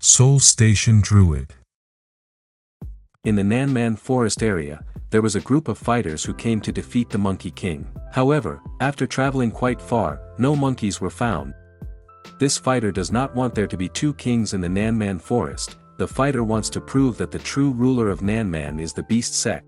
Soul Station Druid. In the Nanman forest area, there was a group of fighters who came to defeat the Monkey King. However, after traveling quite far, no monkeys were found. This fighter does not want there to be two kings in the Nanman forest. The fighter wants to prove that the true ruler of Nanman is the beast sect.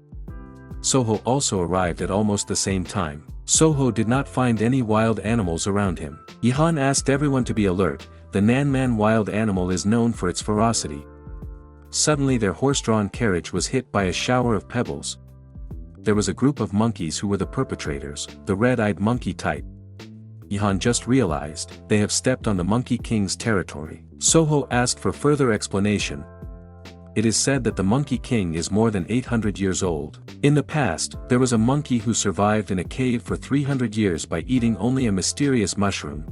Soho also arrived at almost the same time. Soho did not find any wild animals around him. Jihan asked everyone to be alert. The Nanman wild animal is known for its ferocity. Suddenly their horse-drawn carriage was hit by a shower of pebbles. There was a group of monkeys who were the perpetrators, the red-eyed monkey type. Jihan just realized they have stepped on the Monkey King's territory. Soho asked for further explanation. It is said that the Monkey King is more than 800 years old. In the past, there was a monkey who survived in a cave for 300 years by eating only a mysterious mushroom.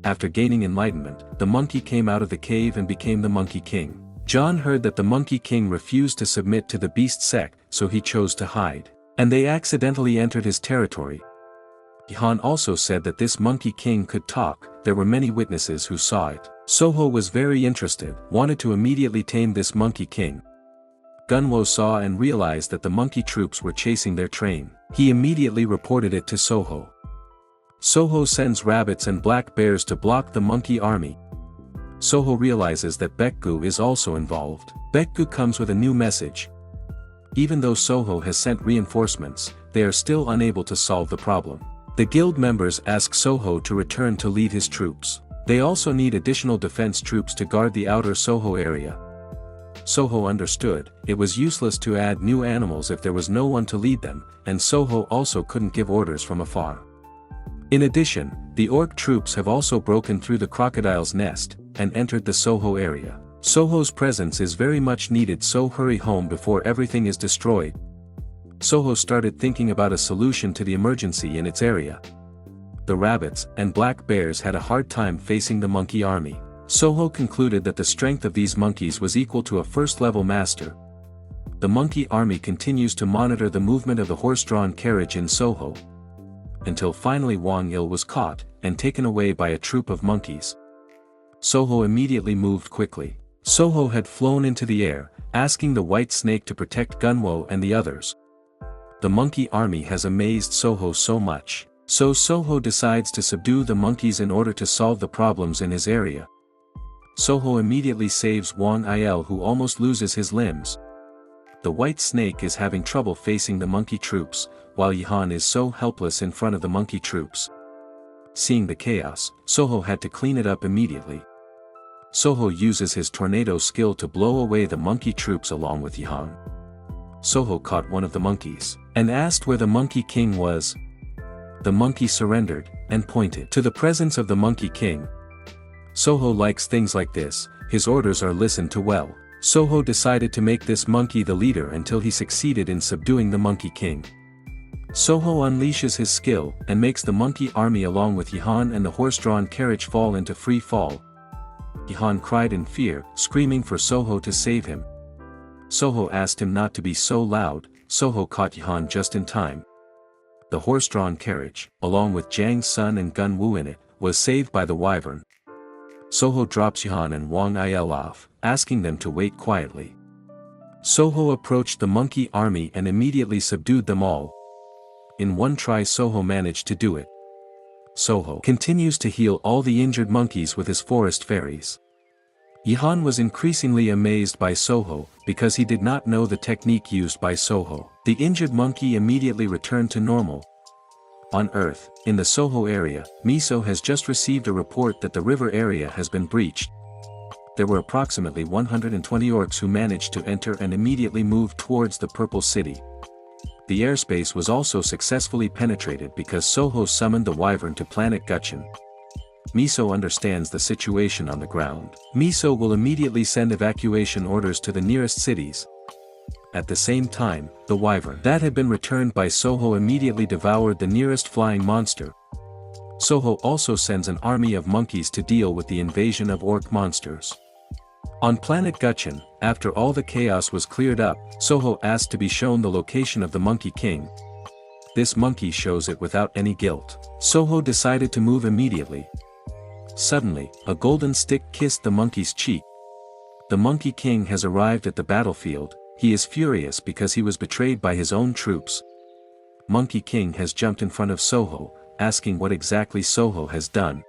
After gaining enlightenment, the monkey came out of the cave and became the Monkey King. John heard that the Monkey King refused to submit to the beast sect, so he chose to hide. And they accidentally entered his territory. Jihan also said that this Monkey King could talk. There were many witnesses who saw it. Soho was very interested, wanted to immediately tame this Monkey King. Gunwo saw and realized that the monkey troops were chasing their train. He immediately reported it to Soho. Soho sends rabbits and black bears to block the monkey army. Soho realizes that Baekgu is also involved. Baekgu comes with a new message. Even though Soho has sent reinforcements, they are still unable to solve the problem. The guild members ask Soho to return to lead his troops. They also need additional defense troops to guard the outer Soho area. Soho understood, it was useless to add new animals if there was no one to lead them, and Soho also couldn't give orders from afar. In addition, the orc troops have also broken through the crocodile's nest, and entered the Soho area. Soho's presence is very much needed, so hurry home before everything is destroyed. Soho started thinking about a solution to the emergency in its area. The rabbits and black bears had a hard time facing the monkey army. Soho concluded that the strength of these monkeys was equal to a first-level master. The monkey army continues to monitor the movement of the horse-drawn carriage in Soho, until finally Wang Il was caught and taken away by a troop of monkeys. Soho immediately moved quickly. Soho had flown into the air, asking the white snake to protect Gunwo and the others. The monkey army has amazed Soho so much, so Soho decides to subdue the monkeys in order to solve the problems in his area. Soho immediately saves Wang Il, who almost loses his limbs. The white snake is having trouble facing the monkey troops, while Jihan is so helpless in front of the monkey troops. Seeing the chaos, Soho had to clean it up immediately. Soho uses his tornado skill to blow away the monkey troops along with Jihan. Soho caught one of the monkeys, and asked where the Monkey King was. The monkey surrendered, and pointed to the presence of the Monkey King. Soho likes things like this, his orders are listened to well. Soho decided to make this monkey the leader until he succeeded in subduing the Monkey King. Soho unleashes his skill, and makes the monkey army along with Jihan and the horse-drawn carriage fall into free fall. Jihan cried in fear, screaming for Soho to save him. Soho asked him not to be so loud. Soho caught Jihan just in time. The horse-drawn carriage, along with Jiang's son and Gun Wu in it, was saved by the wyvern. Soho drops Jihan and Wang Il off, asking them to wait quietly. Soho approached the monkey army and immediately subdued them all. In one try Soho managed to do it. Soho continues to heal all the injured monkeys with his forest fairies. Jihan was increasingly amazed by Soho, because he did not know the technique used by Soho. The injured monkey immediately returned to normal. On Earth, in the Soho area, Miso has just received a report that the river area has been breached. There were approximately 120 orcs who managed to enter and immediately moved towards the Purple City. The airspace was also successfully penetrated because Soho summoned the wyvern to planet Gutchen. Miso understands the situation on the ground. Miso will immediately send evacuation orders to the nearest cities. At the same time, the wyvern that had been returned by Soho immediately devoured the nearest flying monster. Soho also sends an army of monkeys to deal with the invasion of orc monsters. On planet Gutchen, after all the chaos was cleared up, Soho asked to be shown the location of the Monkey King. This monkey shows it without any guilt. Soho decided to move immediately. Suddenly, a golden stick kissed the monkey's cheek. The Monkey King has arrived at the battlefield. He is furious because he was betrayed by his own troops. Monkey King has jumped in front of Soho, asking what exactly Soho has done.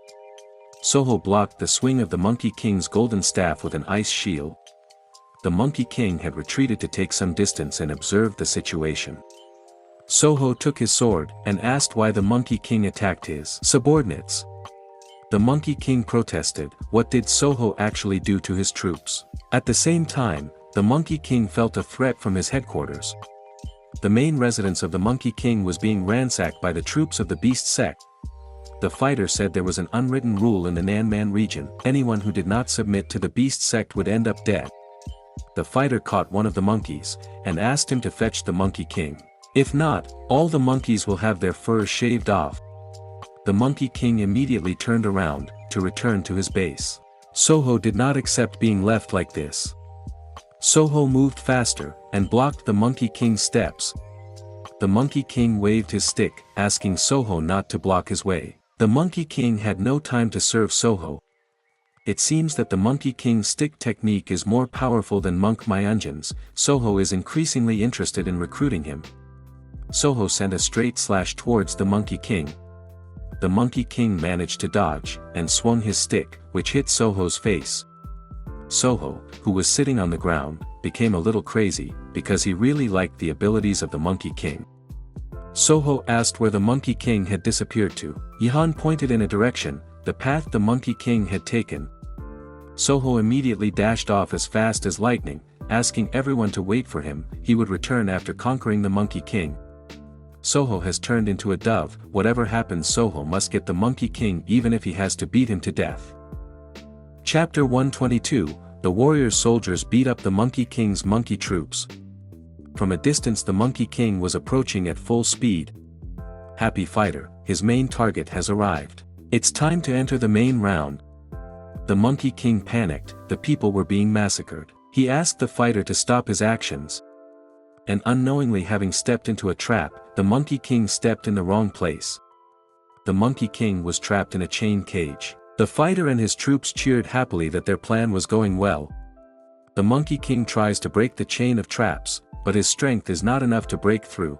Soho blocked the swing of the Monkey King's golden staff with an ice shield. The Monkey King had retreated to take some distance and observed the situation. Soho took his sword and asked why the Monkey King attacked his subordinates. The Monkey King protested. What did Soho actually do to his troops? At the same time, the Monkey King felt a threat from his headquarters. The main residence of the Monkey King was being ransacked by the troops of the Beast sect. The fighter said there was an unwritten rule in the Nanman region: anyone who did not submit to the Beast sect would end up dead. The fighter caught one of the monkeys, and asked him to fetch the Monkey King. If not, all the monkeys will have their fur shaved off. The Monkey King immediately turned around, to return to his base. Soho did not accept being left like this. Soho moved faster, and blocked the Monkey King's steps. The Monkey King waved his stick, asking Soho not to block his way. The Monkey King had no time to serve Soho. It seems that the Monkey King's stick technique is more powerful than Monk Myunjan's. Soho is increasingly interested in recruiting him. Soho sent a straight slash towards the Monkey King. The Monkey King managed to dodge, and swung his stick, which hit Soho's face. Soho, who was sitting on the ground, became a little crazy, because he really liked the abilities of the Monkey King. Soho asked where the Monkey King had disappeared to. Yihan pointed in a direction, the path the Monkey King had taken. Soho immediately dashed off as fast as lightning, asking everyone to wait for him. He would return after conquering the Monkey King. Soho has turned into a dove. Whatever happens, Soho must get the Monkey King even if he has to beat him to death. Chapter 122, The warrior soldiers beat up the Monkey King's monkey troops. From a distance the Monkey King was approaching at full speed. Happy fighter, his main target has arrived. It's time to enter the main round. The Monkey King panicked, the people were being massacred. He asked the fighter to stop his actions. And unknowingly having stepped into a trap, the Monkey King stepped in the wrong place. The Monkey King was trapped in a chain cage. The fighter and his troops cheered happily that their plan was going well. The Monkey King tries to break the chain of traps, but his strength is not enough to break through.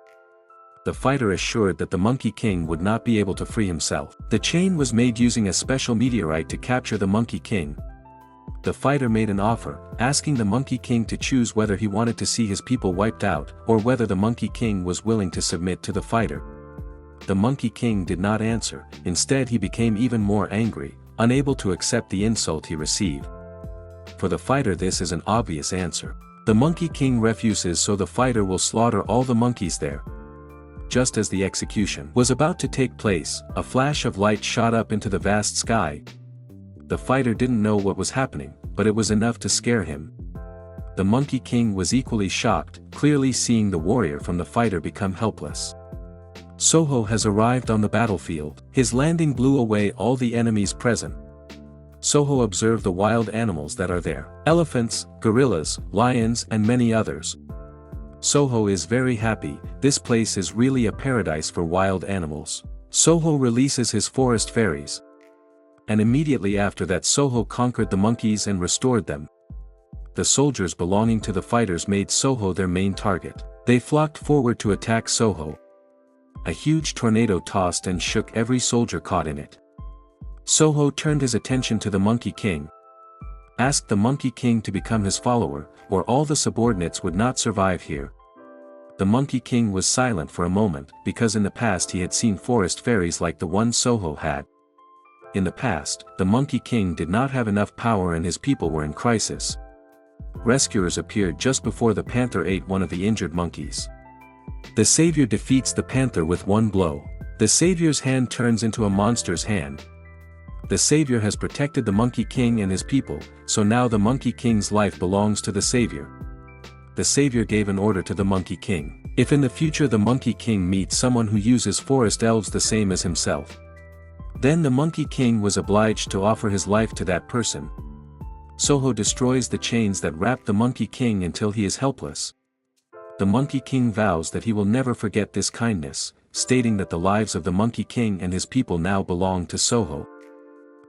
The fighter assured that the Monkey King would not be able to free himself. The chain was made using a special meteorite to capture the Monkey King. The fighter made an offer, asking the Monkey King to choose whether he wanted to see his people wiped out, or whether the Monkey King was willing to submit to the fighter. The Monkey King did not answer. Instead he became even more angry, unable to accept the insult he received. For the fighter this is an obvious answer. The Monkey King refuses, so the fighter will slaughter all the monkeys there. Just as the execution was about to take place, a flash of light shot up into the vast sky. The fighter didn't know what was happening, but it was enough to scare him. The Monkey King was equally shocked, clearly seeing the warrior from the fighter become helpless. Soho has arrived on the battlefield. His landing blew away all the enemies present. Soho observed the wild animals that are there: elephants, gorillas, lions, and many others. Soho is very happy. This place is really a paradise for wild animals. Soho releases his forest fairies. And immediately after that Soho conquered the monkeys and restored them. The soldiers belonging to the fighters made Soho their main target. They flocked forward to attack Soho. A huge tornado tossed and shook every soldier caught in it. Soho turned his attention to the Monkey King. Asked the Monkey King to become his follower, or all the subordinates would not survive here. The Monkey King was silent for a moment, because in the past he had seen forest fairies like the one Soho had. In the past, the Monkey King did not have enough power and his people were in crisis. Rescuers appeared just before the panther ate one of the injured monkeys. The savior defeats the panther with one blow. The savior's hand turns into a monster's hand. The savior has protected the Monkey King and his people, so now the Monkey King's life belongs to the savior. The savior gave an order to the Monkey King. If in the future the Monkey King meets someone who uses forest elves the same as himself, then the Monkey King was obliged to offer his life to that person. Soho destroys the chains that wrap the Monkey King until he is helpless. The Monkey King vows that he will never forget this kindness, stating that the lives of the Monkey King and his people now belong to Soho.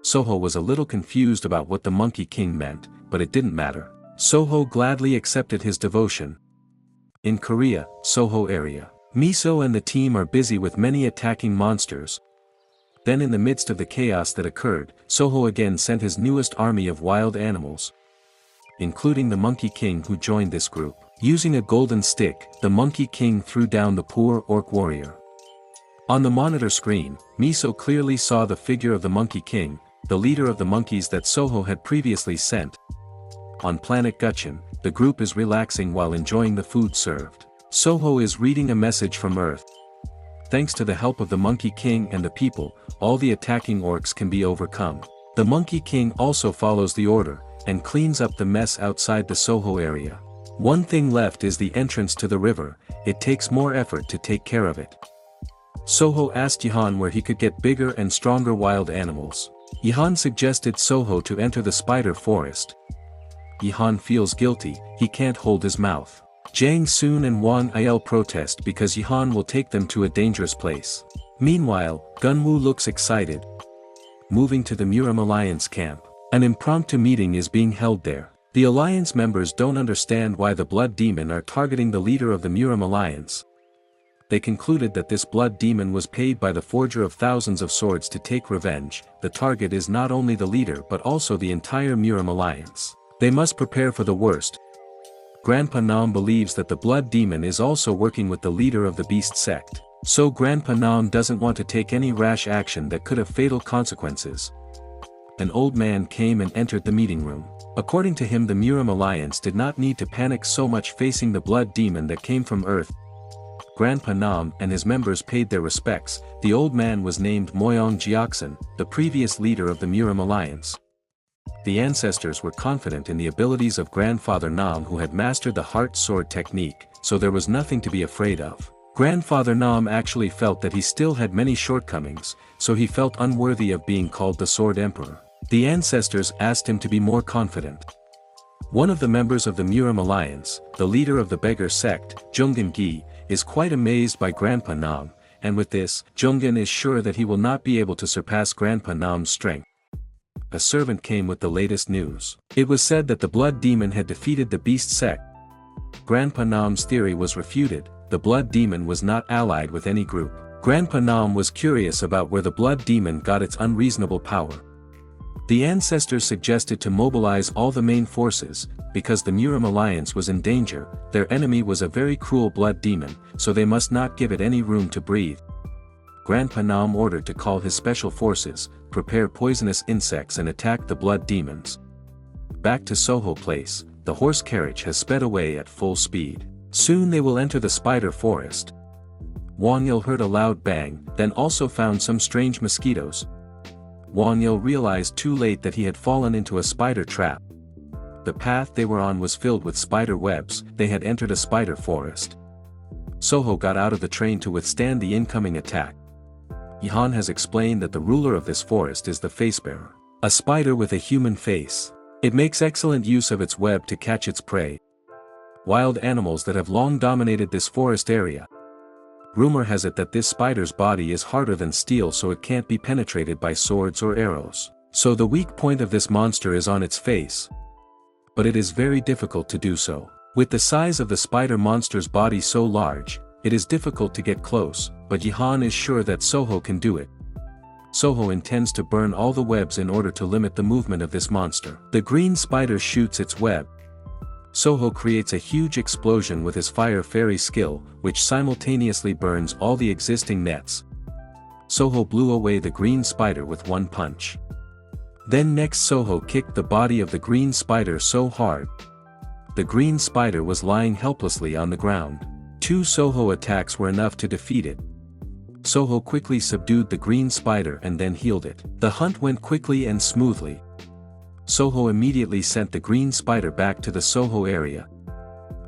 Soho was a little confused about what the Monkey King meant, but it didn't matter. Soho gladly accepted his devotion. In Korea, Soho area. Miso and the team are busy with many attacking monsters. Then in the midst of the chaos that occurred, Soho again sent his newest army of wild animals, including the Monkey King who joined this group. Using a golden stick, the Monkey King threw down the poor orc warrior. On the monitor screen, Miso clearly saw the figure of the Monkey King, the leader of the monkeys that Soho had previously sent. On planet Gutchin, the group is relaxing while enjoying the food served. Soho is reading a message from Earth. Thanks to the help of the Monkey King and the people, all the attacking orcs can be overcome. The Monkey King also follows the order, and cleans up the mess outside the Soho area. One thing left is the entrance to the river. It takes more effort to take care of it. Soho asked Jihan where he could get bigger and stronger wild animals. Jihan suggested Soho to enter the spider forest. Jihan feels guilty, he can't hold his mouth. Jang Soon and Wang Il protest because Jihan will take them to a dangerous place. Meanwhile, Gunwoo looks excited. Moving to the Muram Alliance camp. An impromptu meeting is being held there. The Alliance members don't understand why the Blood Demon are targeting the leader of the Muram Alliance. They concluded that this Blood Demon was paid by the forger of thousands of swords to take revenge. The target is not only the leader but also the entire Muram Alliance. They must prepare for the worst. Grandpa Nam believes that the Blood Demon is also working with the leader of the Beast sect. So Grandpa Nam doesn't want to take any rash action that could have fatal consequences. An old man came and entered the meeting room. According to him, the Muram Alliance did not need to panic so much facing the Blood Demon that came from Earth. Grandpa Nam and his members paid their respects. The old man was named Moyong Jiaksen, the previous leader of the Muram Alliance. The ancestors were confident in the abilities of Grandfather Nam, who had mastered the heart sword technique, so there was nothing to be afraid of. Grandfather Nam actually felt that he still had many shortcomings, so he felt unworthy of being called the Sword Emperor. The ancestors asked him to be more confident. One of the members of the Muram Alliance, the leader of the beggar sect, Jungin Gi, is quite amazed by Grandpa Nam, and with this, Jungin is sure that he will not be able to surpass Grandpa Nam's strength. A servant came with the latest news. It was said that the Blood Demon had defeated the Beast sect. Grandpa Nam's theory was refuted. The Blood Demon was not allied with any group. Grandpa Nam was curious about where the Blood Demon got its unreasonable power. The ancestors suggested to mobilize all the main forces, because the Muram Alliance was in danger. Their enemy was a very cruel Blood Demon, so they must not give it any room to breathe. Grandpa Nam ordered to call his special forces, prepare poisonous insects and attack the Blood Demons. Back to Soho Place, the horse carriage has sped away at full speed. Soon they will enter the spider forest. Wang Il heard a loud bang, then also found some strange mosquitoes. Wang Il realized too late that he had fallen into a spider trap. The path they were on was filled with spider webs. They had entered a spider forest. Soho got out of the train to withstand the incoming attack. Jihan has explained that the ruler of this forest is the Facebearer, a spider with a human face. It makes excellent use of its web to catch its prey. Wild animals that have long dominated this forest area. Rumor has it that this spider's body is harder than steel, so it can't be penetrated by swords or arrows. So the weak point of this monster is on its face. But it is very difficult to do so. With the size of the spider monster's body so large, it is difficult to get close, but Jihan is sure that Soho can do it. Soho intends to burn all the webs in order to limit the movement of this monster. The green spider shoots its web. Soho creates a huge explosion with his fire fairy skill, which simultaneously burns all the existing nets. Soho blew away the green spider with one punch. Then next Soho kicked the body of the green spider so hard. The green spider was lying helplessly on the ground. 2 Soho attacks were enough to defeat it. Soho quickly subdued the green spider and then healed it. The hunt went quickly and smoothly. Soho immediately sent the green spider back to the Soho area.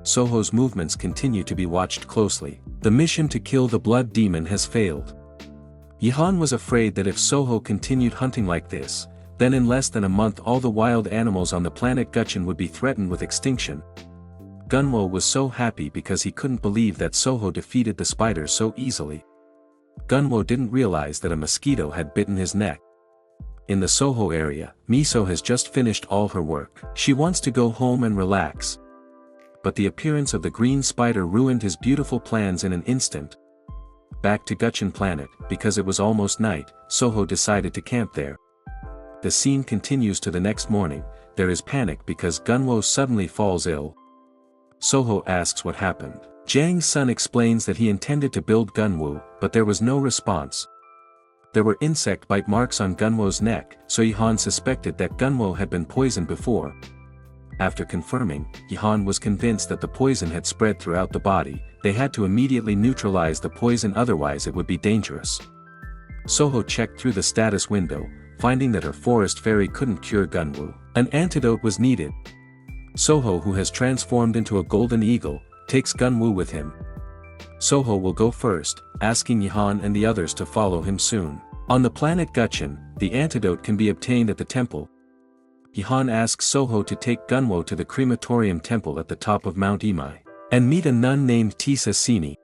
Soho's movements continue to be watched closely. The mission to kill the Blood Demon has failed. Jihan was afraid that if Soho continued hunting like this, then in less than a month all the wild animals on the planet Gutchin would be threatened with extinction. Gunwo was so happy because he couldn't believe that Soho defeated the spider so easily. Gunwo didn't realize that a mosquito had bitten his neck. In the Soho area, Miso has just finished all her work. She wants to go home and relax. But the appearance of the green spider ruined his beautiful plans in an instant. Back to Gutchin Planet, because it was almost night, Soho decided to camp there. The scene continues to the next morning. There is panic because Gunwo suddenly falls ill. Soho asks what happened. Jang's son explains that he intended to build Gunwo, but there was no response. There were insect bite marks on Gunwo's neck, so Yihan suspected that Gunwo had been poisoned before. After confirming, Yihan was convinced that the poison had spread throughout the body. They had to immediately neutralize the poison, otherwise it would be dangerous. Soho checked through the status window, finding that her forest fairy couldn't cure Gunwo. An antidote was needed. Soho, who has transformed into a golden eagle, takes Gunwo with him. Soho will go first, asking Yihan and the others to follow him soon. On the planet Gutchin, the antidote can be obtained at the temple. Yihan asks Soho to take Gunwo to the crematorium temple at the top of Mount Imai, and meet a nun named Tisa Sini.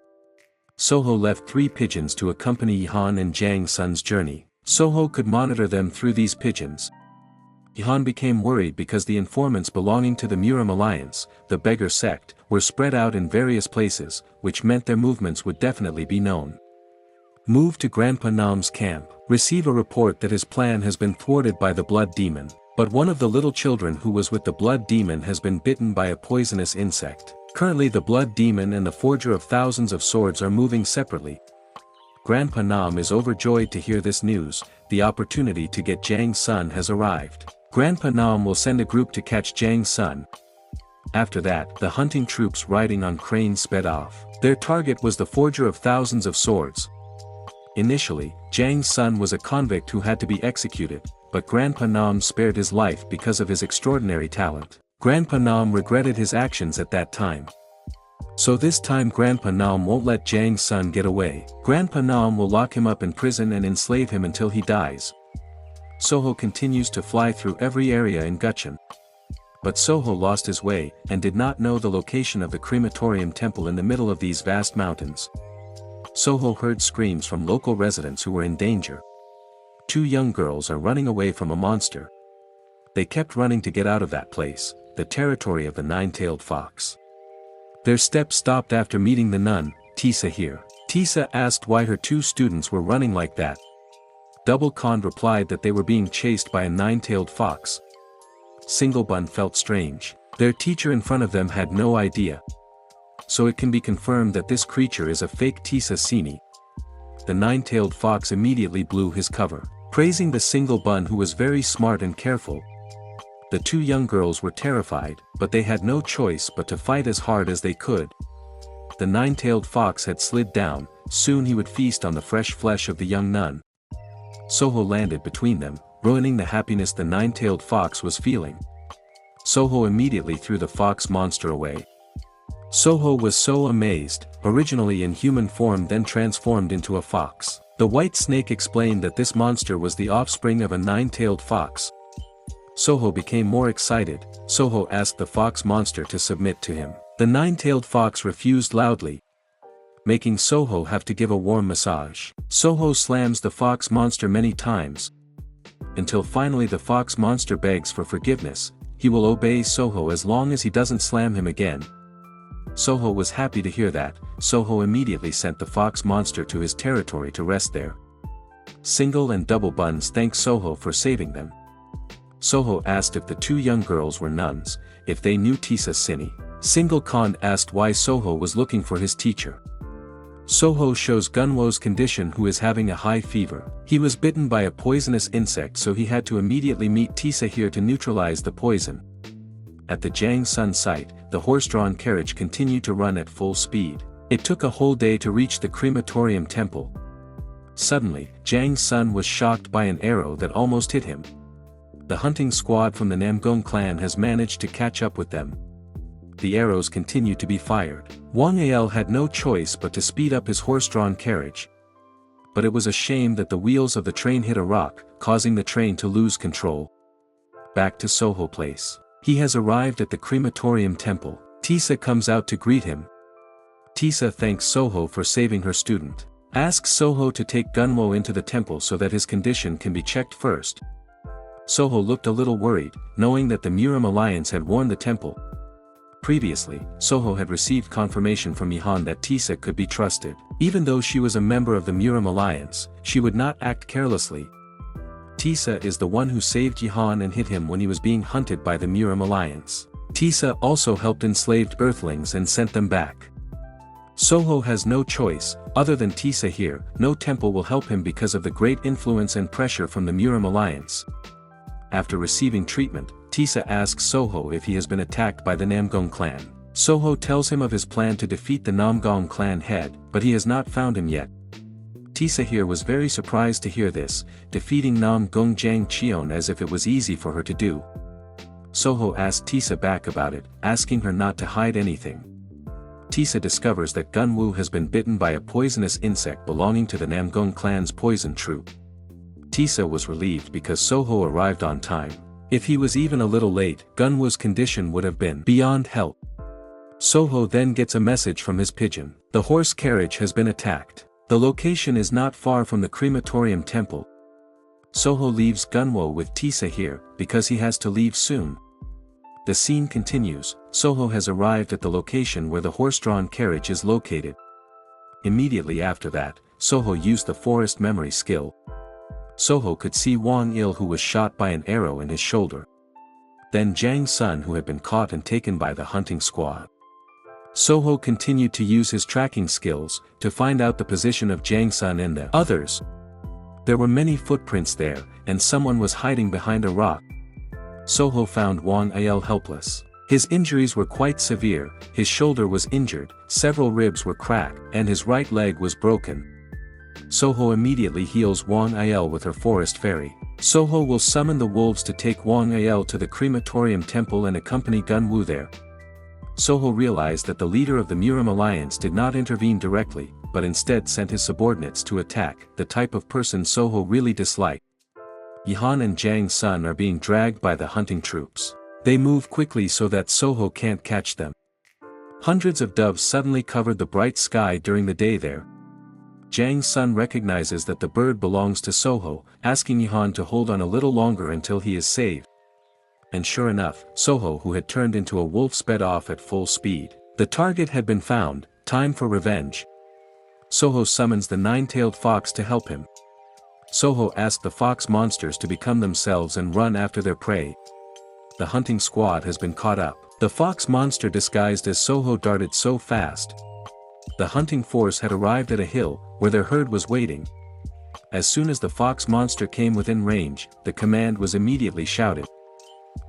Soho left 3 pigeons to accompany Yihan and Jang's son's journey. Soho could monitor them through these pigeons. Yihan became worried because the informants belonging to the Murim Alliance, the beggar sect, were spread out in various places, which meant their movements would definitely be known. Move to Grandpa Nam's camp. Receive a report that his plan has been thwarted by the blood demon, but one of the little children who was with the blood demon has been bitten by a poisonous insect. Currently the blood demon and the forger of thousands of swords are moving separately. Grandpa Nam is overjoyed to hear this news. The opportunity to get Jang's son has arrived. Grandpa Nam will send a group to catch Jang's son. After that, the hunting troops riding on cranes sped off. Their target was the forger of thousands of swords. Initially, Jang's son was a convict who had to be executed, but Grandpa Nam spared his life because of his extraordinary talent. Grandpa Nam regretted his actions at that time. So this time Grandpa Nam won't let Jang's son get away. Grandpa Nam will lock him up in prison and enslave him until he dies. Soho continues to fly through every area in Gutchin. But Soho lost his way, and did not know the location of the crematorium temple in the middle of these vast mountains. Soho heard screams from local residents who were in danger. 2 young girls are running away from a monster. They kept running to get out of that place, the territory of the 9-tailed fox. Their steps stopped after meeting the nun, Tisa here. Tisa asked why her 2 students were running like that. Double Khan replied that they were being chased by a 9-tailed fox. Single Bun felt strange. Their teacher in front of them had no idea. So it can be confirmed that this creature is a fake Tisa Sini. The 9-tailed fox immediately blew his cover, praising the Single Bun, who was very smart and careful. The 2 young girls were terrified, but they had no choice but to fight as hard as they could. The 9-tailed fox had slid down. Soon he would feast on the fresh flesh of the young nun. Soho landed between them, ruining the happiness the 9-tailed fox was feeling. Soho immediately threw the fox monster away. Soho was so amazed, originally in human form then transformed into a fox. The white snake explained that this monster was the offspring of a 9-tailed fox. Soho became more excited. Soho asked the fox monster to submit to him. The 9-tailed fox refused loudly, making Soho have to give a warm massage. Soho slams the fox monster many times, until finally the fox monster begs for forgiveness. He will obey Soho as long as he doesn't slam him again. Soho was happy to hear that. Soho immediately sent the fox monster to his territory to rest there. Single and Double Buns thanked Soho for saving them. Soho asked if the 2 young girls were nuns, if they knew Tisa Sini. Single Khan asked why Soho was looking for his teacher. Soho shows Gunwo's condition, who is having a high fever. He was bitten by a poisonous insect, so he had to immediately meet Tisa here to neutralize the poison. At the Jang Sun site, the horse-drawn carriage continued to run at full speed. It took a whole day to reach the crematorium temple. Suddenly, Jang Sun was shocked by an arrow that almost hit him. The hunting squad from the Namgong clan has managed to catch up with them. The arrows continued to be fired. Wang Al had no choice but to speed up his horse-drawn carriage. But it was a shame that the wheels of the train hit a rock, causing the train to lose control. Back to Soho Place. He has arrived at the crematorium temple. Tisa comes out to greet him. Tisa thanks Soho for saving her student. Asks Soho to take Gunwo into the temple so that his condition can be checked first. Soho looked a little worried, knowing that the Murim alliance had warned the temple. Previously, Soho had received confirmation from Jihan that Tisa could be trusted. Even though she was a member of the Murim alliance, she would not act carelessly. Tisa is the one who saved Jihan and hid him when he was being hunted by the Murim alliance. Tisa also helped enslaved Earthlings and sent them back. Soho has no choice, other than Tisa here. No temple will help him because of the great influence and pressure from the Murim alliance. After receiving treatment, Tisa asks Soho if he has been attacked by the Namgong clan. Soho tells him of his plan to defeat the Namgong clan head, but he has not found him yet. Tisa here was very surprised to hear this, defeating Namgong Jang Cheon as if it was easy for her to do. Soho asked Tisa back about it, asking her not to hide anything. Tisa discovers that Gunwoo has been bitten by a poisonous insect belonging to the Namgong clan's poison troop. Tisa was relieved because Soho arrived on time. If he was even a little late, Gunwoo's condition would have been beyond help. Soho then gets a message from his pigeon. The horse carriage has been attacked. The location is not far from the crematorium temple. Soho leaves Gunwoo with Tisa here, because he has to leave soon. The scene continues. Soho has arrived at the location where the horse-drawn carriage is located. Immediately after that, Soho used the forest memory skill. Soho could see Wang Il who was shot by an arrow in his shoulder. Then Jang Sun who had been caught and taken by the hunting squad. Soho continued to use his tracking skills, to find out the position of Jang Sun and the others. There were many footprints there, and someone was hiding behind a rock. Soho found Wang Il helpless. His injuries were quite severe, his shoulder was injured, several ribs were cracked, and his right leg was broken. Soho immediately heals Wang Il with her forest fairy. Soho will summon the wolves to take Wang Il to the crematorium temple and accompany Gunwoo there. Soho realized that the leader of the Murim alliance did not intervene directly, but instead sent his subordinates to attack, the type of person Soho really disliked. Jihan and Jang Sun are being dragged by the hunting troops. They move quickly so that Soho can't catch them. Hundreds of doves suddenly covered the bright sky during the day there. Jang Sun recognizes that the bird belongs to Soho, asking Jihan to hold on a little longer until he is saved. And sure enough, Soho who had turned into a wolf sped off at full speed. The target had been found, time for revenge. Soho summons the nine-tailed fox to help him. Soho asked the fox monsters to become themselves and run after their prey. The hunting squad has been caught up. The fox monster disguised as Soho darted so fast. The hunting force had arrived at a hill, where their herd was waiting. As soon as the fox monster came within range, the command was immediately shouted.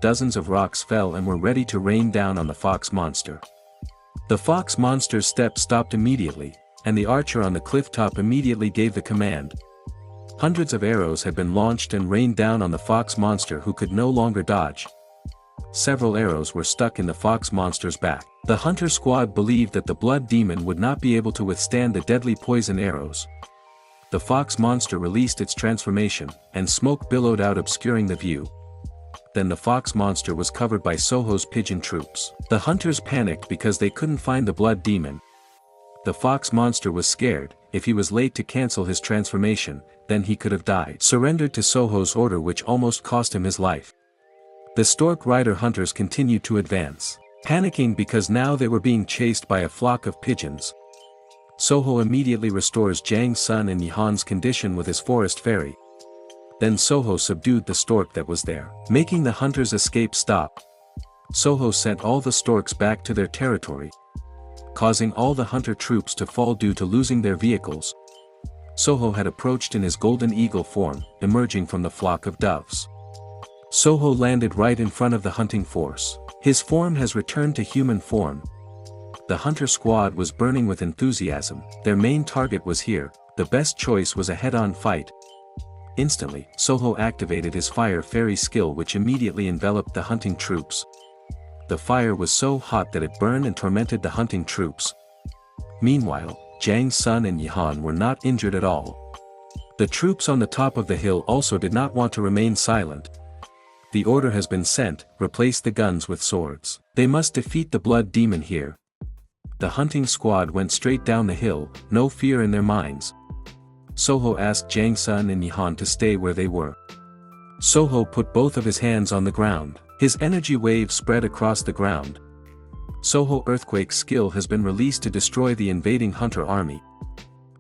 Dozens of rocks fell and were ready to rain down on the fox monster. The fox monster's step stopped immediately, and the archer on the cliff top immediately gave the command. Hundreds of arrows had been launched and rained down on the fox monster who could no longer dodge. Several arrows were stuck in the fox monster's back. The hunter squad believed that the blood demon would not be able to withstand the deadly poison arrows. The fox monster released its transformation, and smoke billowed out obscuring the view. Then the fox monster was covered by Soho's pigeon troops. The hunters panicked because they couldn't find the blood demon. The fox monster was scared. If he was late to cancel his transformation, then he could have died. Surrendered to Soho's order, which almost cost him his life. The stork rider hunters continued to advance, panicking because now they were being chased by a flock of pigeons. Soho immediately restores Jang Sun and Jihan's condition with his forest fairy. Then Soho subdued the stork that was there, making the hunters' escape stop. Soho sent all the storks back to their territory, causing all the hunter troops to fall due to losing their vehicles. Soho had approached in his golden eagle form, emerging from the flock of doves. Soho landed right in front of the hunting force. His form has returned to human form. The hunter squad was burning with enthusiasm. Their main target was here. The best choice was a head-on fight. Instantly, Soho activated his fire fairy skill, which immediately enveloped the hunting troops. The fire was so hot that it burned and tormented the hunting troops. Meanwhile, Jang Sun and Jihan were not injured at all. The troops on the top of the hill also did not want to remain silent. The order has been sent, replace the guns with swords. They must defeat the blood demon here. The hunting squad went straight down the hill, no fear in their minds. Soho asked Jang Sun and Jihan to stay where they were. Soho put both of his hands on the ground. His energy wave spread across the ground. Soho Earthquake's skill has been released to destroy the invading hunter army.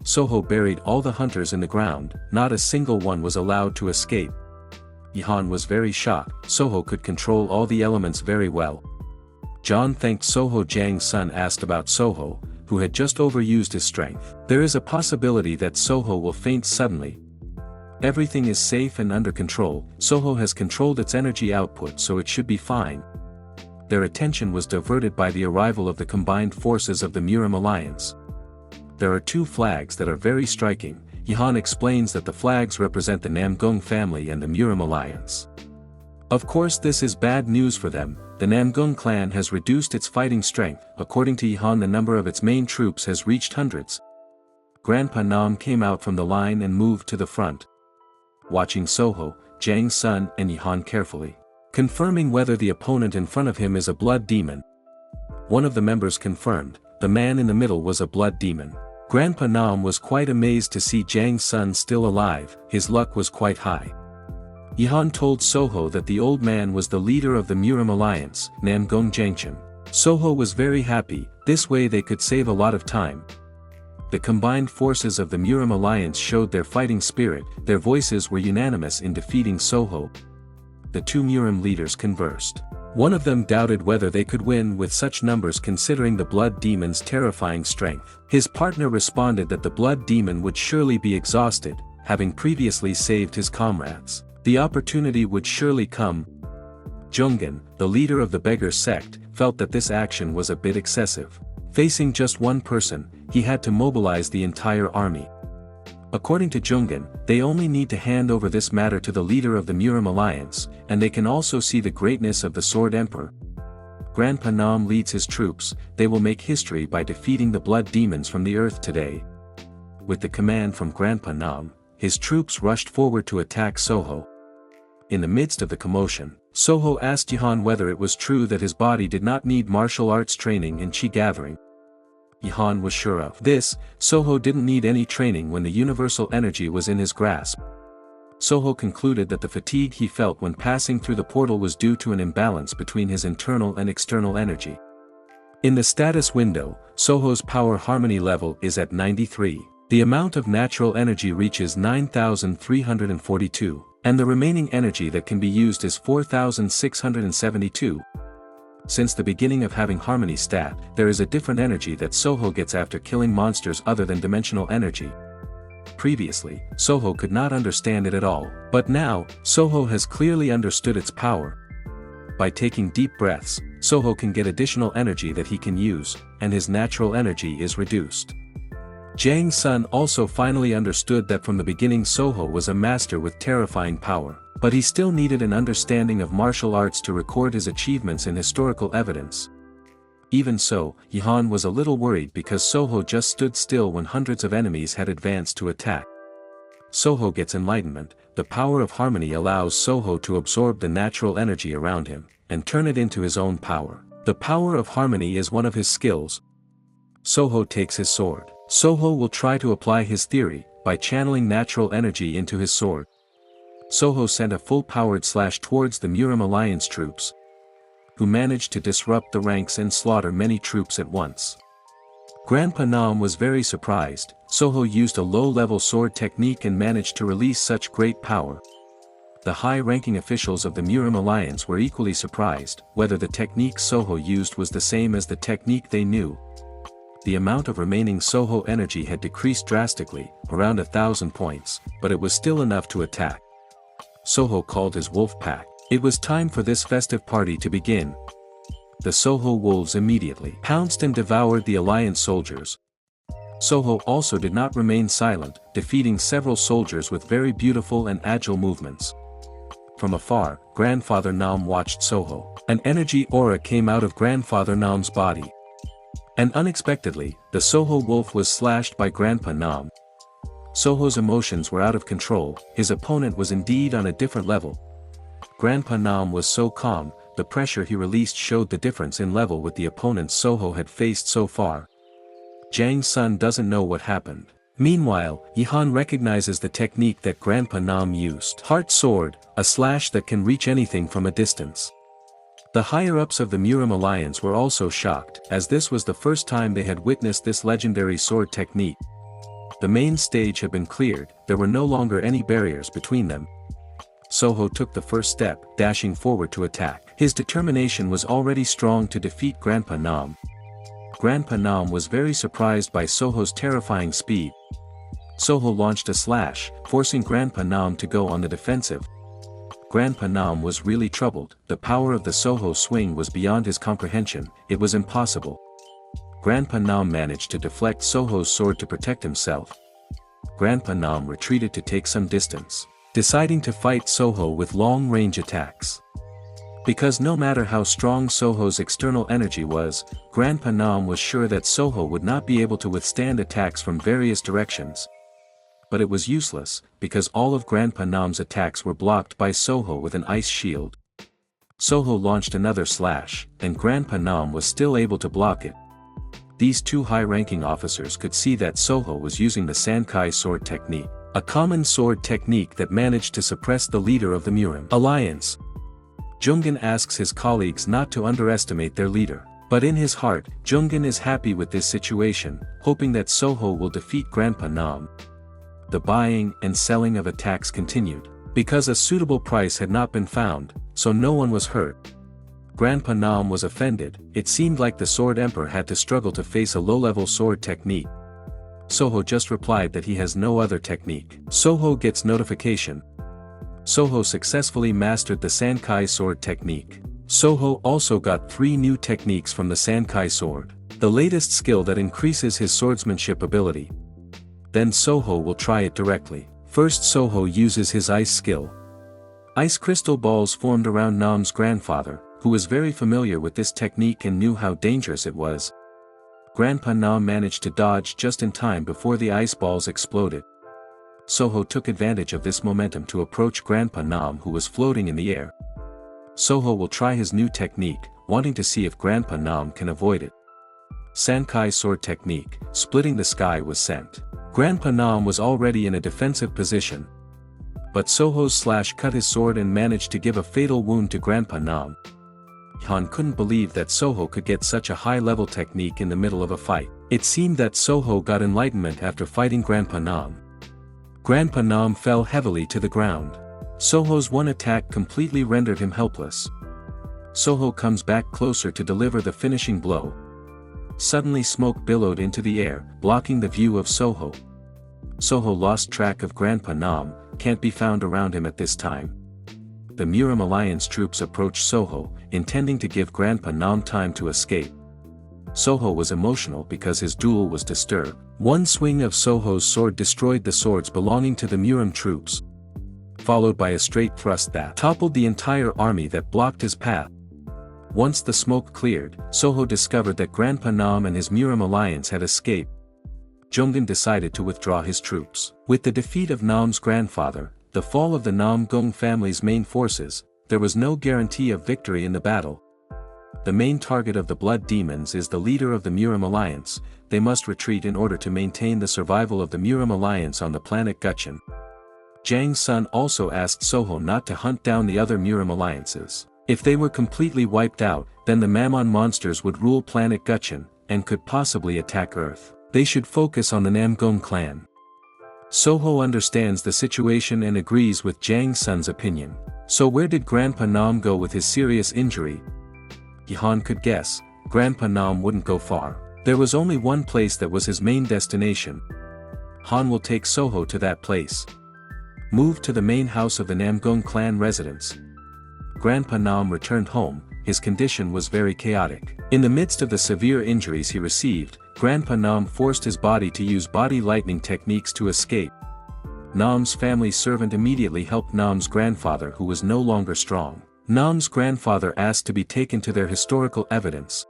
Soho buried all the hunters in the ground, not a single one was allowed to escape. Jihan was very shocked. Soho could control all the elements very well. John thanked Soho. Jiang's son asked about Soho, who had just overused his strength. There is a possibility that Soho will faint suddenly. Everything is safe and under control. Soho has controlled its energy output, so it should be fine. Their attention was diverted by the arrival of the combined forces of the Murim Alliance. There are two flags that are very striking. Jihan explains that the flags represent the Namgung family and the Murim Alliance. Of course, this is bad news for them. The Namgung clan has reduced its fighting strength. According to Jihan, the number of its main troops has reached hundreds. Grandpa Nam came out from the line and moved to the front. Watching Soho, Jiang's son and Jihan carefully, confirming whether the opponent in front of him is a blood demon. One of the members confirmed, the man in the middle was a blood demon. Grandpa Nam was quite amazed to see Jiang's son still alive. His luck was quite high. Jihan told Soho that the old man was the leader of the Murim Alliance, Namgung Jiangchen. Soho was very happy. This way they could save a lot of time. The combined forces of the Murim Alliance showed their fighting spirit. Their voices were unanimous in defeating Soho. The two Murim leaders conversed. One of them doubted whether they could win with such numbers considering the blood demon's terrifying strength. His partner responded that the blood demon would surely be exhausted, having previously saved his comrades. The opportunity would surely come. Jungin, the leader of the beggar sect, felt that this action was a bit excessive. Facing just one person, he had to mobilize the entire army. According to Jungin, they only need to hand over this matter to the leader of the Murim Alliance, and they can also see the greatness of the Sword Emperor. Grandpa Nam leads his troops. They will make history by defeating the blood demons from the earth today. With the command from Grandpa Nam, his troops rushed forward to attack Soho. In the midst of the commotion, Soho asked Jihan whether it was true that his body did not need martial arts training and chi gathering. Jihan was sure of this. Soho didn't need any training when the universal energy was in his grasp. Soho concluded that the fatigue he felt when passing through the portal was due to an imbalance between his internal and external energy. In the status window, Soho's power harmony level is at 93. The amount of natural energy reaches 9,342, and the remaining energy that can be used is 4,672. Since the beginning of having harmony stat, there is a different energy that Soho gets after killing monsters other than dimensional energy. Previously, Soho could not understand it at all, but now, Soho has clearly understood its power. By taking deep breaths, Soho can get additional energy that he can use, and his natural energy is reduced. Jiang's son also finally understood that from the beginning Soho was a master with terrifying power, but he still needed an understanding of martial arts to record his achievements in historical evidence. Even so, Jihan was a little worried because Soho just stood still when hundreds of enemies had advanced to attack. Soho gets enlightenment. The power of harmony allows Soho to absorb the natural energy around him, and turn it into his own power. The power of harmony is one of his skills. Soho takes his sword. Soho will try to apply his theory, by channeling natural energy into his sword. Soho sent a full-powered slash towards the Murim Alliance troops, who managed to disrupt the ranks and slaughter many troops at once. Grandpa Nam was very surprised. Soho used a low-level sword technique and managed to release such great power. The high-ranking officials of the Murim Alliance were equally surprised, whether the technique Soho used was the same as the technique they knew. The amount of remaining Soho energy had decreased drastically, around 1,000 points, but it was still enough to attack. Soho called his wolf pack. It was time for this festive party to begin. The Soho wolves immediately pounced and devoured the Alliance soldiers. Soho also did not remain silent, defeating several soldiers with very beautiful and agile movements. From afar, Grandfather Nam watched Soho. An energy aura came out of Grandfather Nam's body. And unexpectedly, the Soho wolf was slashed by Grandpa Nam. Soho's emotions were out of control. His opponent was indeed on a different level. Grandpa Nam was so calm. The pressure he released showed the difference in level with the opponents Soho had faced so far. Jiang's son doesn't know what happened. Meanwhile, Yihan recognizes the technique that Grandpa Nam used. Heart Sword, a slash that can reach anything from a distance. The higher-ups of the Murim Alliance were also shocked, as this was the first time they had witnessed this legendary sword technique. The main stage had been cleared, there were no longer any barriers between them. Soho took the first step, dashing forward to attack. His determination was already strong to defeat Grandpa Nam. Grandpa Nam was very surprised by Soho's terrifying speed. Soho launched a slash, forcing Grandpa Nam to go on the defensive. Grandpa Nam was really troubled, the power of the Soho swing was beyond his comprehension, it was impossible. Grandpa Nam managed to deflect Soho's sword to protect himself. Grandpa Nam retreated to take some distance, deciding to fight Soho with long-range attacks. Because no matter how strong Soho's external energy was, Grandpa Nam was sure that Soho would not be able to withstand attacks from various directions. But it was useless, because all of Grandpa Nam's attacks were blocked by Soho with an ice shield. Soho launched another slash, and Grandpa Nam was still able to block it. These two high-ranking officers could see that Soho was using the Sankai sword technique, a common sword technique that managed to suppress the leader of the Murim Alliance. Jungin asks his colleagues not to underestimate their leader. But in his heart, Jungin is happy with this situation, hoping that Soho will defeat Grandpa Nam. The buying and selling of attacks continued. Because a suitable price had not been found, so no one was hurt. Grandpa Nam was offended, it seemed like the Sword Emperor had to struggle to face a low-level sword technique. Soho just replied that he has no other technique. Soho gets notification. Soho successfully mastered the Sankai sword technique. Soho also got 3 new techniques from the Sankai sword, the latest skill that increases his swordsmanship ability. Then Soho will try it directly. First Soho uses his ice skill. Ice crystal balls formed around Nam's grandfather, who was very familiar with this technique and knew how dangerous it was. Grandpa Nam managed to dodge just in time before the ice balls exploded. Soho took advantage of this momentum to approach Grandpa Nam, who was floating in the air. Soho will try his new technique, wanting to see if Grandpa Nam can avoid it. Sankai sword technique, splitting the sky, was sent. Grandpa Nam was already in a defensive position. But Soho's slash cut his sword and managed to give a fatal wound to Grandpa Nam. Han couldn't believe that Soho could get such a high-level technique in the middle of a fight. It seemed that Soho got enlightenment after fighting Grandpa Nam. Grandpa Nam fell heavily to the ground. Soho's one attack completely rendered him helpless. Soho comes back closer to deliver the finishing blow. Suddenly smoke billowed into the air, blocking the view of Soho. Soho lost track of Grandpa Nam, can't be found around him at this time. The Murim Alliance troops approached Soho, intending to give Grandpa Nam time to escape. Soho was emotional because his duel was disturbed. One swing of Soho's sword destroyed the swords belonging to the Murim troops, followed by a straight thrust that toppled the entire army that blocked his path. Once the smoke cleared, Soho discovered that Grandpa Nam and his Murim Alliance had escaped. Jungin decided to withdraw his troops. With the defeat of Nam's grandfather, the fall of the Nam Gong family's main forces, there was no guarantee of victory in the battle. The main target of the Blood Demons is the leader of the Murim Alliance. They must retreat in order to maintain the survival of the Murim Alliance on the planet Gutchen. Jang Sun also asked Soho not to hunt down the other Murim Alliances. If they were completely wiped out, then the Mammon monsters would rule planet Gutchen, and could possibly attack Earth. They should focus on the Namgong clan. Soho understands the situation and agrees with Jang Sun's opinion. So where did Grandpa Nam go with his serious injury? Han could guess, Grandpa Nam wouldn't go far. There was only one place that was his main destination. Han will take Soho to that place. Move to the main house of the Namgong clan residents. Grandpa Nam returned home, his condition was very chaotic. In the midst of the severe injuries he received, Grandpa Nam forced his body to use body lightning techniques to escape. Nam's family servant immediately helped Nam's grandfather, who was no longer strong. Nam's grandfather asked to be taken to their historical evidence.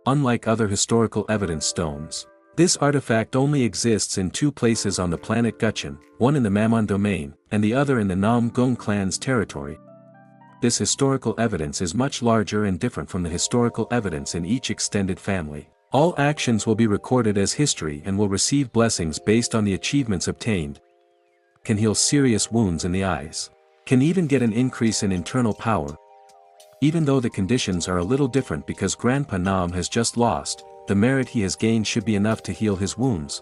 Unlike other historical evidence stones, this artifact only exists in 2 places on the planet Gutchen, one in the Mammon domain, and the other in the Nam Gong clan's territory. This historical evidence is much larger and different from the historical evidence in each extended family. All actions will be recorded as history and will receive blessings based on the achievements obtained. Can heal serious wounds in the eyes. Can even get an increase in internal power. Even though the conditions are a little different because Grandpa Nam has just lost, the merit he has gained should be enough to heal his wounds.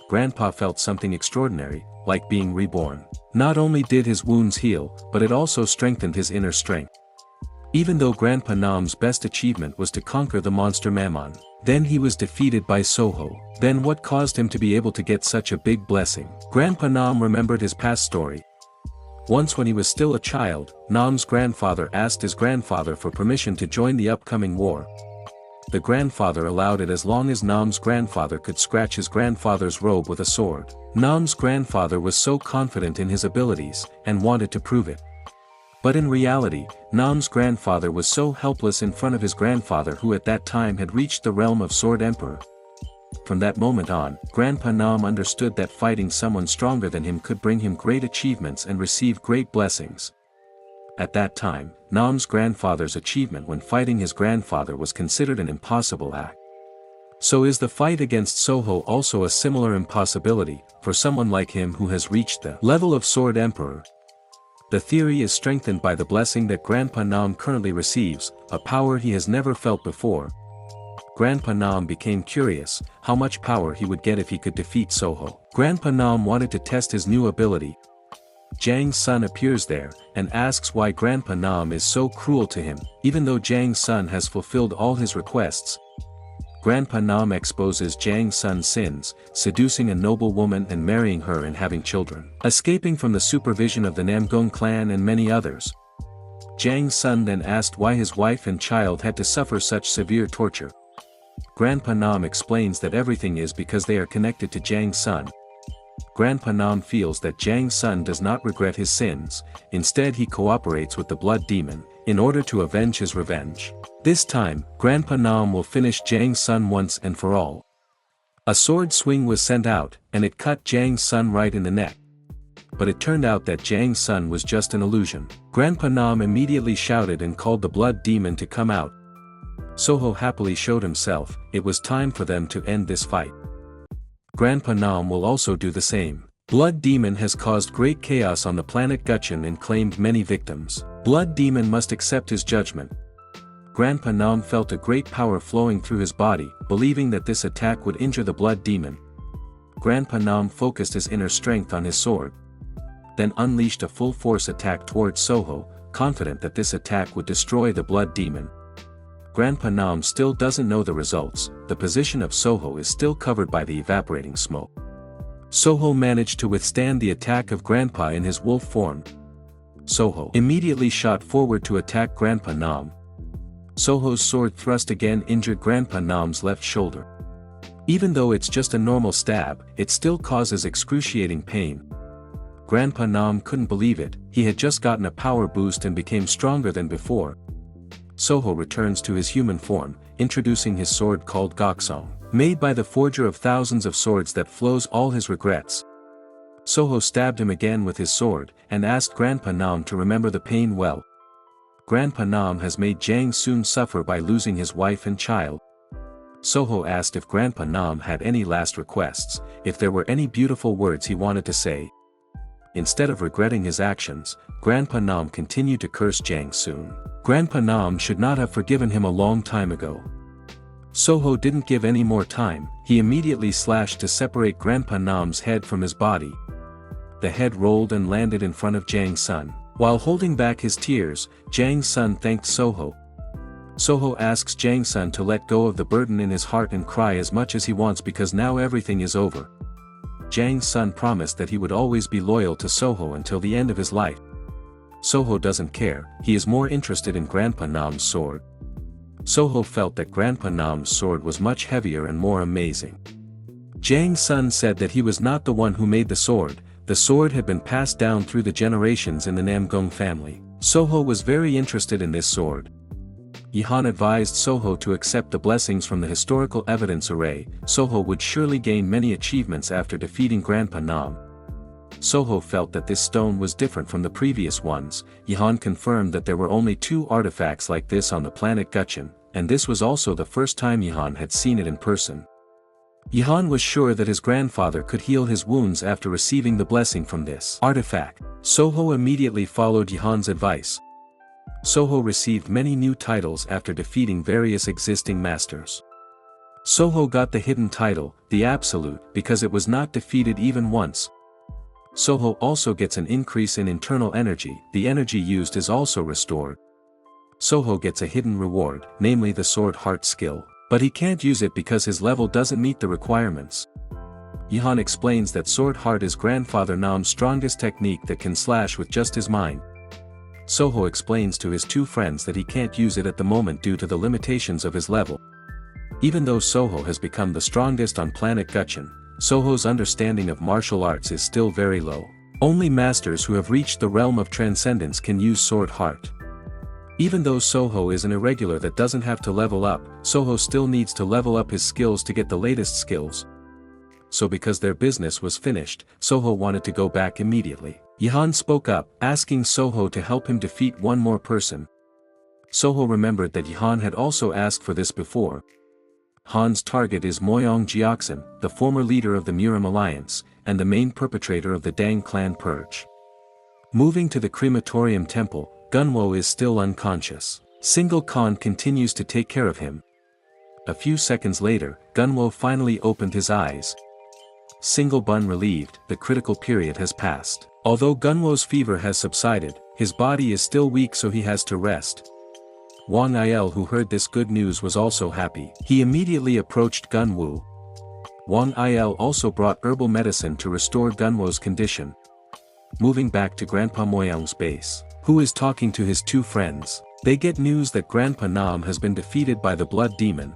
Grandpa felt something extraordinary, like being reborn. Not only did his wounds heal, but it also strengthened his inner strength. Even though Grandpa Nam's best achievement was to conquer the monster Mammon, then he was defeated by Soho. Then what caused him to be able to get such a big blessing? Grandpa Nam remembered his past story. Once when he was still a child, Nam's grandfather asked his grandfather for permission to join the upcoming war. The grandfather allowed it as long as Nam's grandfather could scratch his grandfather's robe with a sword. Nam's grandfather was so confident in his abilities, and wanted to prove it. But in reality, Nam's grandfather was so helpless in front of his grandfather who at that time had reached the realm of Sword Emperor. From that moment on, Grandpa Nam understood that fighting someone stronger than him could bring him great achievements and receive great blessings. At that time, Nam's grandfather's achievement when fighting his grandfather was considered an impossible act. So is the fight against Soho also a similar impossibility, for someone like him who has reached the level of Sword Emperor? The theory is strengthened by the blessing that Grandpa Nam currently receives, a power he has never felt before. Grandpa Nam became curious, how much power he would get if he could defeat Soho. Grandpa Nam wanted to test his new ability. Jiang Sun appears there, and asks why Grandpa Nam is so cruel to him, even though Jiang Sun has fulfilled all his requests. Grandpa Nam exposes Jiang Sun's sins, seducing a noble woman and marrying her and having children, escaping from the supervision of the Namgung clan and many others. Jiang Sun then asked why his wife and child had to suffer such severe torture. Grandpa Nam explains that everything is because they are connected to Jiang Sun. Grandpa Nam feels that Jiang Sun does not regret his sins, instead he cooperates with the blood demon, in order to avenge his revenge. This time, Grandpa Nam will finish Jiang Sun once and for all. A sword swing was sent out, and it cut Jiang Sun right in the neck. But it turned out that Jiang Sun was just an illusion. Grandpa Nam immediately shouted and called the blood demon to come out. Soho happily showed himself, it was time for them to end this fight. Grandpa Nam will also do the same. Blood Demon has caused great chaos on the planet Gutchen and claimed many victims. Blood Demon must accept his judgment. Grandpa Nam felt a great power flowing through his body, believing that this attack would injure the Blood Demon. Grandpa Nam focused his inner strength on his sword. Then unleashed a full-force attack towards Soho, confident that this attack would destroy the Blood Demon. Grandpa Nam still doesn't know the results, the position of Soho is still covered by the evaporating smoke. Soho managed to withstand the attack of Grandpa in his wolf form. Soho immediately shot forward to attack Grandpa Nam. Soho's sword thrust again injured Grandpa Nam's left shoulder. Even though it's just a normal stab, it still causes excruciating pain. Grandpa Nam couldn't believe it, he had just gotten a power boost and became stronger than before. Soho returns to his human form, introducing his sword called Goksong, made by the forger of thousands of swords that flows all his regrets. Soho stabbed him again with his sword, and asked Grandpa Nam to remember the pain well. Grandpa Nam has made Jiang Sun suffer by losing his wife and child. Soho asked if Grandpa Nam had any last requests, if there were any beautiful words he wanted to say. Instead of regretting his actions, Grandpa Nam continued to curse Jiang Sun. Grandpa Nam should not have forgiven him a long time ago. Soho didn't give any more time, he immediately slashed to separate Grandpa Nam's head from his body. The head rolled and landed in front of Jiang Sun. While holding back his tears, Jiang Sun thanked Soho. Soho asks Jiang Sun to let go of the burden in his heart and cry as much as he wants because now everything is over. Jiang Sun promised that he would always be loyal to Soho until the end of his life. Soho doesn't care, he is more interested in Grandpa Nam's sword. Soho felt that Grandpa Nam's sword was much heavier and more amazing. Jiang Sun said that he was not the one who made the sword had been passed down through the generations in the Namgung family. Soho was very interested in this sword. Yihan advised Soho to accept the blessings from the historical evidence array, Soho would surely gain many achievements after defeating Grandpa Nam. Soho felt that this stone was different from the previous ones. Yihan confirmed that there were only 2 artifacts like this on the planet Gutchen, and this was also the first time Yihan had seen it in person. Yihan was sure that his grandfather could heal his wounds after receiving the blessing from this artifact. Soho immediately followed Yihan's advice. Soho received many new titles after defeating various existing masters. Soho got the hidden title, the Absolute, because it was not defeated even once. Soho also gets an increase in internal energy, the energy used is also restored. Soho gets a hidden reward, namely the Sword Heart skill, but he can't use it because his level doesn't meet the requirements. Yihan explains that Sword Heart is grandfather Nam's strongest technique that can slash with just his mind. Soho explains to his two friends that he can't use it at the moment due to the limitations of his level. Even though Soho has become the strongest on planet Gutchen, Soho's understanding of martial arts is still very low. Only masters who have reached the realm of transcendence can use Sword Heart. Even though Soho is an irregular that doesn't have to level up, Soho still needs to level up his skills to get the latest skills. So because their business was finished, Soho wanted to go back immediately. Yihan spoke up, asking Soho to help him defeat one more person. Soho remembered that Yihan had also asked for this before. Han's target is Moyang Jiaxin, the former leader of the Murim Alliance, and the main perpetrator of the Dang clan purge. Moving to the crematorium temple, Gunwo is still unconscious. Single Khan continues to take care of him. A few seconds later, Gunwo finally opened his eyes. Single Bun relieved, the critical period has passed. Although Gunwo's fever has subsided, his body is still weak so he has to rest. Wang Il, who heard this good news, was also happy. He immediately approached Gunwo. Wang Il also brought herbal medicine to restore Gunwo's condition. Moving back to Grandpa Moyang's base, who is talking to his two friends, they get news that Grandpa Nam has been defeated by the Blood Demon.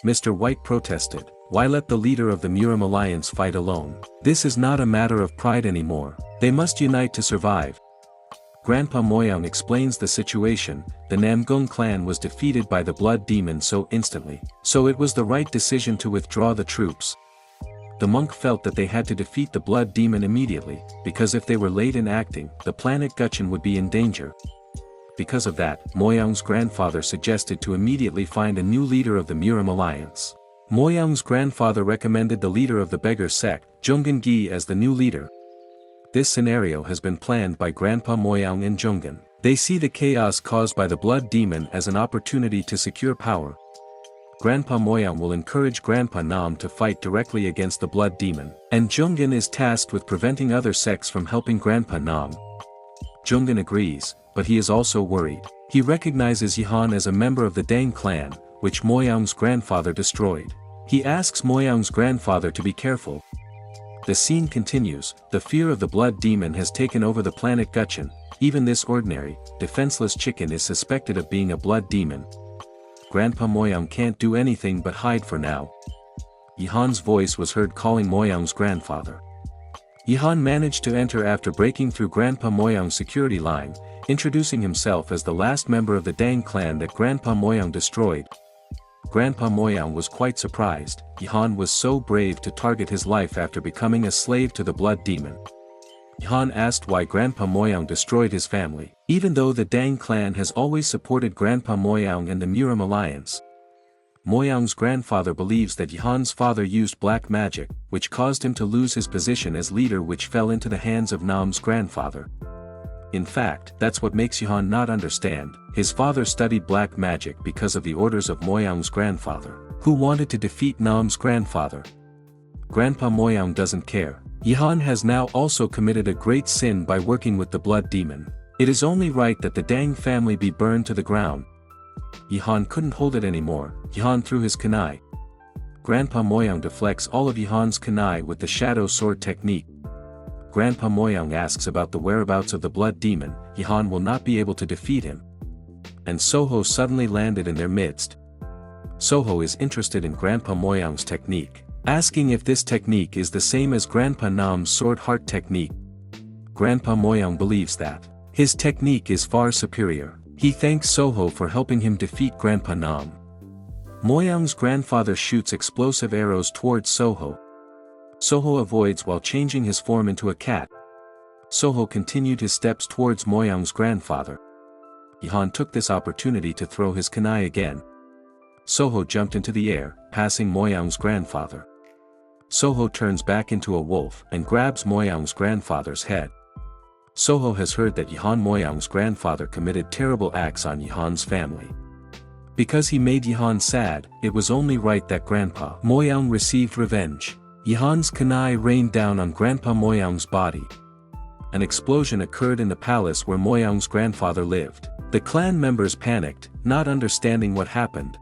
Mr. White protested, "Why let the leader of the Murim Alliance fight alone? This is not a matter of pride anymore, they must unite to survive." Grandpa Moyang explains the situation, the Namgung clan was defeated by the Blood Demon so instantly, so it was the right decision to withdraw the troops. The monk felt that they had to defeat the Blood Demon immediately, because if they were late in acting, the planet Gutchen would be in danger. Because of that, Moyang's grandfather suggested to immediately find a new leader of the Murim Alliance. Moyang's grandfather recommended the leader of the beggar sect, Jungin Gi, as the new leader. This scenario has been planned by Grandpa Moyang and Jungin. They see the chaos caused by the Blood Demon as an opportunity to secure power. Grandpa Moyang will encourage Grandpa Nam to fight directly against the Blood Demon, and Jungin is tasked with preventing other sects from helping Grandpa Nam. Jungin agrees, but he is also worried. He recognizes Yihan as a member of the Dang clan, which Moyang's grandfather destroyed. He asks Moyang's grandfather to be careful. The scene continues, the fear of the Blood Demon has taken over the planet Gutchen, even this ordinary, defenseless chicken is suspected of being a Blood Demon. Grandpa Moyang can't do anything but hide for now. Yihan's voice was heard calling Moyang's grandfather. Yihan managed to enter after breaking through Grandpa Moyang's security line, introducing himself as the last member of the Dang clan that Grandpa Moyang destroyed. Grandpa Moyang was quite surprised, Yihan was so brave to target his life after becoming a slave to the Blood Demon. Yihan asked why Grandpa Moyang destroyed his family, even though the Dang clan has always supported Grandpa Moyang and the Murim Alliance. Moyang's grandfather believes that Yihan's father used black magic, which caused him to lose his position as leader, which fell into the hands of Nam's grandfather. In fact, that's what makes Yihan not understand, his father studied black magic because of the orders of Moyang's grandfather, who wanted to defeat Nam's grandfather. Grandpa Moyang doesn't care. Yihan has now also committed a great sin by working with the Blood Demon. It is only right that the Dang family be burned to the ground. Yihan couldn't hold it anymore, Yihan threw his kunai. Grandpa Moyang deflects all of Yihan's kunai with the Shadow Sword technique. Grandpa Moyang asks about the whereabouts of the Blood Demon, Yihan will not be able to defeat him. And Soho suddenly landed in their midst. Soho is interested in Grandpa Moyang's technique, asking if this technique is the same as Grandpa Nam's Sword Heart technique. Grandpa Moyang believes that his technique is far superior. He thanks Soho for helping him defeat Grandpa Nam. Moyang's grandfather shoots explosive arrows towards Soho. Soho avoids while changing his form into a cat. Soho continued his steps towards Moyang's grandfather. Yihan took this opportunity to throw his kunai again. Soho jumped into the air, passing Moyoung's grandfather. Soho turns back into a wolf and grabs Moyoung's grandfather's head. Soho has heard that Yihan Moyoung's grandfather committed terrible acts on Yihan's family. Because he made Yihan sad, it was only right that Grandpa Moyoung received revenge. Yihan's kunai rained down on Grandpa Moyoung's body. An explosion occurred in the palace where Moyoung's grandfather lived. The clan members panicked, not understanding what happened.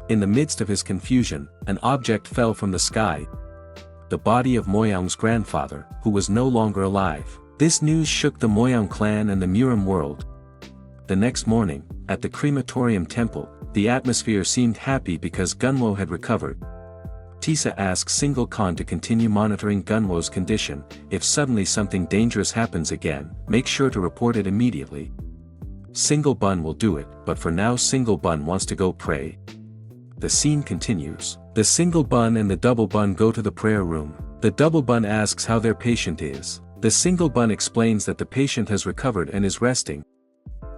In the midst of his confusion, an object fell from the sky. The body of Moyoung's grandfather, who was no longer alive. This news shook the Moyoung clan and the Murim world. The next morning, at the crematorium temple, the atmosphere seemed happy because Gunwo had recovered. Tisa asks Single Khan to continue monitoring Gunwo's condition. If suddenly something dangerous happens again, make sure to report it immediately. Single Bun will do it, but for now Single Bun wants to go pray. The scene continues. The Single Bun and the Double Bun go to the prayer room. The Double Bun asks how their patient is. The Single Bun explains that the patient has recovered and is resting.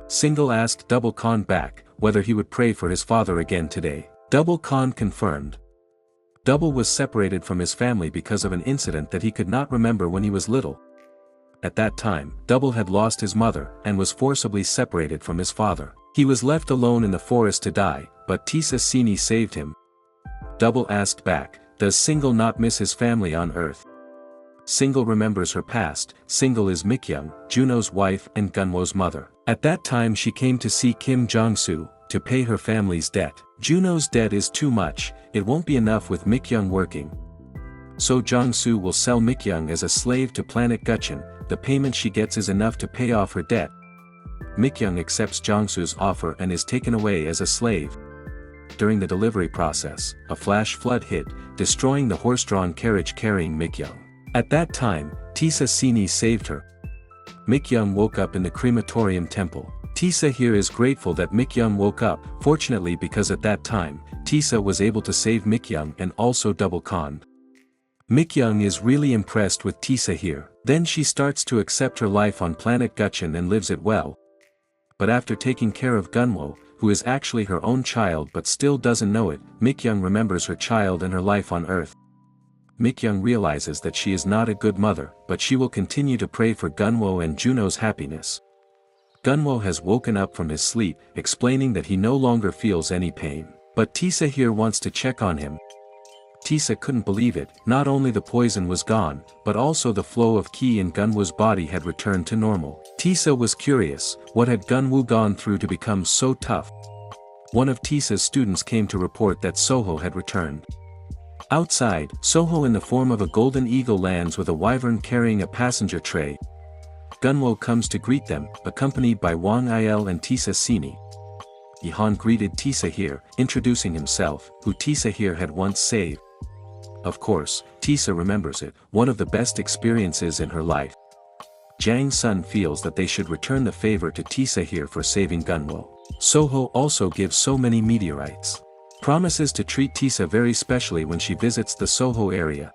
Single asked Double Khan back whether he would pray for his father again today. Double Khan confirmed. Double was separated from his family because of an incident that he could not remember when he was little. At that time, Double had lost his mother and was forcibly separated from his father. He was left alone in the forest to die, but Tisa Sini saved him. Double asked back, does Single not miss his family on Earth? Single remembers her past. Single is Mikyoung, Juno's wife and Gunwo's mother. At that time she came to see Kim Jong-soo, to pay her family's debt. Juno's debt is too much, it won't be enough with Mikyoung working. So Jong-soo will sell Mikyoung as a slave to Planet Gutchin. The payment she gets is enough to pay off her debt. Mikyoung accepts Jong-soo's offer and is taken away as a slave. During the delivery process, a flash flood hit, destroying the horse-drawn carriage carrying Mikyoung. At that time, Tisa Sini saved her. Mikyoung woke up in the crematorium temple. Tisa here is grateful that Mikyoung woke up, fortunately because at that time, Tisa was able to save Mikyoung and also Double Khan. Mikyoung is really impressed with Tisa here. Then she starts to accept her life on Planet Gutchin and lives it well. But after taking care of Gunwo, who is actually her own child but still doesn't know it, Mikyoung remembers her child and her life on Earth. Mikyoung realizes that she is not a good mother, but she will continue to pray for Gunwo and Juno's happiness. Gunwo has woken up from his sleep, explaining that he no longer feels any pain. But Tisa here wants to check on him. Tisa couldn't believe it, not only the poison was gone, but also the flow of ki in Gunwo's body had returned to normal. Tisa was curious, what had Gunwo gone through to become so tough? One of Tisa's students came to report that Soho had returned. Outside, Soho in the form of a golden eagle lands with a wyvern carrying a passenger tray. Gunwo comes to greet them, accompanied by Wang Il and Tisa Sini. Yihan greeted Tisa here, introducing himself, who Tisa here had once saved. Of course, Tisa remembers it, one of the best experiences in her life. Jang Sun feels that they should return the favor to Tisa here for saving Gunwo. Soho also gives so many meteorites. Promises to treat Tisa very specially when she visits the Soho area.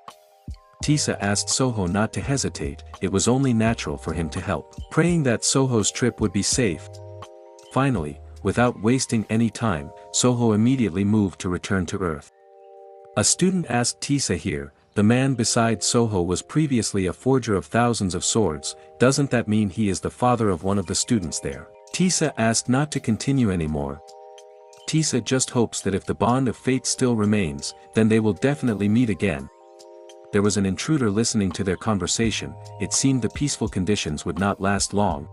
Tisa asked Soho not to hesitate, it was only natural for him to help, praying that Soho's trip would be safe. Finally, without wasting any time, Soho immediately moved to return to Earth. A student asked Tisa here, the man beside Soho was previously a forger of thousands of swords, doesn't that mean he is the father of one of the students there? Tisa asked not to continue anymore. Tisa just hopes that if the bond of fate still remains, then they will definitely meet again. There was an intruder listening to their conversation, it seemed the peaceful conditions would not last long.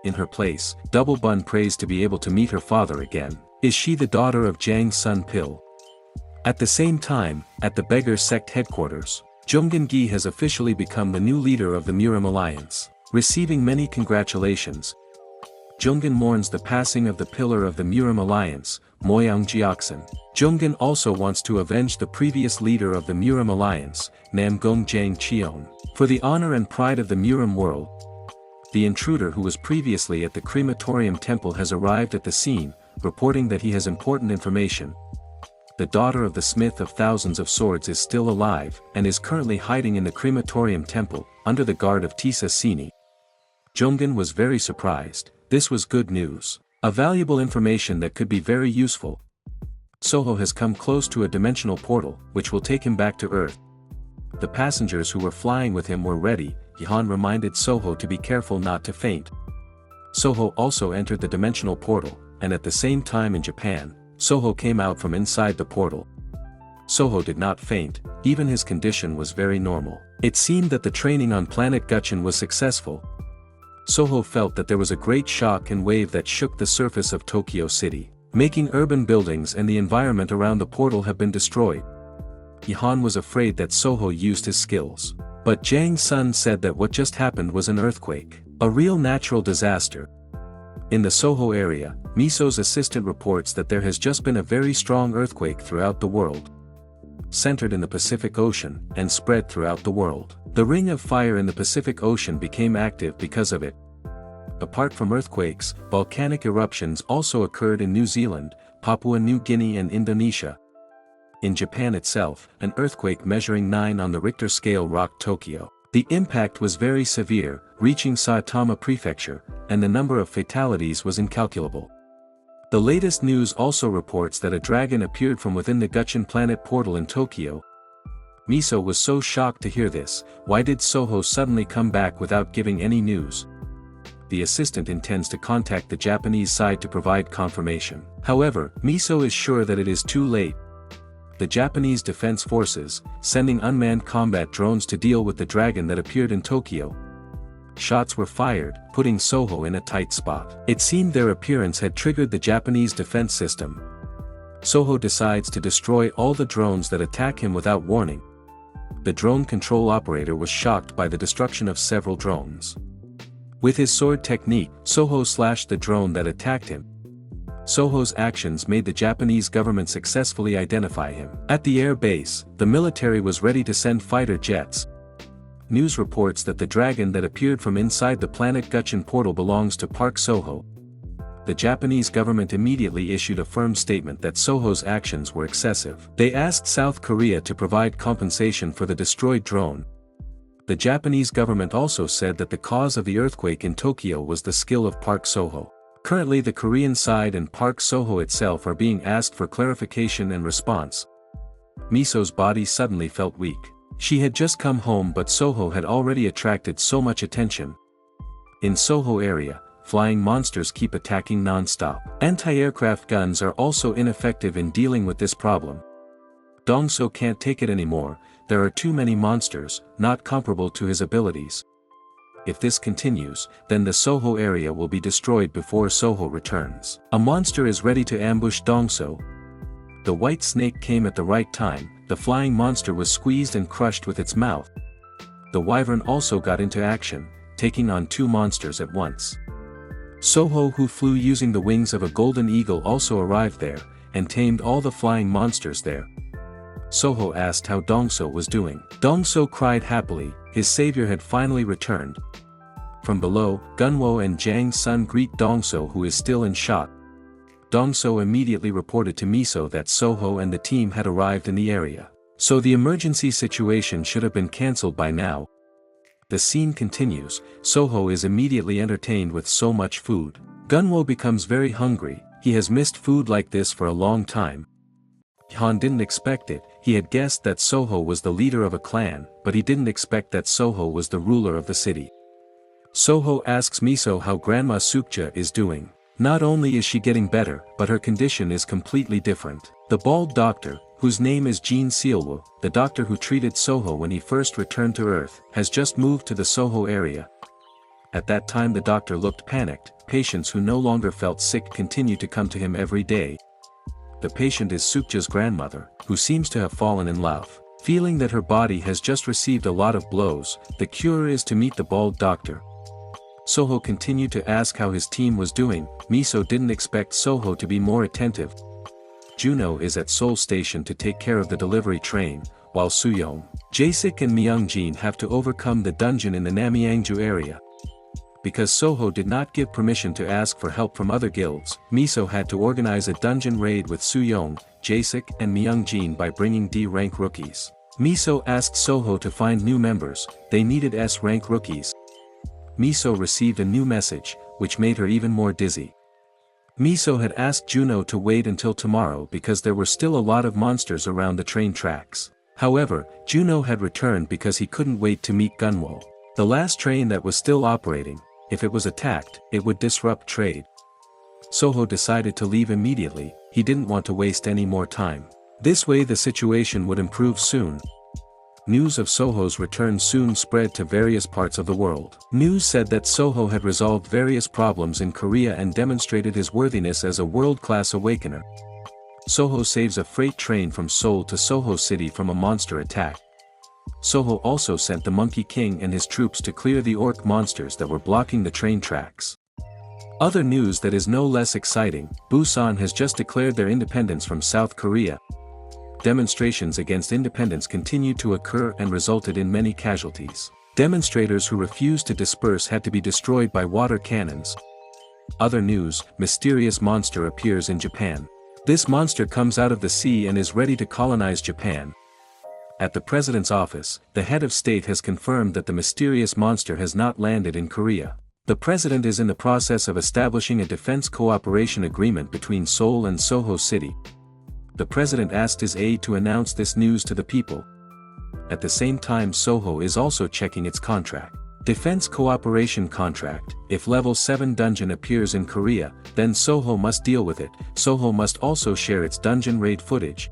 In her place, Double Bun prays to be able to meet her father again. Is she the daughter of Jang Sun Pil? At the same time, at the Beggar Sect headquarters, Jungin Gi has officially become the new leader of the Murim Alliance. Receiving many congratulations, Jungin mourns the passing of the pillar of the Murim Alliance, Moyoung Jioksan. Jungin also wants to avenge the previous leader of the Murim Alliance, Namgung Jang Cheon. For the honor and pride of the Murim world, the intruder who was previously at the crematorium temple has arrived at the scene, reporting that he has important information. The daughter of the smith of thousands of swords is still alive, and is currently hiding in the crematorium temple, under the guard of Tisa Sini. Jungin was very surprised. This was good news. A valuable information that could be very useful. Soho has come close to a dimensional portal, which will take him back to Earth. The passengers who were flying with him were ready. Jahan reminded Soho to be careful not to faint. Soho also entered the dimensional portal, and at the same time in Japan, Soho came out from inside the portal. Soho did not faint, even his condition was very normal. It seemed that the training on planet Gutchin was successful. Soho felt that there was a great shock and wave that shook the surface of Tokyo City, making urban buildings and the environment around the portal have been destroyed. Jahan was afraid that Soho used his skills. But Jang Sun said that what just happened was an earthquake, a real natural disaster. In the Soho area, Miso's assistant reports that there has just been a very strong earthquake throughout the world, centered in the Pacific Ocean, and spread throughout the world. The ring of fire in the Pacific Ocean became active because of it. Apart from earthquakes, volcanic eruptions also occurred in New Zealand, Papua New Guinea and Indonesia. In Japan itself, an earthquake measuring 9 on the Richter scale rocked Tokyo. The impact was very severe, reaching Saitama Prefecture, and the number of fatalities was incalculable. The latest news also reports that a dragon appeared from within the Gutchin planet portal in Tokyo. Miso was so shocked to hear this. Why did Soho suddenly come back without giving any news? The assistant intends to contact the Japanese side to provide confirmation. However, Miso is sure that it is too late. The Japanese Defense Forces, sending unmanned combat drones to deal with the dragon that appeared in Tokyo. Shots were fired, putting Soho in a tight spot. It seemed their appearance had triggered the Japanese defense system. Soho decides to destroy all the drones that attack him without warning. The drone control operator was shocked by the destruction of several drones. With his sword technique, Soho slashed the drone that attacked him. Soho's actions made the Japanese government successfully identify him. At the air base, the military was ready to send fighter jets. News reports that the dragon that appeared from inside the planet Gutchin portal belongs to Park Soho. The Japanese government immediately issued a firm statement that Soho's actions were excessive. They asked South Korea to provide compensation for the destroyed drone. The Japanese government also said that the cause of the earthquake in Tokyo was the skill of Park Soho. Currently the Korean side and Park Soho itself are being asked for clarification and response. Miso's body suddenly felt weak. She had just come home but Soho had already attracted so much attention. In Soho area, flying monsters keep attacking non-stop. Anti-aircraft guns are also ineffective in dealing with this problem. Dongso can't take it anymore, there are too many monsters, not comparable to his abilities. If this continues, then the Soho area will be destroyed before Soho returns. A monster is ready to ambush Dongso. The white snake came at the right time, the flying monster was squeezed and crushed with its mouth. The wyvern also got into action, taking on 2 monsters at once. Soho, who flew using the wings of a golden eagle, also arrived there, and tamed all the flying monsters there. Soho asked how Dongso was doing. Dongso cried happily, his savior had finally returned. From below, Gunwo and Jang Sun greet Dongso, who is still in shock. Dongso immediately reported to Miso that Soho and the team had arrived in the area. So the emergency situation should have been cancelled by now. The scene continues. Soho is immediately entertained with so much food. Gunwo becomes very hungry, he has missed food like this for a long time. Han didn't expect it, he had guessed that Soho was the leader of a clan, but he didn't expect that Soho was the ruler of the city. Soho asks Miso how Grandma Sukja is doing. Not only is she getting better, but her condition is completely different. The bald doctor, whose name is Jean Sealwo, the doctor who treated Soho when he first returned to Earth, has just moved to the Soho area. At that time the doctor looked panicked. Patients who no longer felt sick continued to come to him every day. The patient is Sukja's grandmother, who seems to have fallen in love. Feeling that her body has just received a lot of blows, the cure is to meet the bald doctor. Soho continued to ask how his team was doing. Miso didn't expect Soho to be more attentive. Juno is at Seoul Station to take care of the delivery train, while Suyong, Jasik and Myungjin have to overcome the dungeon in the Namyangju area. Because Soho did not give permission to ask for help from other guilds, Miso had to organize a dungeon raid with Suyong, Jasik and Myungjin by bringing D-rank rookies. Miso asked Soho to find new members, they needed S-rank rookies. Miso received a new message, which made her even more dizzy. Miso had asked Juno to wait until tomorrow because there were still a lot of monsters around the train tracks. However, Juno had returned because he couldn't wait to meet Gunwo. The last train that was still operating, if it was attacked, it would disrupt trade. Soho decided to leave immediately, he didn't want to waste any more time. This way the situation would improve soon. News of Soho's return soon spread to various parts of the world. News said that Soho had resolved various problems in Korea and demonstrated his worthiness as a world-class awakener. Soho saves a freight train from Seoul to Soho City from a monster attack. Soho also sent the Monkey King and his troops to clear the orc monsters that were blocking the train tracks. Other news that is no less exciting, Busan has just declared their independence from South Korea. Demonstrations against independence continued to occur and resulted in many casualties. Demonstrators who refused to disperse had to be destroyed by water cannons. Other news, mysterious monster appears in Japan. This monster comes out of the sea and is ready to colonize Japan. At the president's office, the head of state has confirmed that the mysterious monster has not landed in Korea. The president is in the process of establishing a defense cooperation agreement between Seoul and Soho City. The president asked his aide to announce this news to the people. At the same time, Soho is also checking its contract. Defense cooperation contract. If level 7 dungeon appears in Korea, then Soho must deal with it. Soho must also share its dungeon raid footage.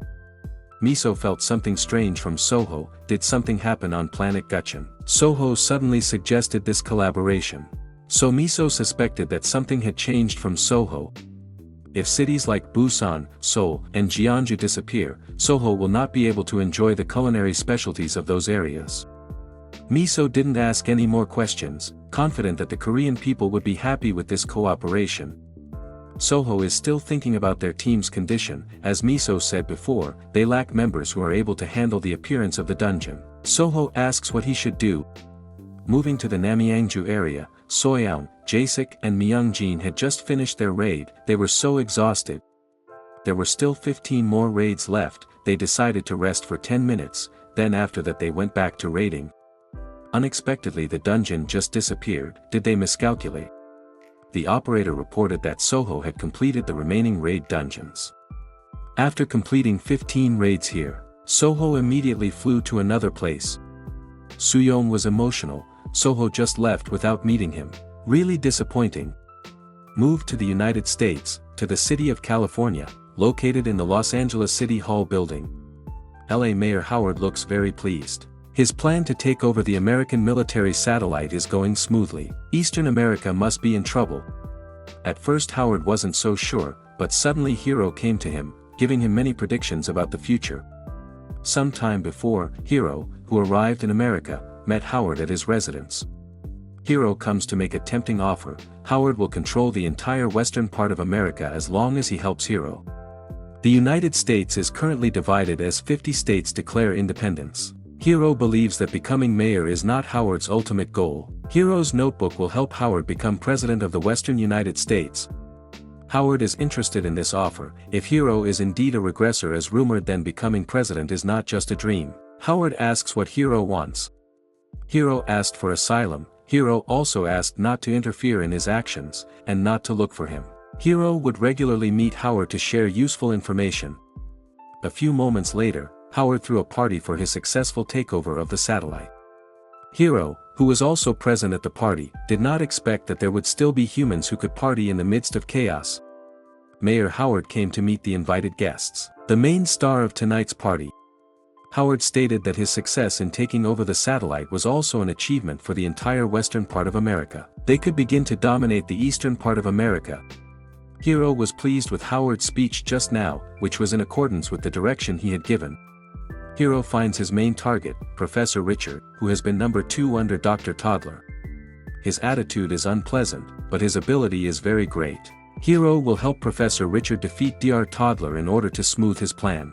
Miso felt something strange from Soho. Did something happen on planet Gutchen? Soho suddenly suggested this collaboration. So Miso suspected that something had changed from Soho. If cities like Busan, Seoul, and Jeonju disappear, Soho will not be able to enjoy the culinary specialties of those areas. Miso didn't ask any more questions, confident that the Korean people would be happy with this cooperation. Soho is still thinking about their team's condition. As Miso said before, they lack members who are able to handle the appearance of the dungeon. Soho asks what he should do. Moving to the Namyangju area, Soyeon, Jasik and Myungjin had just finished their raid. They were so exhausted. There were still 15 more raids left. They decided to rest for 10 minutes, then after that they went back to raiding. Unexpectedly the dungeon just disappeared. Did they miscalculate? The operator reported that Soho had completed the remaining raid dungeons. After completing 15 raids here, Soho immediately flew to another place. Suyeon was emotional. Soho just left without meeting him. Really disappointing. Moved to the United States, to the city of California, located in the Los Angeles City Hall building. LA Mayor Howard looks very pleased. His plan to take over the American military satellite is going smoothly. Eastern America must be in trouble. At first Howard wasn't so sure, but suddenly Hiro came to him, giving him many predictions about the future. Some time before, Hiro, who arrived in America, met Howard at his residence. Hiro comes to make a tempting offer. Howard will control the entire western part of America as long as he helps Hiro. The United States is currently divided as 50 states declare independence. Hiro believes that becoming mayor is not Howard's ultimate goal. Hiro's notebook will help Howard become president of the western United States. Howard is interested in this offer. If Hiro is indeed a regressor as rumored, then becoming president is not just a dream. Howard asks what Hiro wants. Hiro asked for asylum. Hiro also asked not to interfere in his actions, and not to look for him. Hiro would regularly meet Howard to share useful information. A few moments later, Howard threw a party for his successful takeover of the satellite. Hiro, who was also present at the party, did not expect that there would still be humans who could party in the midst of chaos. Mayor Howard came to meet the invited guests. The main star of tonight's party. Howard stated that his success in taking over the satellite was also an achievement for the entire western part of America. They could begin to dominate the eastern part of America. Hiro was pleased with Howard's speech just now, which was in accordance with the direction he had given. Hiro finds his main target, Professor Richard, who has been number 2 under Dr. Toddler. His attitude is unpleasant, but his ability is very great. Hiro will help Professor Richard defeat Dr. Toddler in order to smooth his plan.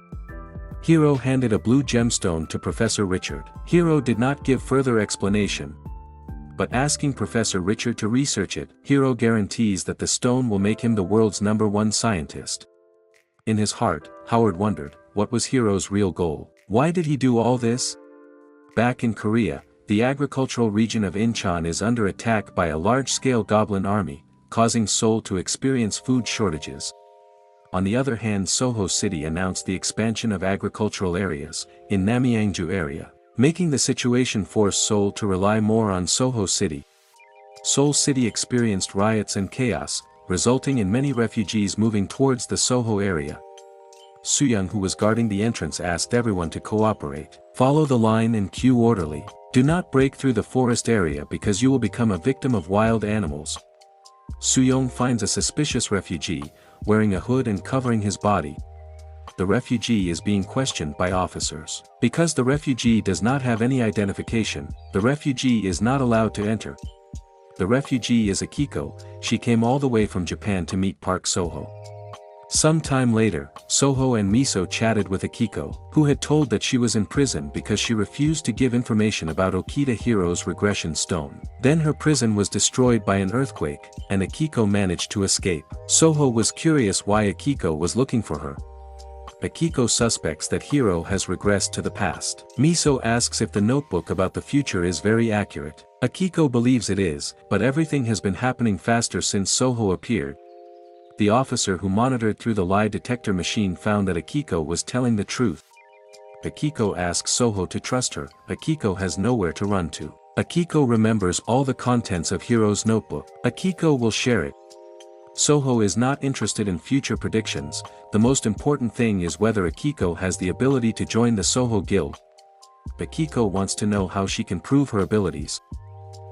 Hiro handed a blue gemstone to Professor Richard. Hiro did not give further explanation, but asking Professor Richard to research it, Hiro guarantees that the stone will make him the world's #1 scientist. In his heart, Howard wondered, what was Hiro's real goal? Why did he do all this? Back in Korea, the agricultural region of Incheon is under attack by a large-scale goblin army, causing Seoul to experience food shortages. On the other hand, Soho City announced the expansion of agricultural areas in Namyangju area, making the situation force Seoul to rely more on Soho City. Seoul City experienced riots and chaos, resulting in many refugees moving towards the Soho area. Soo-young, who was guarding the entrance, asked everyone to cooperate. Follow the line and queue orderly. Do not break through the forest area because you will become a victim of wild animals. Soo-young finds a suspicious refugee, wearing a hood and covering his body. The refugee is being questioned by officers. Because the refugee does not have any identification, the refugee is not allowed to enter. The refugee is Akiko. She came all the way from Japan to meet Park Soho. Some time later, Soho and Miso chatted with Akiko, who had told that she was in prison because she refused to give information about Okita Hiro's regression stone. Then her prison was destroyed by an earthquake, and Akiko managed to escape. Soho was curious why Akiko was looking for her. Akiko suspects that Hiro has regressed to the past. Miso asks if the notebook about the future is very accurate. Akiko believes it is, but everything has been happening faster since Soho appeared. The officer who monitored through the lie detector machine found that Akiko was telling the truth. Akiko asks Soho to trust her. Akiko has nowhere to run to. Akiko remembers all the contents of Hiro's notebook. Akiko will share it. Soho is not interested in future predictions. The most important thing is whether Akiko has the ability to join the Soho Guild. Akiko wants to know how she can prove her abilities.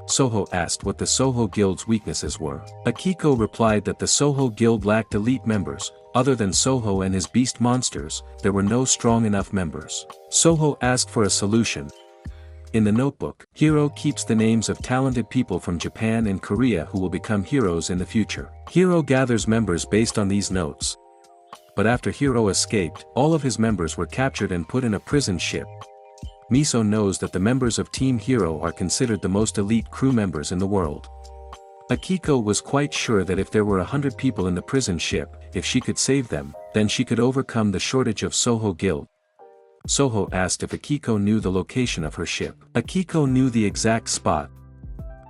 Soho asked what the Soho Guild's weaknesses were. Akiko replied that the Soho Guild lacked elite members. Other than Soho and his beast monsters, there were no strong enough members. Soho asked for a solution. In the notebook, Hiro keeps the names of talented people from Japan and Korea who will become heroes in the future. Hiro gathers members based on these notes. But after Hiro escaped, all of his members were captured and put in a prison ship. Miso knows that the members of Team Hiro are considered the most elite crew members in the world. Akiko was quite sure that if there were 100 people in the prison ship, if she could save them, then she could overcome the shortage of Soho Guild. Soho asked if Akiko knew the location of her ship. Akiko knew the exact spot.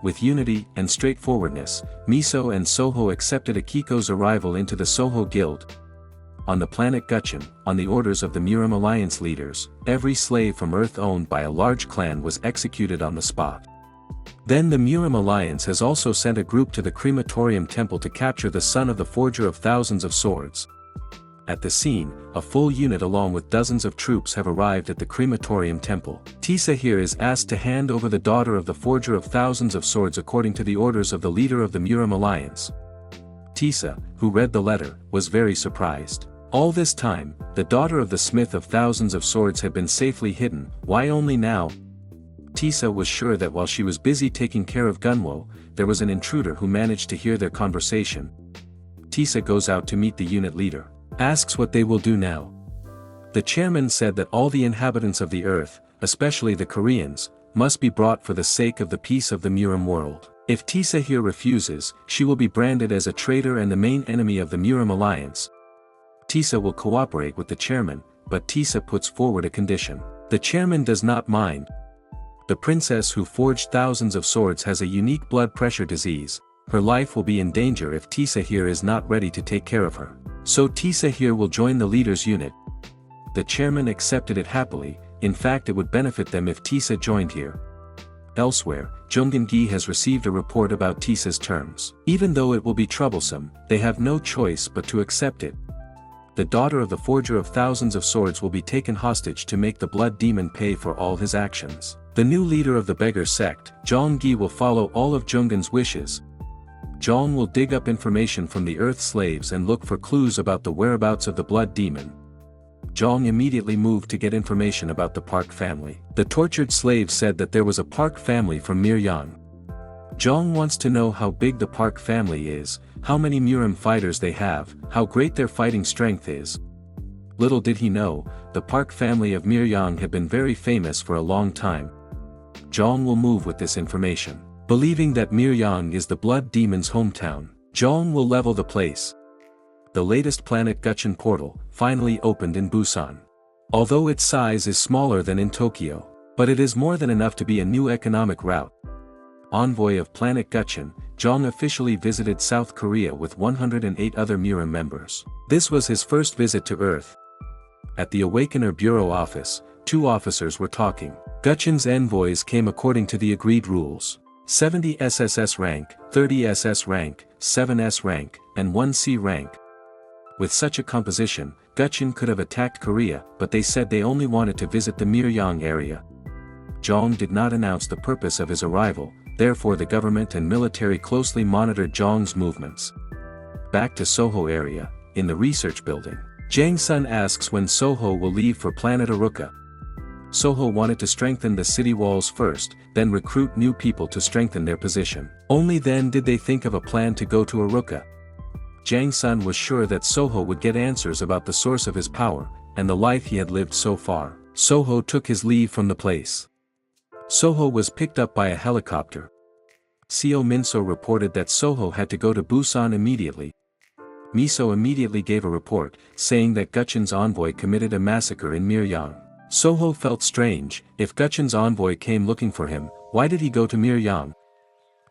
With unity and straightforwardness, Miso and Soho accepted Akiko's arrival into the Soho Guild. On the planet Gutchin, on the orders of the Murim Alliance leaders, every slave from Earth owned by a large clan was executed on the spot. Then the Murim Alliance has also sent a group to the crematorium temple to capture the son of the forger of thousands of swords. At the scene, a full unit along with dozens of troops have arrived at the crematorium temple. Tisa here is asked to hand over the daughter of the forger of thousands of swords according to the orders of the leader of the Murim Alliance. Tisa, who read the letter, was very surprised. All this time, the daughter of the smith of thousands of swords had been safely hidden. Why only now? Tisa was sure that while she was busy taking care of Gunwo, there was an intruder who managed to hear their conversation. Tisa goes out to meet the unit leader. Asks what they will do now. The chairman said that all the inhabitants of the earth, especially the Koreans, must be brought for the sake of the peace of the Murim world. If Tisa here refuses, she will be branded as a traitor and the main enemy of the Murim Alliance. Tisa will cooperate with the chairman, but Tisa puts forward a condition. The chairman does not mind. The princess who forged thousands of swords has a unique blood pressure disease. Her life will be in danger if Tisa here is not ready to take care of her. So Tisa here will join the leader's unit. The chairman accepted it happily. In fact, it would benefit them if Tisa joined here. Elsewhere, Jungin-gi has received a report about Tisa's terms. Even though it will be troublesome, they have no choice but to accept it. The daughter of the forger of thousands of swords will be taken hostage to make the blood demon pay for all his actions. The new leader of the beggar sect, Jong-gi, will follow all of Jungin's wishes. Jong will dig up information from the earth slaves and look for clues about the whereabouts of the blood demon. Jong immediately moved to get information about the Park family. The tortured slave said that there was a Park family from Miryang. Jong wants to know how big the Park family is, how many Murim fighters they have, how great their fighting strength is. Little did he know, the Park family of Miryang had been very famous for a long time. Jong will move with this information. Believing that Miryang is the blood demon's hometown, Jong will level the place. The latest planet Gutchin portal, finally opened in Busan. Although its size is smaller than in Tokyo, but it is more than enough to be a new economic route. Envoy of planet Gutchin, Jong officially visited South Korea with 108 other MANHWA members. This was his first visit to Earth. At the Awakener Bureau office, 2 officers were talking. Gutchin's envoys came according to the agreed rules. 70 SSS rank, 30 SS rank, 7 S rank, and 1 C rank. With such a composition, Gutchin could have attacked Korea, but they said they only wanted to visit the Myeryong area. Jong did not announce the purpose of his arrival, therefore the government and military closely monitored Jong's movements. Back to Soho area, in the research building, Jang Sun asks when Soho will leave for planet Aruka. Soho wanted to strengthen the city walls first, then recruit new people to strengthen their position. Only then did they think of a plan to go to Aruka. Jang Sun was sure that Soho would get answers about the source of his power, and the life he had lived so far. Soho took his leave from the place. Soho was picked up by a helicopter. Seo Minso reported that Soho had to go to Busan immediately. Miso immediately gave a report, saying that Gutchin's envoy committed a massacre in Myeryong. Soho felt strange. If Gutchin's envoy came looking for him, why did he go to Myeryong?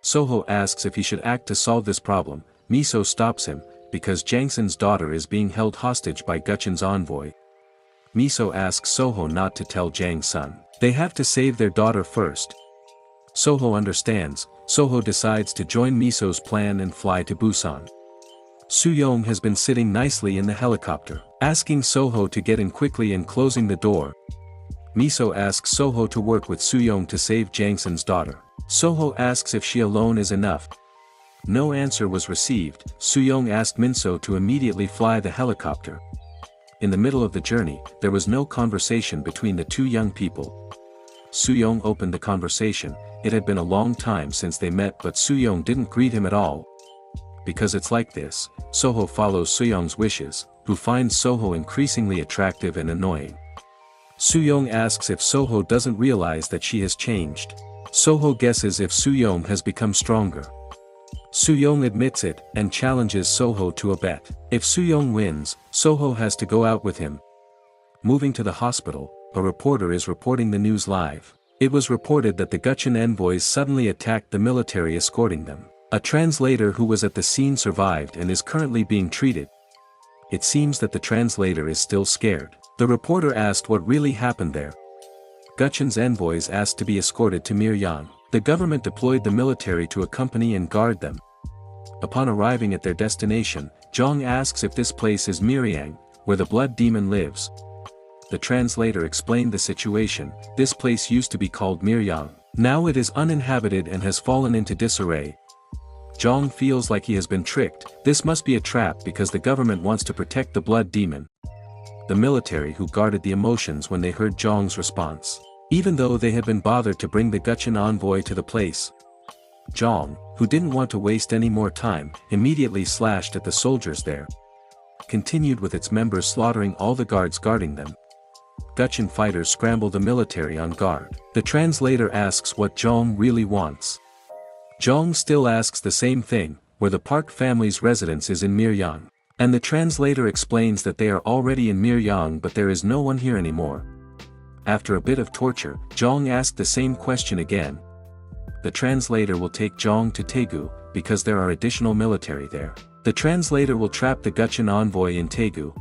Soho asks if he should act to solve this problem. Miso stops him, because Jangsun's daughter is being held hostage by Gutchin's envoy. Miso asks Soho not to tell Jang Sun. They have to save their daughter first. Soho understands. Soho decides to join Miso's plan and fly to Busan. Soo-young has been sitting nicely in the helicopter, asking Soho to get in quickly and closing the door. Miso asks Soho to work with Soo-young to save Jangsun's daughter. Soho asks if she alone is enough. No answer was received. Soo-young asked Minso to immediately fly the helicopter. In the middle of the journey, there was no conversation between the 2 young people. Soo-young opened the conversation. It had been a long time since they met, but Soo-young didn't greet him at all. Because it's like this, Soho follows Soo-young's wishes, who finds Soho increasingly attractive and annoying. Soo-young asks if Soho doesn't realize that she has changed. Soho guesses if Soo-young has become stronger. Soo-young admits it, and challenges Soho to a bet. If Soo-young wins, Soho has to go out with him. Moving to the hospital, a reporter is reporting the news live. It was reported that the Gutchin envoys suddenly attacked the military escorting them. A translator who was at the scene survived and is currently being treated. It seems that the translator is still scared. The reporter asked what really happened there. Gutchin's envoys asked to be escorted to Myeryong. The government deployed the military to accompany and guard them. Upon arriving at their destination, Jong asks if this place is Myeryong, where the blood demon lives. The translator explained the situation. This place used to be called Myeryong. Now it is uninhabited and has fallen into disarray. Jong feels like he has been tricked. This must be a trap because the government wants to protect the blood demon. The military who guarded the emotions when they heard Jong's response. Even though they had been bothered to bring the Gutchin envoy to the place. Jong, who didn't want to waste any more time, immediately slashed at the soldiers there. Continued with its members slaughtering all the guards guarding them. Gutchin fighters scramble the military on guard. The translator asks what Jong really wants. Jong still asks the same thing, where the Park family's residence is in Myeryong. And the translator explains that they are already in Myeryong but there is no one here anymore. After a bit of torture, Jong asked the same question again. The translator will take Jong to Daegu, because there are additional military there. The translator will trap the Gutchin envoy in Daegu.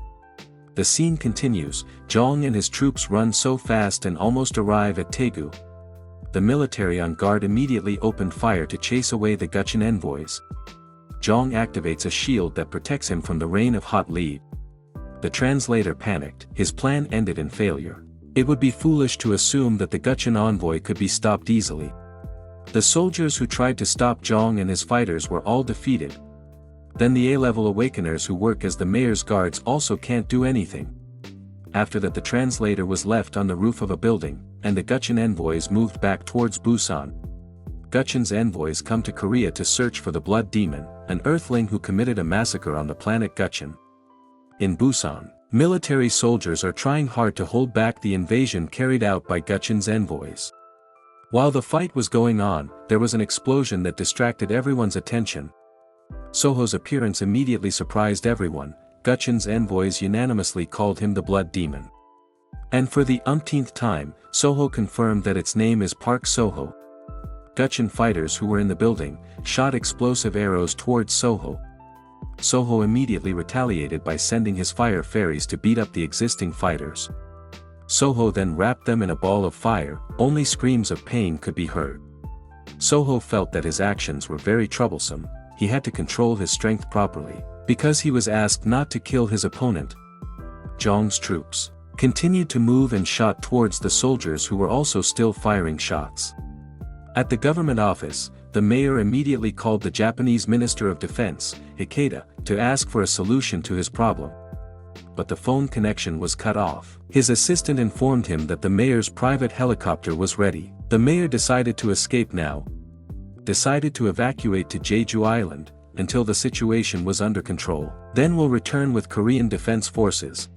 The scene continues. Jong and his troops run so fast and almost arrive at Daegu. The military on guard immediately opened fire to chase away the Gutchin envoys. Jong activates a shield that protects him from the rain of hot lead. The translator panicked. His plan ended in failure. It would be foolish to assume that the Gutchin envoy could be stopped easily. The soldiers who tried to stop Jong and his fighters were all defeated. Then the A-level awakeners who work as the mayor's guards also can't do anything. After that the translator was left on the roof of a building, and the Gutchin envoys moved back towards Busan. Gutchin's envoys come to Korea to search for the blood demon, an earthling who committed a massacre on the planet Gutchin. In Busan, military soldiers are trying hard to hold back the invasion carried out by Gutchin's envoys. While the fight was going on, there was an explosion that distracted everyone's attention. Soho's appearance immediately surprised everyone. Gutchin's envoys unanimously called him the blood demon. And for the umpteenth time, Soho confirmed that its name is Park Soho. Gutchin fighters who were in the building shot explosive arrows towards Soho. Soho immediately retaliated by sending his fire fairies to beat up the existing fighters. Soho then wrapped them in a ball of fire, only screams of pain could be heard. Soho felt that his actions were very troublesome. He had to control his strength properly, because he was asked not to kill his opponent. Zhang's troops continued to move and shot towards the soldiers who were also still firing shots. At the government office, the mayor immediately called the Japanese Minister of Defense, Ikeda, to ask for a solution to his problem. But the phone connection was cut off. His assistant informed him that the mayor's private helicopter was ready. The mayor decided to escape now. Decided to evacuate to Jeju Island, until the situation was under control. Then will return with Korean Defense Forces.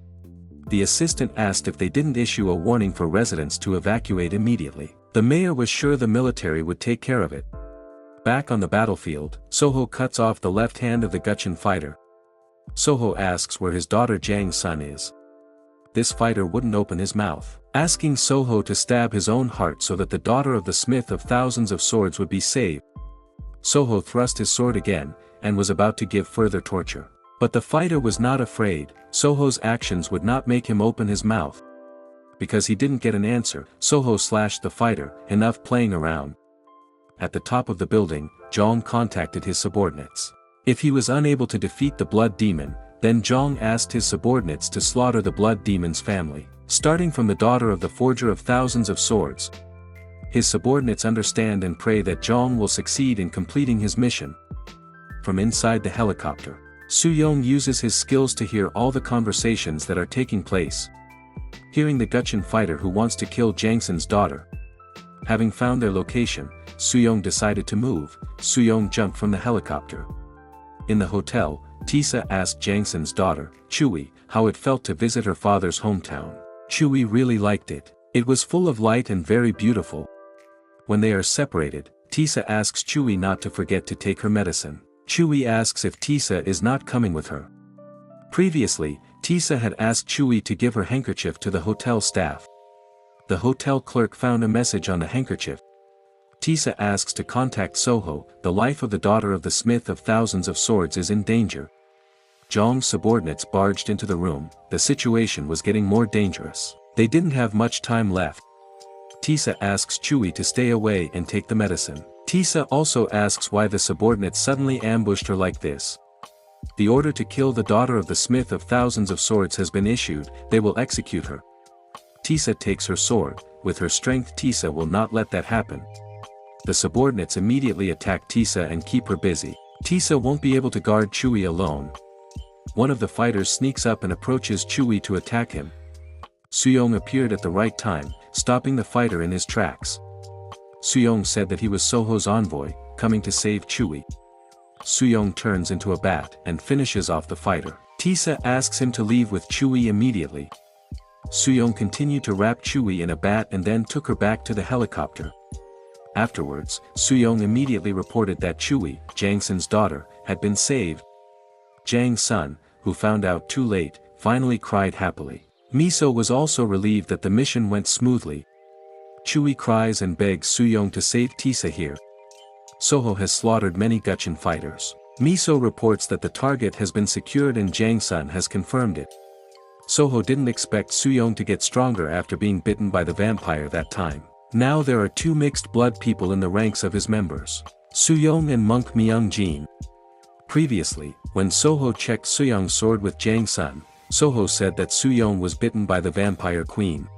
The assistant asked if they didn't issue a warning for residents to evacuate immediately. The mayor was sure the military would take care of it. Back on the battlefield, Soho cuts off the left hand of the Gutchin fighter. Soho asks where his daughter Jang's son is. This fighter wouldn't open his mouth, asking Soho to stab his own heart so that the daughter of the smith of thousands of swords would be saved. Soho thrust his sword again, and was about to give further torture. But the fighter was not afraid. Soho's actions would not make him open his mouth. Because he didn't get an answer, Soho slashed the fighter, enough playing around. At the top of the building, Zhang contacted his subordinates. If he was unable to defeat the blood demon, then Zhang asked his subordinates to slaughter the blood demon's family, starting from the daughter of the forger of thousands of swords. His subordinates understand and pray that Zhang will succeed in completing his mission. From inside the helicopter, Su-yong uses his skills to hear all the conversations that are taking place. Hearing the Gutchin fighter who wants to kill Jangsun's daughter. Having found their location, Su-yong decided to move. Su-yong jumped from the helicopter. In the hotel, Tisa asked Jangsun's daughter, Chui, how it felt to visit her father's hometown. Chui really liked it. It was full of light and very beautiful. When they are separated, Tisa asks Chui not to forget to take her medicine. Chui asks if Tisa is not coming with her. Previously, Tisa had asked Chui to give her handkerchief to the hotel staff. The hotel clerk found a message on the handkerchief. Tisa asks to contact Soho. The life of the daughter of the smith of thousands of swords is in danger. Zhang's subordinates barged into the room. The situation was getting more dangerous. They didn't have much time left. Tisa asks Chui to stay away and take the medicine. Tisa also asks why the subordinates suddenly ambushed her like this. The order to kill the daughter of the smith of thousands of swords has been issued. They will execute her. Tisa takes her sword. With her strength, Tisa will not let that happen. The subordinates immediately attack Tisa and keep her busy. Tisa won't be able to guard Chui alone. One of the fighters sneaks up and approaches Chui to attack him. Su-yong appeared at the right time, stopping the fighter in his tracks. Su-yong said that he was Soho's envoy, coming to save Chui. Su-yong turns into a bat and finishes off the fighter. Tisa asks him to leave with Chui immediately. Su-yong continued to wrap Chui in a bat and then took her back to the helicopter. Afterwards, Su-yong immediately reported that Chui, Jangsun's daughter, had been saved. Jang's son, who found out too late, finally cried happily. Miso was also relieved that the mission went smoothly. Chui cries and begs Su-yong to save Tisa here. Soho has slaughtered many Gutchin fighters. Miso reports that the target has been secured and Jangsun has confirmed it. Soho didn't expect Su-yong to get stronger after being bitten by the vampire that time. Now there are two mixed blood people in the ranks of his members. Su-yong and monk Myung-jin. Previously, when Soho checked Su-yong's sword with Jangsun, Soho said that Su-yong was bitten by the vampire queen.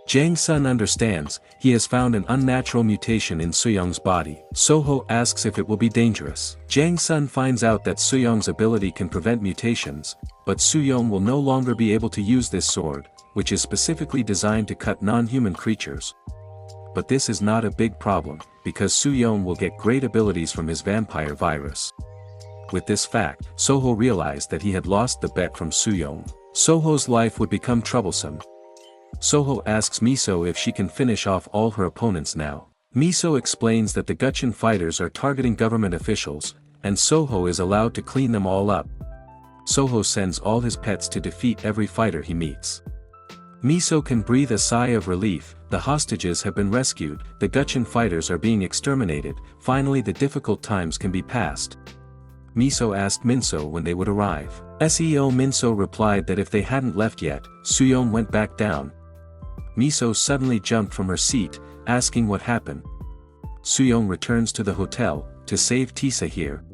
Jangsun understands. He has found an unnatural mutation in Su-yong's body. Soho asks if it will be dangerous. Jangsun finds out that Su-yong's ability can prevent mutations, but Su-yong will no longer be able to use this sword, which is specifically designed to cut non-human creatures. But this is not a big problem, because Su-yong will get great abilities from his vampire virus. With this fact, Soho realized that he had lost the bet from Su-yong. Soho's life would become troublesome. Soho asks Miso if she can finish off all her opponents now. Miso explains that the Gutchin fighters are targeting government officials, and Soho is allowed to clean them all up. Soho sends all his pets to defeat every fighter he meets. Miso can breathe a sigh of relief. The hostages have been rescued, the Gutchin fighters are being exterminated, finally the difficult times can be passed. Miso asked Minso when they would arrive. SEO Minso replied that if they hadn't left yet. Suyeon went back down. Miso suddenly jumped from her seat, asking what happened. Suyeon returns to the hotel, to save Tisa here.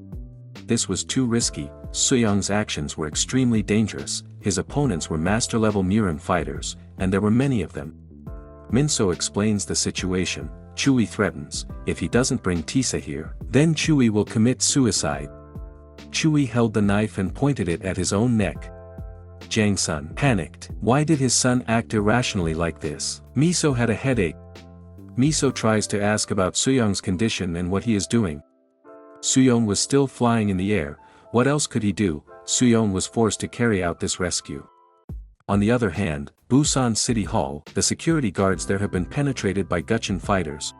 This was too risky. Suyeon's actions were extremely dangerous, his opponents were master-level Murim fighters, and there were many of them. Minso explains the situation. Chui threatens, if he doesn't bring Tisa here, then Chui will commit suicide. Chui held the knife and pointed it at his own neck. Jang-sun panicked. Why did his son act irrationally like this? Miso had a headache. Miso tries to ask about Suyeon's condition and what he is doing. Suyeon was still flying in the air. What else could he do? Suyeon was forced to carry out this rescue. On the other hand, Busan City Hall, the security guards there have been penetrated by Gutchin fighters.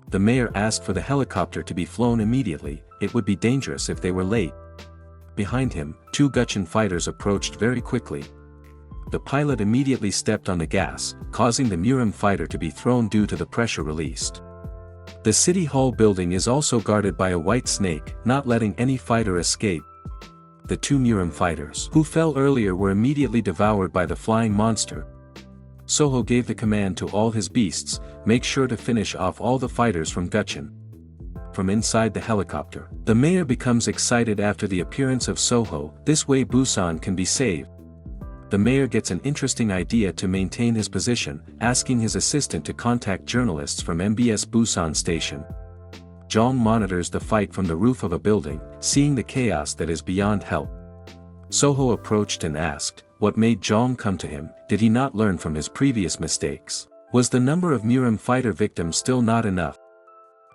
The mayor asked for the helicopter to be flown immediately, it would be dangerous if they were late. Behind him, 2 Gutchin fighters approached very quickly. The pilot immediately stepped on the gas, causing the Murim fighter to be thrown due to the pressure released. The City Hall building is also guarded by a white snake, not letting any fighter escape. The 2 Murim fighters who fell earlier were immediately devoured by the flying monster. Soho gave the command to all his beasts, make sure to finish off all the fighters from Gutchin. From inside the helicopter, the mayor becomes excited after the appearance of Soho, this way Busan can be saved. The mayor gets an interesting idea to maintain his position, asking his assistant to contact journalists from MBS Busan station. Jong monitors the fight from the roof of a building, seeing the chaos that is beyond help. Soho approached and asked, what made Jong come to him? Did he not learn from his previous mistakes? Was the number of Murim fighter victims still not enough?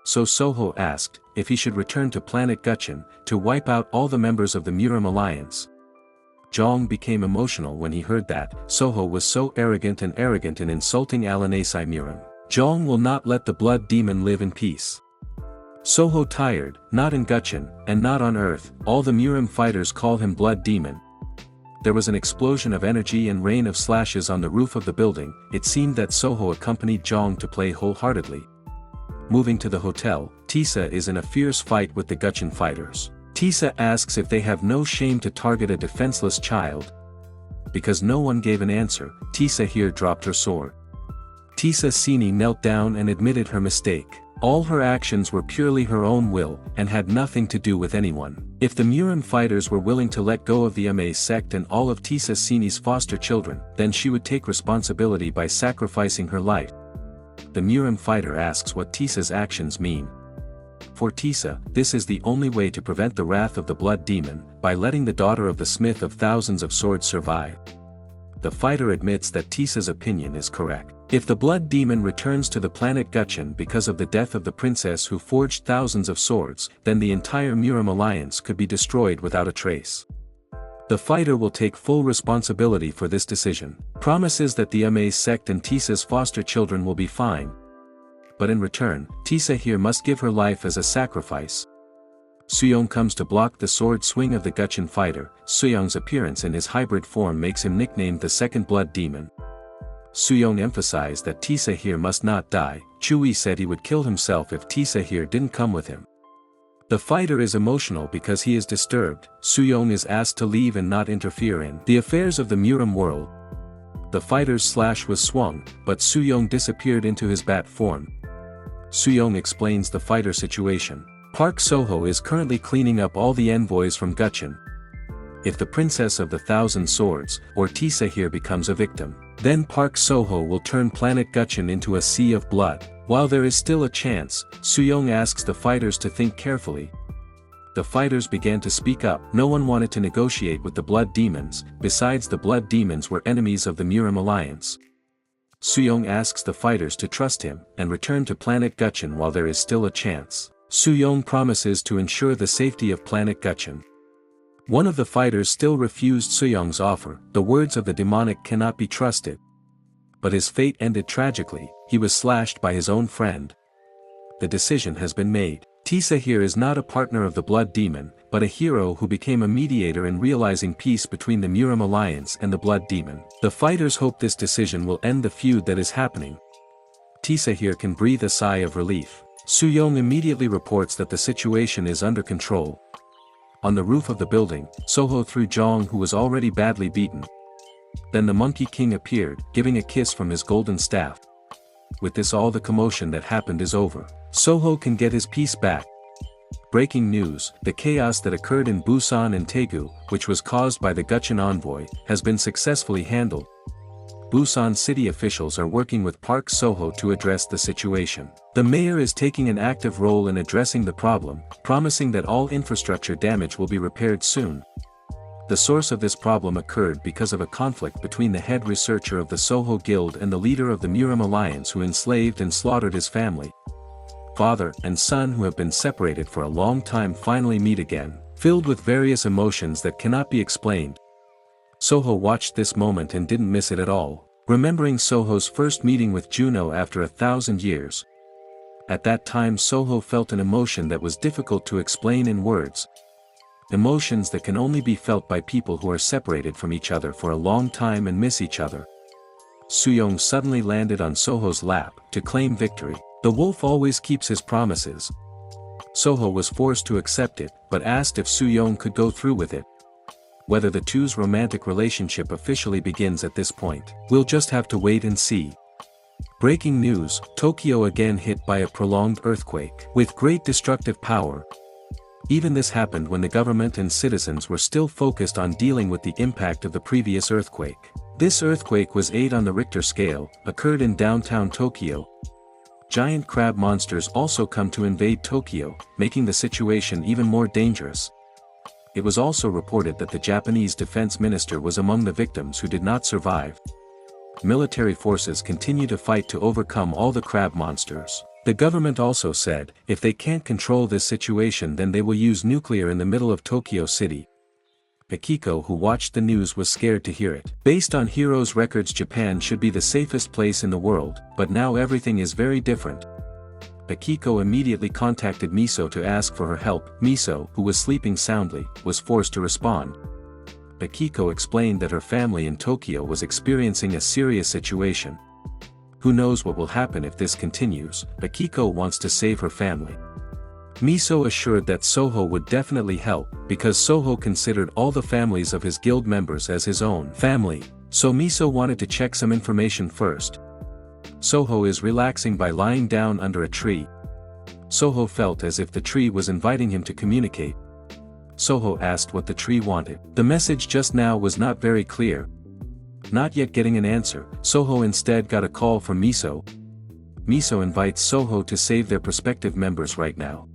So Soho asked, if he should return to planet Gutchin, to wipe out all the members of the Murim alliance. Jong became emotional when he heard that. Soho was so arrogant in insulting Alanasai Murim. Jong will not let the blood demon live in peace. Soho tired, not in Gutchin, and not on Earth, all the Murim fighters call him blood demon. There was an explosion of energy and rain of slashes on the roof of the building. It seemed that Soho accompanied Jong to play wholeheartedly. Moving to the hotel, Tisa is in a fierce fight with the Gutchin fighters. Tisa asks if they have no shame to target a defenseless child. Because no one gave an answer, Tisa here dropped her sword. Tisa Sini knelt down and admitted her mistake. All her actions were purely her own will, and had nothing to do with anyone. If the Murim fighters were willing to let go of the Ma sect and all of Tisa Sini's foster children, then she would take responsibility by sacrificing her life. The Murim fighter asks what Tisa's actions mean. For Tisa, this is the only way to prevent the wrath of the blood demon, by letting the daughter of the smith of thousands of swords survive. The fighter admits that Tisa's opinion is correct. If the blood demon returns to the planet Gutchin because of the death of the princess who forged thousands of swords, then the entire Murim alliance could be destroyed without a trace. The fighter will take full responsibility for this decision, promises that the Ma sect and Tisa's foster children will be fine. But in return, Tisa here must give her life as a sacrifice. Suyeon comes to block the sword swing of the Gutchin fighter. Suyeon's appearance in his hybrid form makes him nicknamed the second blood demon. Suyeon emphasized that Tisa here must not die. Chui said he would kill himself if Tisa here didn't come with him. The fighter is emotional because he is disturbed. Suyeon is asked to leave and not interfere in the affairs of the Murim world. The fighter's slash was swung, but Suyeon disappeared into his bat form. Suyeon explains the fighter situation. Park Soho is currently cleaning up all the envoys from Gutchin. If the Princess of the Thousand Swords, or Tisa here becomes a victim, then Park Soho will turn planet Gutchin into a sea of blood. While there is still a chance, Suyeon asks the fighters to think carefully. The fighters began to speak up. No one wanted to negotiate with the blood demons, besides the blood demons were enemies of the Murim alliance. Suyeon asks the fighters to trust him, and return to planet Gutchin while there is still a chance. Suyeon promises to ensure the safety of planet Gutchin. One of the fighters still refused Suyeon's offer. The words of the demonic cannot be trusted. But his fate ended tragically. He was slashed by his own friend. The decision has been made. Tisa here is not a partner of the blood demon, but but a hero who became a mediator in realizing peace between the Murim Alliance and the Blood Demon. The fighters hope this decision will end the feud that is happening. Tisa here can breathe a sigh of relief. Suyong immediately reports that the situation is under control. On the roof of the building, Soho threw Zhang, who was already badly beaten. Then the Monkey King appeared, giving a kiss from his golden staff. With this, all the commotion that happened is over. Soho can get his peace back. Breaking news: the chaos that occurred in Busan and Daegu, which was caused by the Guchun envoy, has been successfully handled. Busan city officials are working with Park Soho to address the situation. The mayor is taking an active role in addressing the problem, promising that all infrastructure damage will be repaired soon. The source of this problem occurred because of a conflict between the head researcher of the Soho Guild and the leader of the Murim Alliance, who enslaved and slaughtered his family. Father and son, who have been separated for a long time, finally meet again, filled with various emotions that cannot be explained. Soho watched this moment and didn't miss it at all, remembering Soho's first meeting with Juno after 1,000 years. At that time Soho felt an emotion that was difficult to explain in words. Emotions that can only be felt by people who are separated from each other for a long time and miss each other. Suyong suddenly landed on Soho's lap to claim victory. The wolf always keeps his promises. Soho was forced to accept it, but asked if Suyong could go through with it. Whether the two's romantic relationship officially begins at this point, we'll just have to wait and see. Breaking news: Tokyo again hit by a prolonged earthquake with great destructive power. Even this happened when the government and citizens were still focused on dealing with the impact of the previous earthquake. This earthquake was 8 on the Richter scale, occurred in downtown Tokyo. Giant crab monsters also come to invade Tokyo, making the situation even more dangerous. It was also reported that the Japanese defense minister was among the victims who did not survive. Military forces continue to fight to overcome all the crab monsters. The government also said, if they can't control this situation, then they will use nuclear in the middle of Tokyo City. Akiko, who watched the news, was scared to hear it. Based on Heroes records, Japan should be the safest place in the world, but now everything is very different. Akiko immediately contacted Miso to ask for her help. Miso, who was sleeping soundly, was forced to respond. Akiko explained that her family in Tokyo was experiencing a serious situation. Who knows what will happen if this continues? Akiko wants to save her family. Miso assured that Soho would definitely help, because Soho considered all the families of his guild members as his own family, so Miso wanted to check some information first. Soho is relaxing by lying down under a tree. Soho felt as if the tree was inviting him to communicate. Soho asked what the tree wanted. The message just now was not very clear. Not yet getting an answer, Soho instead got a call from Miso. Miso invites Soho to save their prospective members right now.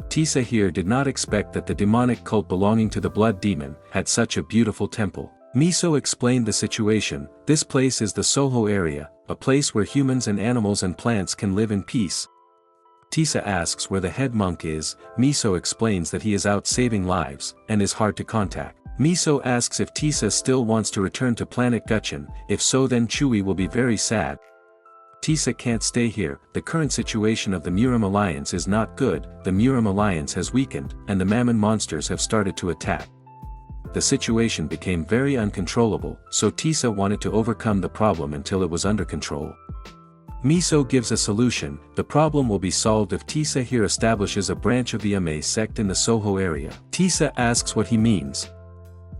Tisa here did not expect that the demonic cult belonging to the Blood Demon had such a beautiful temple. Miso explained the situation. This place is the Soho area, a place where humans and animals and plants can live in peace. Tisa asks where the head monk is. Miso explains that he is out saving lives, and is hard to contact. Miso asks if Tisa still wants to return to planet Guchun. If so, then Chui will be very sad. Tisa can't stay here. The current situation of the Murim Alliance is not good. The Murim Alliance has weakened, and the Mammon monsters have started to attack. The situation became very uncontrollable, so Tisa wanted to overcome the problem until it was under control. Miso gives a solution. The problem will be solved if Tisa here establishes a branch of the Imai sect in the Soho area. Tisa asks what he means.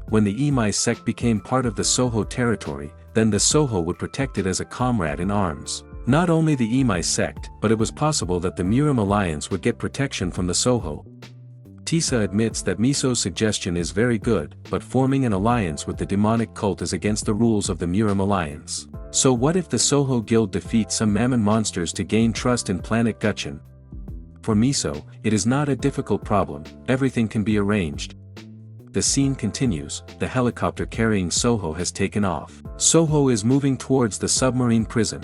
When the Imai sect became part of the Soho territory, then the Soho would protect it as a comrade in arms. Not only the Imai sect, but it was possible that the Murim Alliance would get protection from the Soho. Tisa admits that Miso's suggestion is very good, but forming an alliance with the demonic cult is against the rules of the Murim Alliance. So what if the Soho Guild defeats some Mammon monsters to gain trust in planet Guchun? For Miso, it is not a difficult problem. Everything can be arranged. The scene continues. The helicopter carrying Soho has taken off. Soho is moving towards the submarine prison.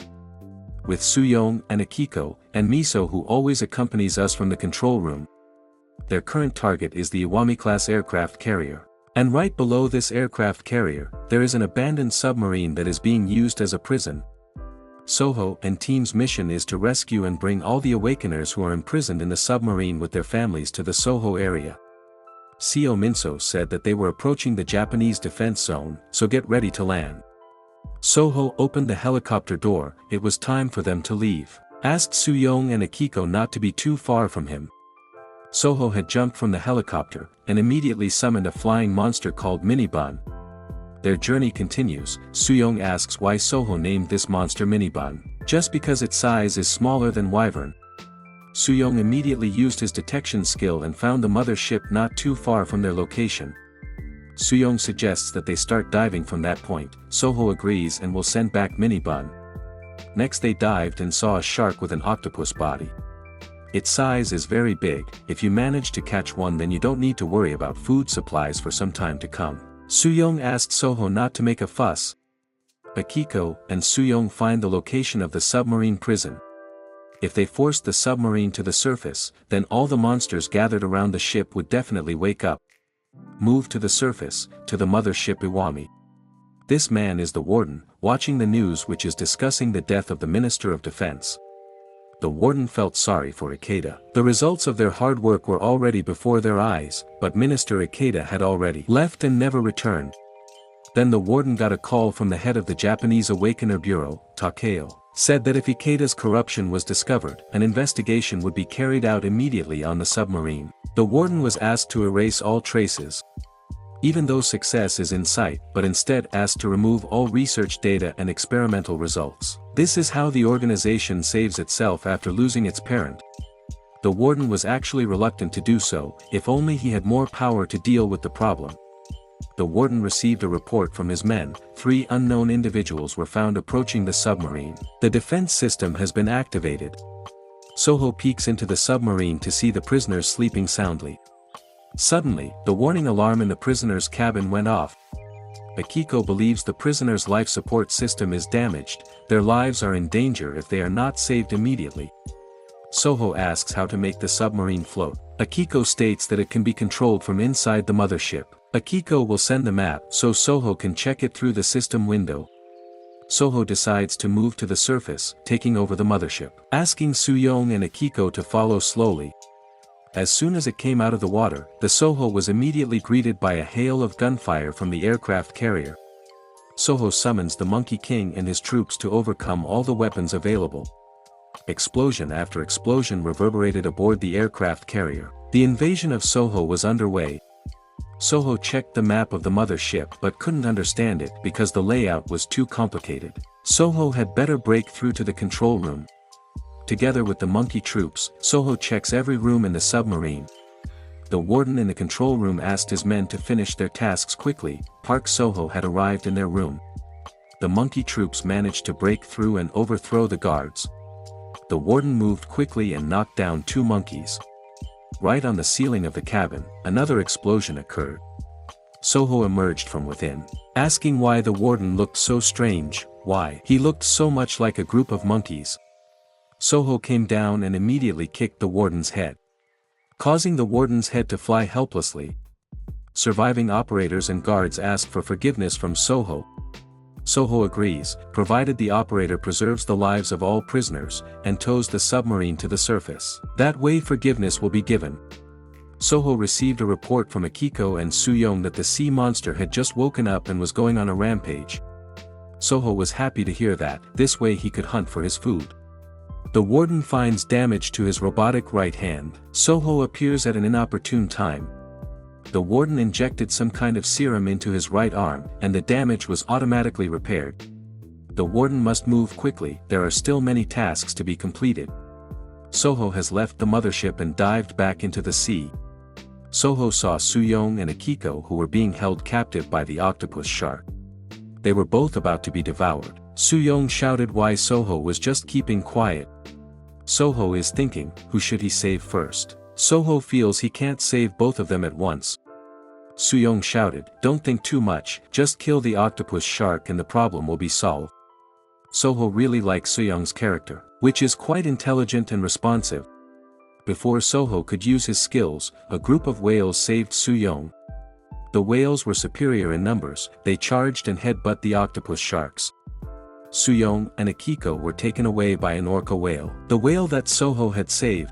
With Suyong and Akiko, and Miso, who always accompanies us from the control room. Their current target is the Iwami-class aircraft carrier. And right below this aircraft carrier, there is an abandoned submarine that is being used as a prison. Soho and team's mission is to rescue and bring all the Awakeners who are imprisoned in the submarine with their families to the Soho area. Seo Minso said that they were approaching the Japanese defense zone, so get ready to land. Soho opened the helicopter door. It was time for them to leave. Asked Soo-young and Akiko not to be too far from him. Soho had jumped from the helicopter, and immediately summoned a flying monster called Minibun. Their journey continues. Soo-young asks why Soho named this monster Minibun. Just because its size is smaller than Wyvern. Soo-young immediately used his detection skill and found the mother ship not too far from their location. Soo-young suggests that they start diving from that point. Soho agrees and will send back Minibun. Next they dived and saw a shark with an octopus body. Its size is very big. If you manage to catch one, then you don't need to worry about food supplies for some time to come. Soo-young asked Soho not to make a fuss. Akiko and Soo-young find the location of the submarine prison. If they forced the submarine to the surface, then all the monsters gathered around the ship would definitely wake up. Move to the surface, to the mothership Iwami. This man is the warden, watching the news which is discussing the death of the Minister of Defense. The warden felt sorry for Ikeda. The results of their hard work were already before their eyes, but Minister Ikeda had already left and never returned. Then the warden got a call from the head of the Japanese Awakener Bureau, Takeo. Said that if Ikeda's corruption was discovered, an investigation would be carried out immediately on the submarine. The warden was asked to erase all traces. Even though success is in sight, but instead asked to remove all research data and experimental results. This is how the organization saves itself after losing its parent. The warden was actually reluctant to do so, if only he had more power to deal with the problem. The warden received a report from his men. 3 unknown individuals were found approaching the submarine. The defense system has been activated. Soho peeks into the submarine to see the prisoners sleeping soundly. Suddenly, the warning alarm in the prisoner's cabin went off. Akiko believes the prisoner's life support system is damaged. Their lives are in danger if they are not saved immediately. Soho asks how to make the submarine float. Akiko states that it can be controlled from inside the mothership. Akiko will send the map so Soho can check it through the system window. Soho decides to move to the surface, taking over the mothership, asking Soo-young and Akiko to follow slowly. As soon as it came out of the water, the Soho was immediately greeted by a hail of gunfire from the aircraft carrier. Soho summons the Monkey King and his troops to overcome all the weapons available. Explosion after explosion reverberated aboard the aircraft carrier. The invasion of Soho was underway. Soho checked the map of the mothership but couldn't understand it because the layout was too complicated. Soho had better break through to the control room. Together with the monkey troops, Soho checks every room in the submarine. The warden in the control room asked his men to finish their tasks quickly. Park Soho had arrived in their room. The monkey troops managed to break through and overthrow the guards. The warden moved quickly and knocked down 2 monkeys. Right on the ceiling of the cabin, another explosion occurred. Soho emerged from within, asking why the warden looked so strange, why he looked so much like a group of monkeys. Soho came down and immediately kicked the warden's head, causing the warden's head to fly helplessly. Surviving operators and guards asked for forgiveness from Soho. Soho agrees, provided the operator preserves the lives of all prisoners, and tows the submarine to the surface. That way forgiveness will be given. Soho received a report from Akiko and Soo-young that the sea monster had just woken up and was going on a rampage. Soho was happy to hear that, this way he could hunt for his food. The warden finds damage to his robotic right hand. Soho appears at an inopportune time. The warden injected some kind of serum into his right arm, and the damage was automatically repaired. The warden must move quickly, there are still many tasks to be completed. Soho has left the mothership and dived back into the sea. Soho saw Soo-young and Akiko who were being held captive by the octopus shark. They were both about to be devoured. Soo-young shouted why Soho was just keeping quiet. Soho is thinking, who should he save first? Soho feels he can't save both of them at once. Soo-young shouted, don't think too much, just kill the octopus shark and the problem will be solved. Soho really likes Soo-young's character, which is quite intelligent and responsive. Before Soho could use his skills, a group of whales saved Soo-young. The whales were superior in numbers, they charged and headbutt the octopus sharks. Soo-young and Akiko were taken away by an orca whale, the whale that Soho had saved.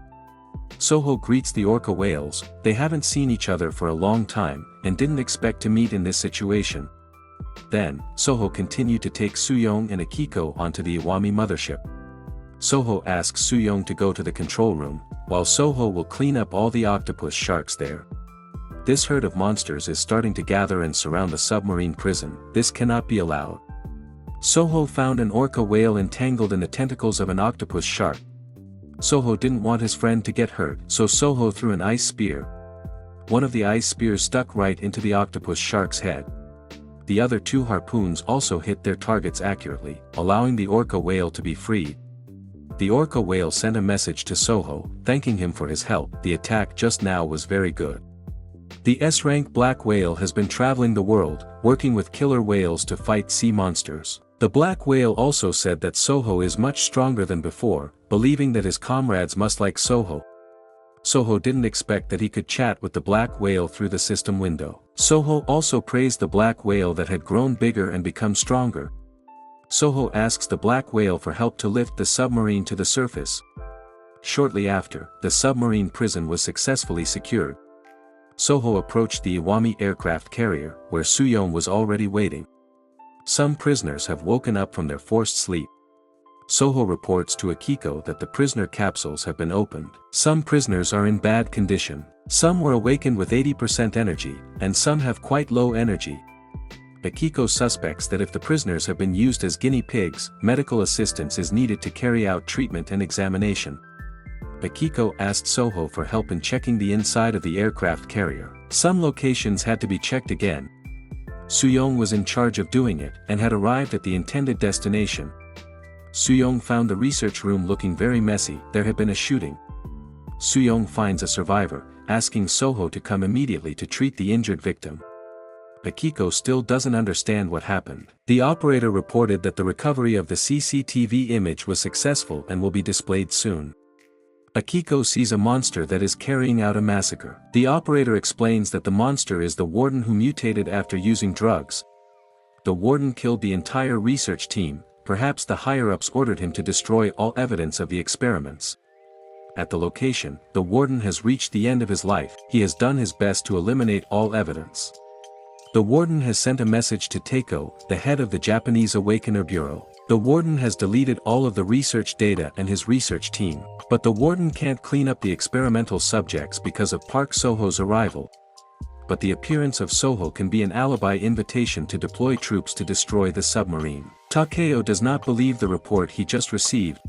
Soho greets the orca whales. They haven't seen each other for a long time, and didn't expect to meet in this situation. Then, Soho continued to take Soo-young and Akiko onto the Iwami mothership. Soho asks Soo-young to go to the control room, while Soho will clean up all the octopus sharks there. This herd of monsters is starting to gather and surround the submarine prison. This cannot be allowed. Soho found an orca whale entangled in the tentacles of an octopus shark. Soho didn't want his friend to get hurt, so Soho threw an ice spear. One of the ice spears stuck right into the octopus shark's head. The other two harpoons also hit their targets accurately, allowing the orca whale to be freed. The orca whale sent a message to Soho, thanking him for his help. The attack just now was very good. The S-rank black whale has been traveling the world, working with killer whales to fight sea monsters. The black whale also said that Soho is much stronger than before, believing that his comrades must like Soho. Soho didn't expect that he could chat with the black whale through the system window. Soho also praised the black whale that had grown bigger and become stronger. Soho asks the black whale for help to lift the submarine to the surface. Shortly after, the submarine prison was successfully secured. Soho approached the Iwami aircraft carrier, where Soo-young was already waiting. Some prisoners have woken up from their forced sleep. Soho reports to Akiko that the prisoner capsules have been opened. Some prisoners are in bad condition. Some were awakened with 80% energy, and some have quite low energy. Akiko suspects that if the prisoners have been used as guinea pigs, medical assistance is needed to carry out treatment and examination. Akiko asked Soho for help in checking the inside of the aircraft carrier. Some locations had to be checked again. Soo-young was in charge of doing it, and had arrived at the intended destination. Soo-young found the research room looking very messy. There had been a shooting. Soo-young finds a survivor, asking Soho to come immediately to treat the injured victim. Akiko still doesn't understand what happened. The operator reported that the recovery of the CCTV image was successful and will be displayed soon. Akiko sees a monster that is carrying out a massacre. The operator explains that the monster is the warden who mutated after using drugs. The warden killed the entire research team. Perhaps the higher-ups ordered him to destroy all evidence of the experiments. At the location, the warden has reached the end of his life. He has done his best to eliminate all evidence. The warden has sent a message to Takeo, the head of the Japanese Awakener Bureau. The warden has deleted all of the research data and his research team, but the warden can't clean up the experimental subjects because of Park Soho's arrival. But the appearance of Soho can be an alibi invitation to deploy troops to destroy the submarine. Takeo does not believe the report he just received.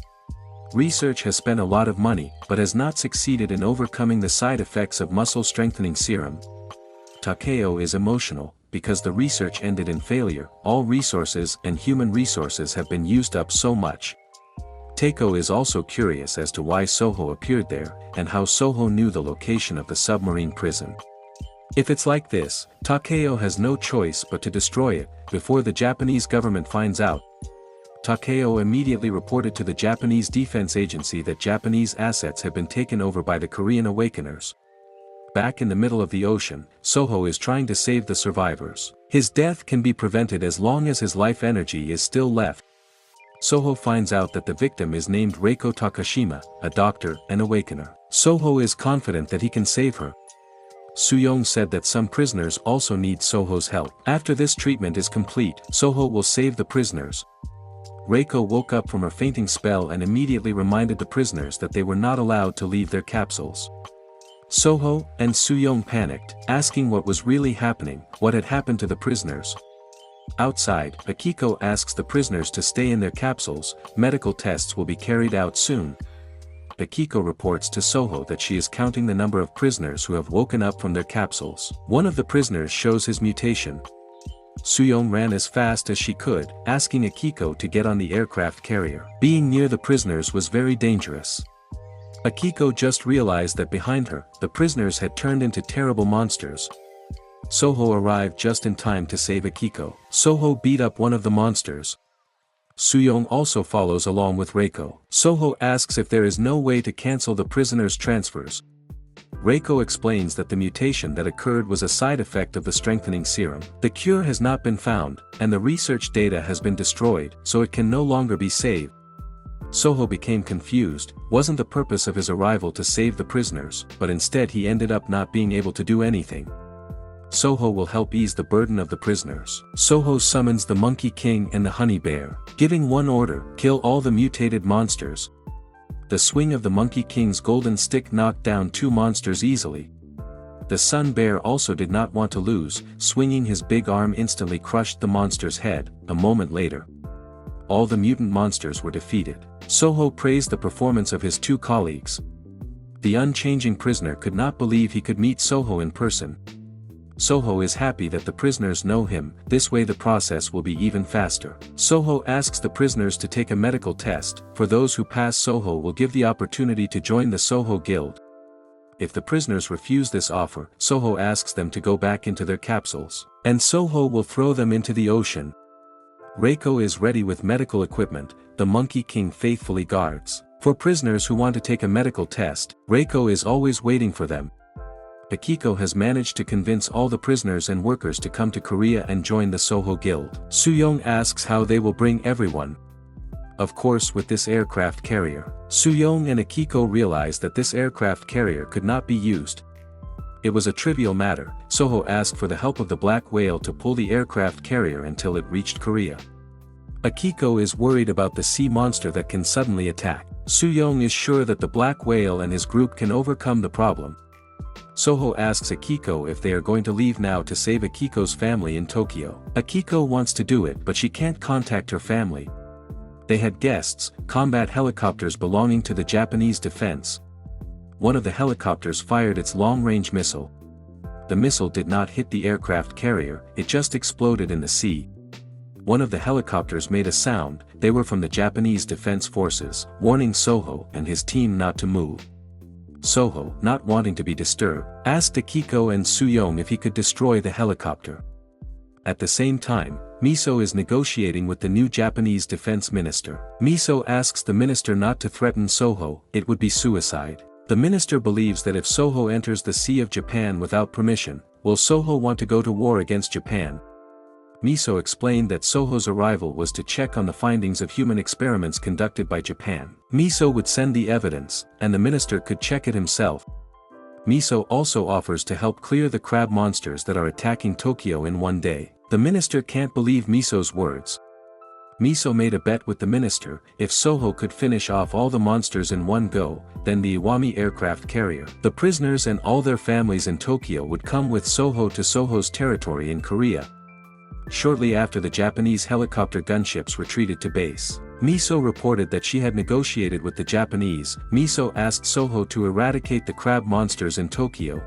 Research has spent a lot of money, but has not succeeded in overcoming the side effects of muscle strengthening serum. Takeo is emotional, because the research ended in failure. All resources and human resources have been used up so much. Takeo is also curious as to why Soho appeared there, and how Soho knew the location of the submarine prison. If it's like this, Takeo has no choice but to destroy it, before the Japanese government finds out. Takeo immediately reported to the Japanese Defense Agency that Japanese assets have been taken over by the Korean Awakeners. Back in the middle of the ocean, Soho is trying to save the survivors. His death can be prevented as long as his life energy is still left. Soho finds out that the victim is named Reiko Takashima, a doctor and awakener. Soho is confident that he can save her. Soo-young said that some prisoners also need Soho's help. After this treatment is complete, Soho will save the prisoners. Reiko woke up from her fainting spell and immediately reminded the prisoners that they were not allowed to leave their capsules. Soho and Soo-young panicked, asking what was really happening, what had happened to the prisoners. Outside, Akiko asks the prisoners to stay in their capsules. Medical tests will be carried out soon. Akiko reports to Soho that she is counting the number of prisoners who have woken up from their capsules. One of the prisoners shows his mutation. Soo-young ran as fast as she could, asking Akiko to get on the aircraft carrier. Being near the prisoners was very dangerous. Akiko just realized that behind her, the prisoners had turned into terrible monsters. Soho arrived just in time to save Akiko. Soho beat up one of the monsters. Soo-young also follows along with Reiko. Soho asks if there is no way to cancel the prisoners' transfers. Reiko explains that the mutation that occurred was a side effect of the strengthening serum. The cure has not been found, and the research data has been destroyed, so it can no longer be saved. Soho became confused. Wasn't the purpose of his arrival to save the prisoners, but instead he ended up not being able to do anything. Soho will help ease the burden of the prisoners. Soho summons the Monkey King and the Honey Bear, giving one order: kill all the mutated monsters. The swing of the Monkey King's golden stick knocked down 2 monsters easily. The Sun Bear also did not want to lose, swinging his big arm instantly crushed the monster's head. A moment later, all the mutant monsters were defeated. Soho praised the performance of his 2 colleagues. The unchanging prisoner could not believe he could meet Soho in person. Soho is happy that the prisoners know him, this way the process will be even faster. Soho asks the prisoners to take a medical test. For those who pass, Soho will give the opportunity to join the Soho Guild. If the prisoners refuse this offer, Soho asks them to go back into their capsules, and Soho will throw them into the ocean. Reiko is ready with medical equipment. The Monkey King faithfully guards. For prisoners who want to take a medical test, Reiko is always waiting for them. Akiko has managed to convince all the prisoners and workers to come to Korea and join the Soho Guild. Soo-young asks how they will bring everyone. Of course, with this aircraft carrier. Soo-young and Akiko realize that this aircraft carrier could not be used. It was a trivial matter. Soho asked for the help of the black whale to pull the aircraft carrier until it reached Korea. Akiko is worried about the sea monster that can suddenly attack. Soo-young is sure that the black whale and his group can overcome the problem. Soho asks Akiko if they are going to leave now to save Akiko's family in Tokyo. Akiko wants to do it, but she can't contact her family. They had guests, combat helicopters belonging to the Japanese defense. One of the helicopters fired its long-range missile. The missile did not hit the aircraft carrier, it just exploded in the sea. One of the helicopters made a sound. They were from the Japanese Defense Forces, warning Soho and his team not to move. Soho, not wanting to be disturbed, asked Akiko and Soo-young if he could destroy the helicopter. At the same time, Miso is negotiating with the new Japanese defense minister. Miso asks the minister not to threaten Soho, it would be suicide. The minister believes that if Soho enters the Sea of Japan without permission, will Soho want to go to war against Japan? Miso explained that Soho's arrival was to check on the findings of human experiments conducted by Japan. Miso would send the evidence, and the minister could check it himself. Miso also offers to help clear the crab monsters that are attacking Tokyo in one day. The minister can't believe Miso's words. Miso made a bet with the minister: if Soho could finish off all the monsters in one go, then the Iwami aircraft carrier, the prisoners and all their families in Tokyo would come with Soho to Soho's territory in Korea. Shortly after the Japanese helicopter gunships retreated to base, Miso reported that she had negotiated with the Japanese. Miso asked Soho to eradicate the crab monsters in Tokyo.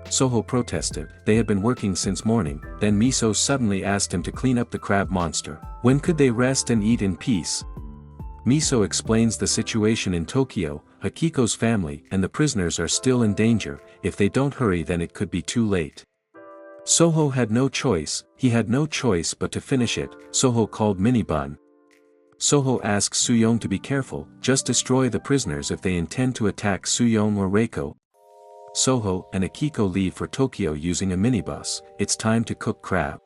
Soho protested. They had been working since morning. Then Miso suddenly asked him to clean up the crab monster. When could they rest and eat in peace? Miso explains the situation in Tokyo. Akiko's family and the prisoners are still in danger. If they don't hurry, then it could be too late. Soho had no choice. He had no choice but to finish it. Soho called Minibun. Soho asks Soo-young to be careful, just destroy the prisoners if they intend to attack Soo-young or Reiko. Soho and Akiko leave for Tokyo using a minibus. It's time to cook crab.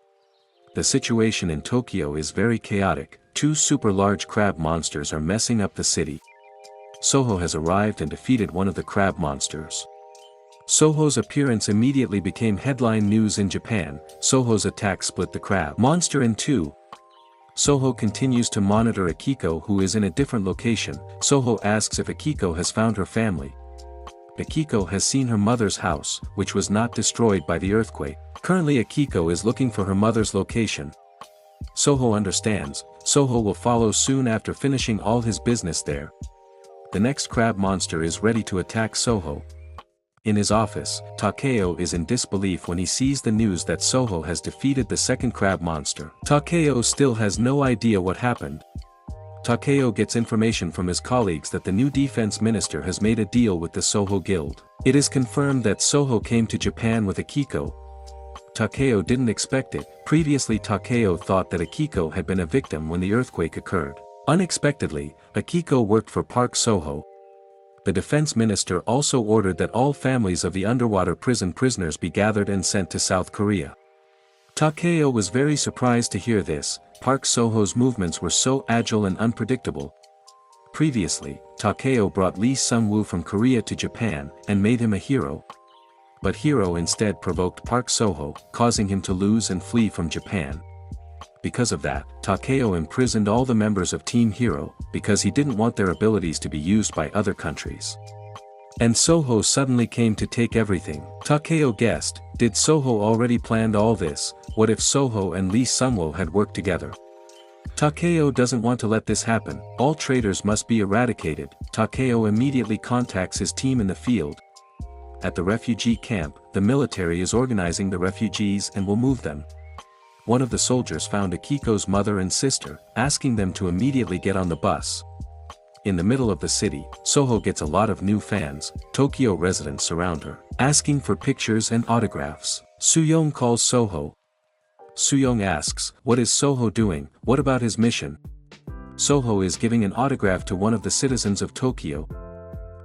The situation in Tokyo is very chaotic. 2 super large crab monsters are messing up the city. Soho has arrived and defeated one of the crab monsters. Soho's appearance immediately became headline news in Japan. Soho's attack split the crab monster in 2. Soho continues to monitor Akiko, who is in a different location. Soho asks if Akiko has found her family. Akiko has seen her mother's house, which was not destroyed by the earthquake. Currently Akiko is looking for her mother's location. Soho understands. Soho will follow soon after finishing all his business there. The next crab monster is ready to attack Soho. In his office, Takeo is in disbelief when he sees the news that Soho has defeated the second crab monster. Takeo still has no idea what happened. Takeo gets information from his colleagues that the new defense minister has made a deal with the Soho Guild. It is confirmed that Soho came to Japan with Akiko. Takeo didn't expect it. Previously Takeo thought that Akiko had been a victim when the earthquake occurred. Unexpectedly, Akiko worked for Park Soho. The defense minister also ordered that all families of the underwater prison prisoners be gathered and sent to South Korea. Takeo was very surprised to hear this. Park Soho's movements were so agile and unpredictable. Previously, Takeo brought Lee Sung-woo from Korea to Japan and made him a hero. But Hero instead provoked Park Soho, causing him to lose and flee from Japan. Because of that, Takeo imprisoned all the members of Team Hero, because he didn't want their abilities to be used by other countries. And Soho suddenly came to take everything. Takeo guessed, did Soho already planned all this? What if Soho and Lee Sung-woo had worked together? Takeo doesn't want to let this happen. All traitors must be eradicated. Takeo immediately contacts his team in the field. At the refugee camp, the military is organizing the refugees and will move them. One of the soldiers found Akiko's mother and sister, asking them to immediately get on the bus. In the middle of the city, Soho gets a lot of new fans. Tokyo residents surround her, asking for pictures and autographs. Soo-young calls Soho. Soo-young asks, what is Soho doing? What about his mission? Soho is giving an autograph to one of the citizens of Tokyo.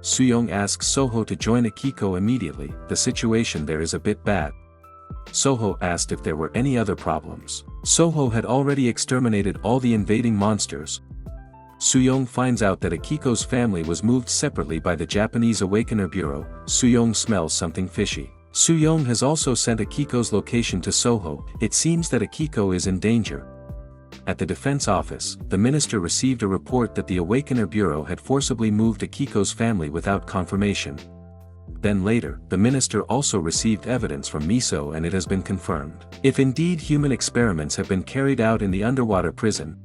Soo-young asks Soho to join Akiko immediately. The situation there is a bit bad. Soho asked if there were any other problems. Soho had already exterminated all the invading monsters. Soo-young finds out that Akiko's family was moved separately by the Japanese Awakener Bureau. Soo-young smells something fishy. Soo-young has also sent Akiko's location to Soho. It seems that Akiko is in danger. At the defense office, the minister received a report that the Awakener Bureau had forcibly moved Akiko's family without confirmation. Then later, the minister also received evidence from Miso and it has been confirmed. If indeed human experiments have been carried out in the underwater prison,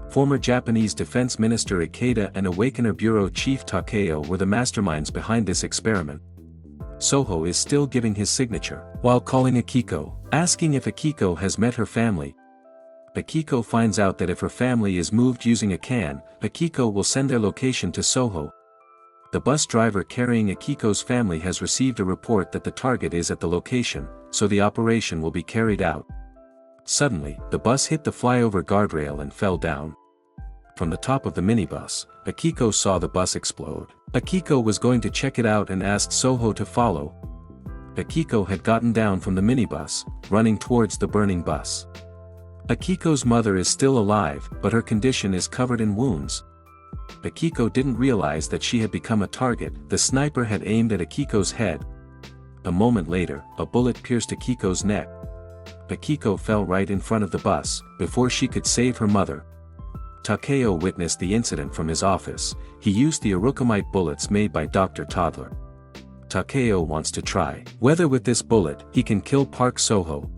former Japanese Defense Minister Ikeda and Awakener Bureau Chief Takeo were the masterminds behind this experiment. Soho is still giving his signature, while calling Akiko, asking if Akiko has met her family. Akiko finds out that if her family is moved using a can, Akiko will send their location to Soho. The bus driver carrying Akiko's family has received a report that the target is at the location, so the operation will be carried out. Suddenly, the bus hit the flyover guardrail and fell down. From the top of the minibus, Akiko saw the bus explode. Akiko was going to check it out and asked Soho to follow. Akiko had gotten down from the minibus, running towards the burning bus. Akiko's mother is still alive, but her condition is covered in wounds. Akiko didn't realize that she had become a target. The sniper had aimed at Akiko's head. A moment later, a bullet pierced Akiko's neck. Akiko fell right in front of the bus, before she could save her mother. Takeo witnessed the incident from his office. He used the Urukamite bullets made by Dr. Toddler. Takeo wants to try whether with this bullet he can kill Park Soho.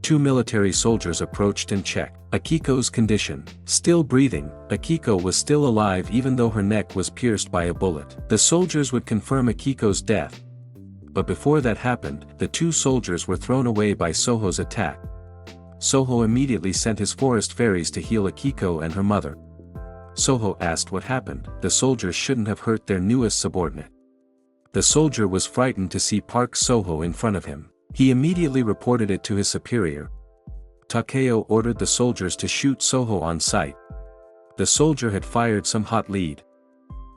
Two military soldiers approached and checked Akiko's condition. Still breathing, Akiko was still alive even though her neck was pierced by a bullet. The soldiers would confirm Akiko's death. But before that happened, the two soldiers were thrown away by Soho's attack. Soho immediately sent his forest fairies to heal Akiko and her mother. Soho asked what happened. The soldiers shouldn't have hurt their newest subordinate. The soldier was frightened to see Park Soho in front of him. He immediately reported it to his superior. Takeo ordered the soldiers to shoot Soho on sight. The soldier had fired some hot lead.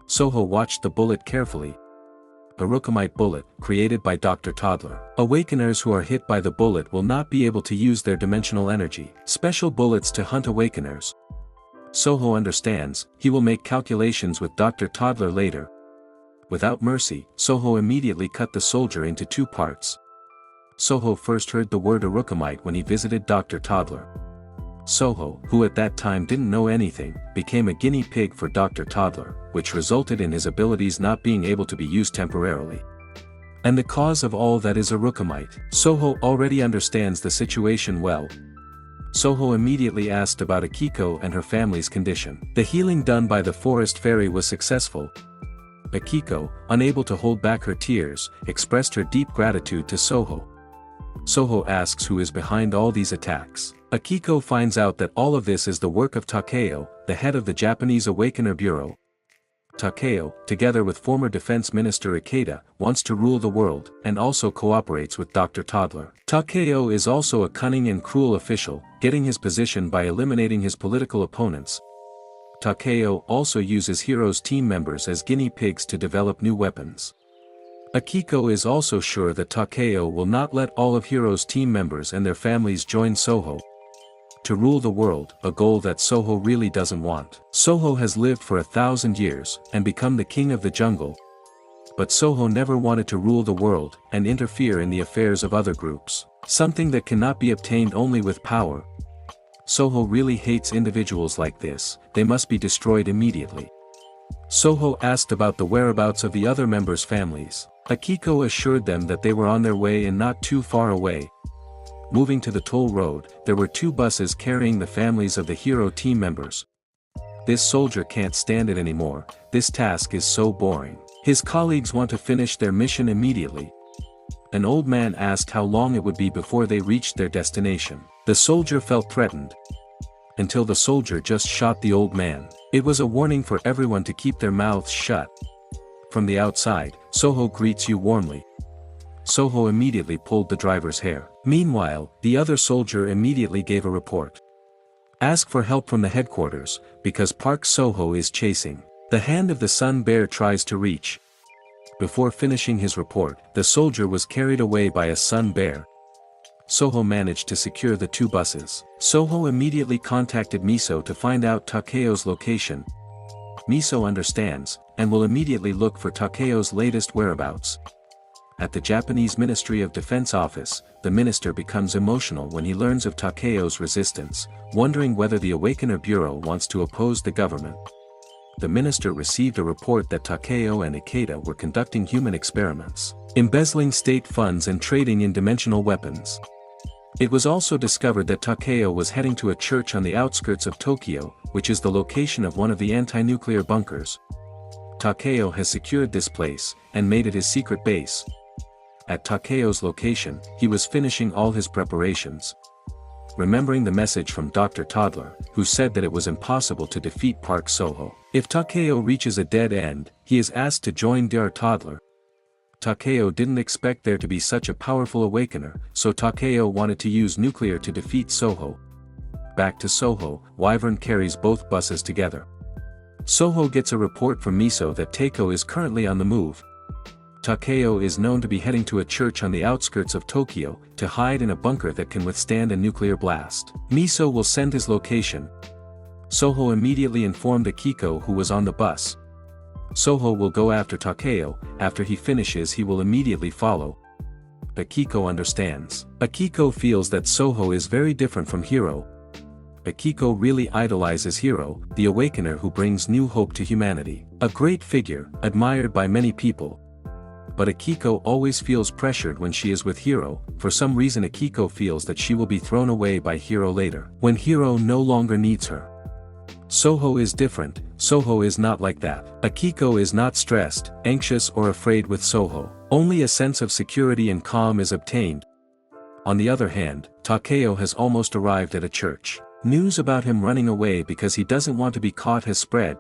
Soho watched the bullet carefully. A Urukamite bullet, created by Dr. Toddler. Awakeners who are hit by the bullet will not be able to use their dimensional energy. Special bullets to hunt Awakeners. Soho understands. He will make calculations with Dr. Toddler later. Without mercy, Soho immediately cut the soldier into two parts. Soho first heard the word Urukamite when he visited Dr. Toddler. Soho, who at that time didn't know anything, became a guinea pig for Dr. Toddler, which resulted in his abilities not being able to be used temporarily. And the cause of all that is Urukamite. Soho already understands the situation well. Soho immediately asked about Akiko and her family's condition. The healing done by the forest fairy was successful. Akiko, unable to hold back her tears, expressed her deep gratitude to Soho. Soho asks who is behind all these attacks. Akiko finds out that all of this is the work of Takeo, the head of the Japanese Awakener Bureau. Takeo, together with former Defense Minister Ikeda, wants to rule the world, and also cooperates with Dr. Toddler. Takeo is also a cunning and cruel official, getting his position by eliminating his political opponents. Takeo also uses Hero's team members as guinea pigs to develop new weapons. Akiko is also sure that Takeo will not let all of Hero's team members and their families join Soho. to rule the world, a goal that Soho really doesn't want. Soho has lived for 1,000 years and become the king of the jungle. But Soho never wanted to rule the world and interfere in the affairs of other groups. Something that cannot be obtained only with power. Soho really hates individuals like this, they must be destroyed immediately. Soho asked about the whereabouts of the other members' families. Akiko assured them that they were on their way and not too far away. Moving to the toll road, there were 2 buses carrying the families of the hero team members. This soldier can't stand it anymore, this task is so boring. His colleagues want to finish their mission immediately. An old man asked how long it would be before they reached their destination. The soldier felt threatened. Until the soldier just shot the old man. It was a warning for everyone to keep their mouths shut. From the outside, Soho greets you warmly. Soho immediately pulled the driver's hair. Meanwhile, the other soldier immediately gave a report. Ask for help from the headquarters, because Park Soho is chasing. The hand of the sun bear tries to reach. Before finishing his report, the soldier was carried away by a sun bear. Soho managed to secure the 2 buses. Soho immediately contacted Miso to find out Takeo's location. Miso understands, and will immediately look for Takeo's latest whereabouts. At the Japanese Ministry of Defense office, the minister becomes emotional when he learns of Takeo's resistance, wondering whether the Awakener Bureau wants to oppose the government. The minister received a report that Takeo and Ikeda were conducting human experiments, embezzling state funds and trading in dimensional weapons. It was also discovered that Takeo was heading to a church on the outskirts of Tokyo, which is the location of one of the anti-nuclear bunkers. Takeo has secured this place, and made it his secret base. At Takeo's location, he was finishing all his preparations. Remembering the message from Dr. Toddler, who said that it was impossible to defeat Park Soho. If Takeo reaches a dead end, he is asked to join Dr. Toddler. Takeo didn't expect there to be such a powerful awakener, so Takeo wanted to use nuclear to defeat Soho. Back to Soho, Wyvern carries both buses together. Soho gets a report from Miso that Takeo is currently on the move. Takeo is known to be heading to a church on the outskirts of Tokyo, to hide in a bunker that can withstand a nuclear blast. Miso will send his location. Soho immediately informed Akiko who was on the bus. Soho will go after Takeo, after he finishes he will immediately follow. Akiko understands. Akiko feels that Soho is very different from Hiro. Akiko really idolizes Hiro, the awakener who brings new hope to humanity. A great figure, admired by many people. But Akiko always feels pressured when she is with Hiro. For some reason Akiko feels that she will be thrown away by Hiro later, when Hiro no longer needs her. Soho is different, Soho is not like that. Akiko is not stressed, anxious or afraid with Soho. Only a sense of security and calm is obtained. On the other hand, Takeo has almost arrived at a church. News about him running away because he doesn't want to be caught has spread.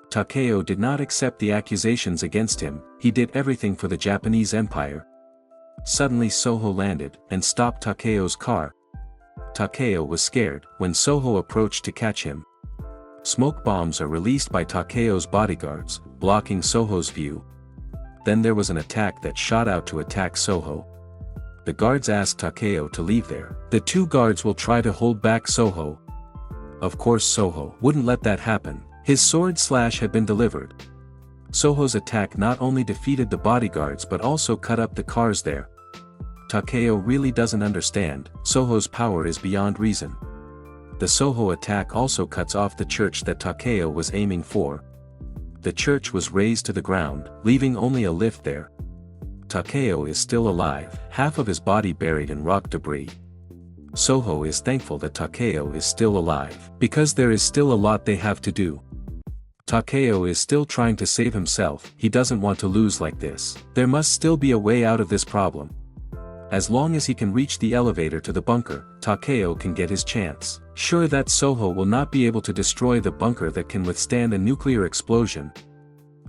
Takeo did not accept the accusations against him, he did everything for the Japanese Empire. Suddenly Soho landed, and stopped Takeo's car. Takeo was scared, when Soho approached to catch him. Smoke bombs are released by Takeo's bodyguards, blocking Soho's view. Then there was an attack that shot out to attack Soho. The guards asked Takeo to leave there. The 2 guards will try to hold back Soho. Of course Soho wouldn't let that happen. His sword slash had been delivered. Soho's attack not only defeated the bodyguards but also cut up the cars there. Takeo really doesn't understand, Soho's power is beyond reason. The Soho attack also cuts off the church that Takeo was aiming for. The church was razed to the ground, leaving only a lift there. Takeo is still alive, half of his body buried in rock debris. Soho is thankful that Takeo is still alive, because there is still a lot they have to do. Takeo is still trying to save himself, he doesn't want to lose like this. There must still be a way out of this problem. As long as he can reach the elevator to the bunker, Takeo can get his chance. Sure that Soho will not be able to destroy the bunker that can withstand a nuclear explosion.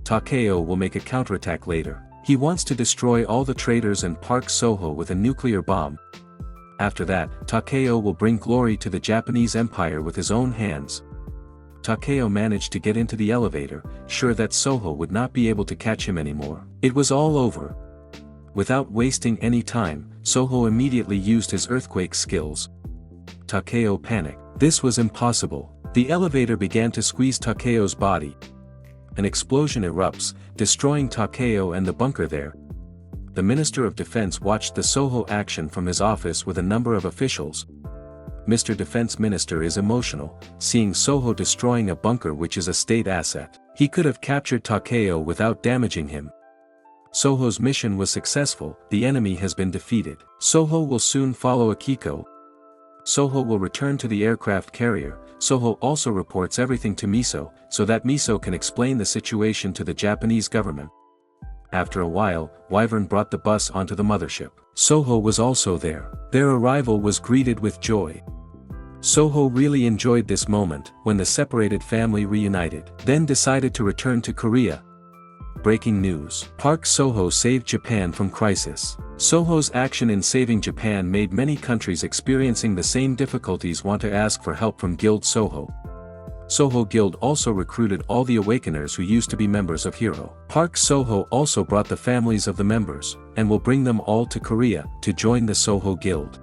Takeo will make a counterattack later. He wants to destroy all the traitors and Park Soho with a nuclear bomb. After that, Takeo will bring glory to the Japanese Empire with his own hands. Takeo managed to get into the elevator, sure that Soho would not be able to catch him anymore. It was all over. Without wasting any time, Soho immediately used his earthquake skills. Takeo panicked. This was impossible. The elevator began to squeeze Takeo's body. An explosion erupts, destroying Takeo and the bunker there. The Minister of Defense watched the Soho action from his office with a number of officials. Mr. Defense Minister is emotional, seeing Soho destroying a bunker which is a state asset. He could have captured Takeo without damaging him. Soho's mission was successful, the enemy has been defeated. Soho will soon follow Akiko. Soho will return to the aircraft carrier. Soho also reports everything to Miso, so that Miso can explain the situation to the Japanese government. After a while, Wyvern brought the bus onto the mothership. Soho was also there. Their arrival was greeted with joy. Soho really enjoyed this moment, when the separated family reunited, then decided to return to Korea. Breaking news. Park Soho saved Japan from crisis. Soho's action in saving Japan made many countries experiencing the same difficulties want to ask for help from Guild Soho. Soho Guild also recruited all the Awakeners who used to be members of Hero. Park Soho also brought the families of the members, and will bring them all to Korea, to join the Soho Guild.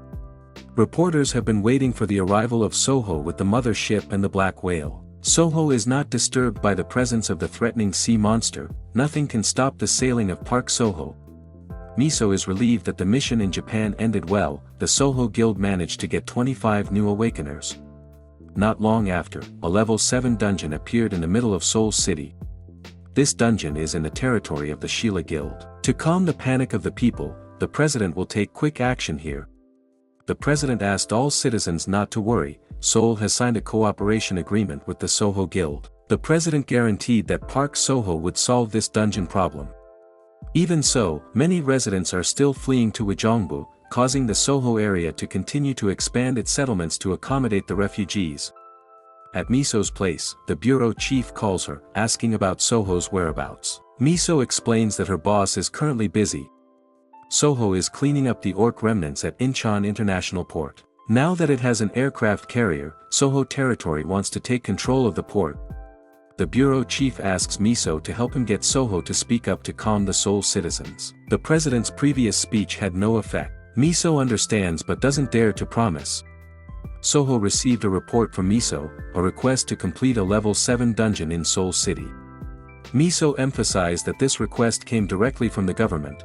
Reporters have been waiting for the arrival of Soho with the mother ship and the black whale. Soho is not disturbed by the presence of the threatening sea monster, nothing can stop the sailing of Park Soho. Miso is relieved that the mission in Japan ended well, the Soho Guild managed to get 25 new Awakeners. Not long after, a level 7 dungeon appeared in the middle of Seoul City. This dungeon is in the territory of the Sheila Guild. To calm the panic of the people, the president will take quick action here. The president asked all citizens not to worry. Seoul has signed a cooperation agreement with the Soho Guild. The president guaranteed that Park Soho would solve this dungeon problem. Even so, many residents are still fleeing to Ujeongbu, causing the Soho area to continue to expand its settlements to accommodate the refugees. At Miso's place, the bureau chief calls her, asking about Soho's whereabouts. Miso explains that her boss is currently busy. Soho is cleaning up the orc remnants at Incheon International Port. Now that it has an aircraft carrier, Soho Territory wants to take control of the port. The bureau chief asks Miso to help him get Soho to speak up to calm the Seoul citizens. The president's previous speech had no effect. Miso understands but doesn't dare to promise. Soho received a report from Miso, a request to complete a level 7 dungeon in Seoul City. Miso emphasized that this request came directly from the government.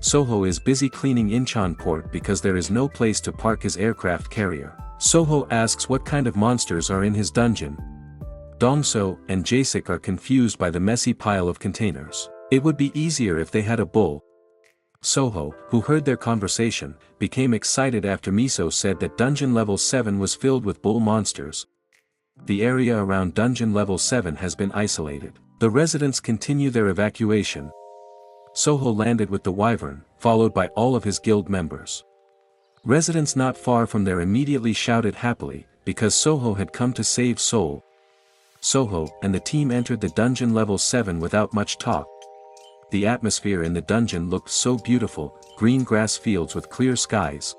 Soho is busy cleaning Incheon port because there is no place to park his aircraft carrier. Soho asks what kind of monsters are in his dungeon. Dongso and Jasik are confused by the messy pile of containers. It would be easier if they had a bull. Soho, who heard their conversation, became excited after Miso said that dungeon level 7 was filled with bull monsters. The area around dungeon level 7 has been isolated. The residents continue their evacuation. Soho landed with the Wyvern, followed by all of his guild members. Residents not far from there immediately shouted happily, because Soho had come to save Seoul. Soho and the team entered the dungeon level 7 without much talk. The atmosphere in the dungeon looked so beautiful, green grass fields with clear skies.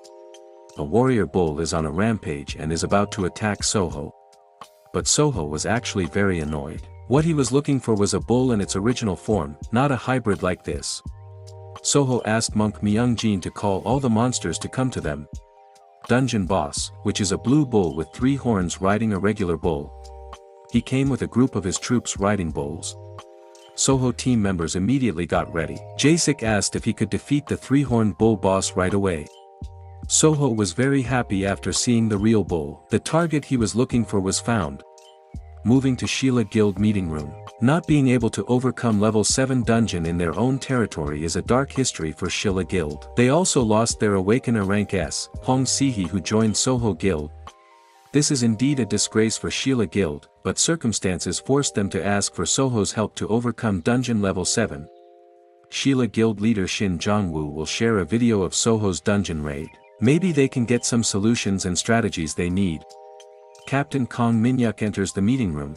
A warrior bull is on a rampage and is about to attack Soho. But Soho was actually very annoyed. What he was looking for was a bull in its original form, not a hybrid like this. Soho asked Monk Myungjin to call all the monsters to come to them. Dungeon Boss, which is a blue bull with 3 horns riding a regular bull. He came with a group of his troops riding bulls. Soho team members immediately got ready. Jasik asked if he could defeat the 3-horned bull boss right away. Soho was very happy after seeing the real bull. The target he was looking for was found. Moving to Sheila Guild meeting room. Not being able to overcome level 7 dungeon in their own territory is a dark history for Sheila Guild. They also lost their Awakener rank S, Hong Sihi, who joined Soho Guild. This is indeed a disgrace for Sheila Guild, but circumstances forced them to ask for Soho's help to overcome dungeon level 7. Sheila Guild leader Shin Jongwoo will share a video of Soho's dungeon raid. Maybe they can get some solutions and strategies they need. Captain Kong Minyuk enters the meeting room.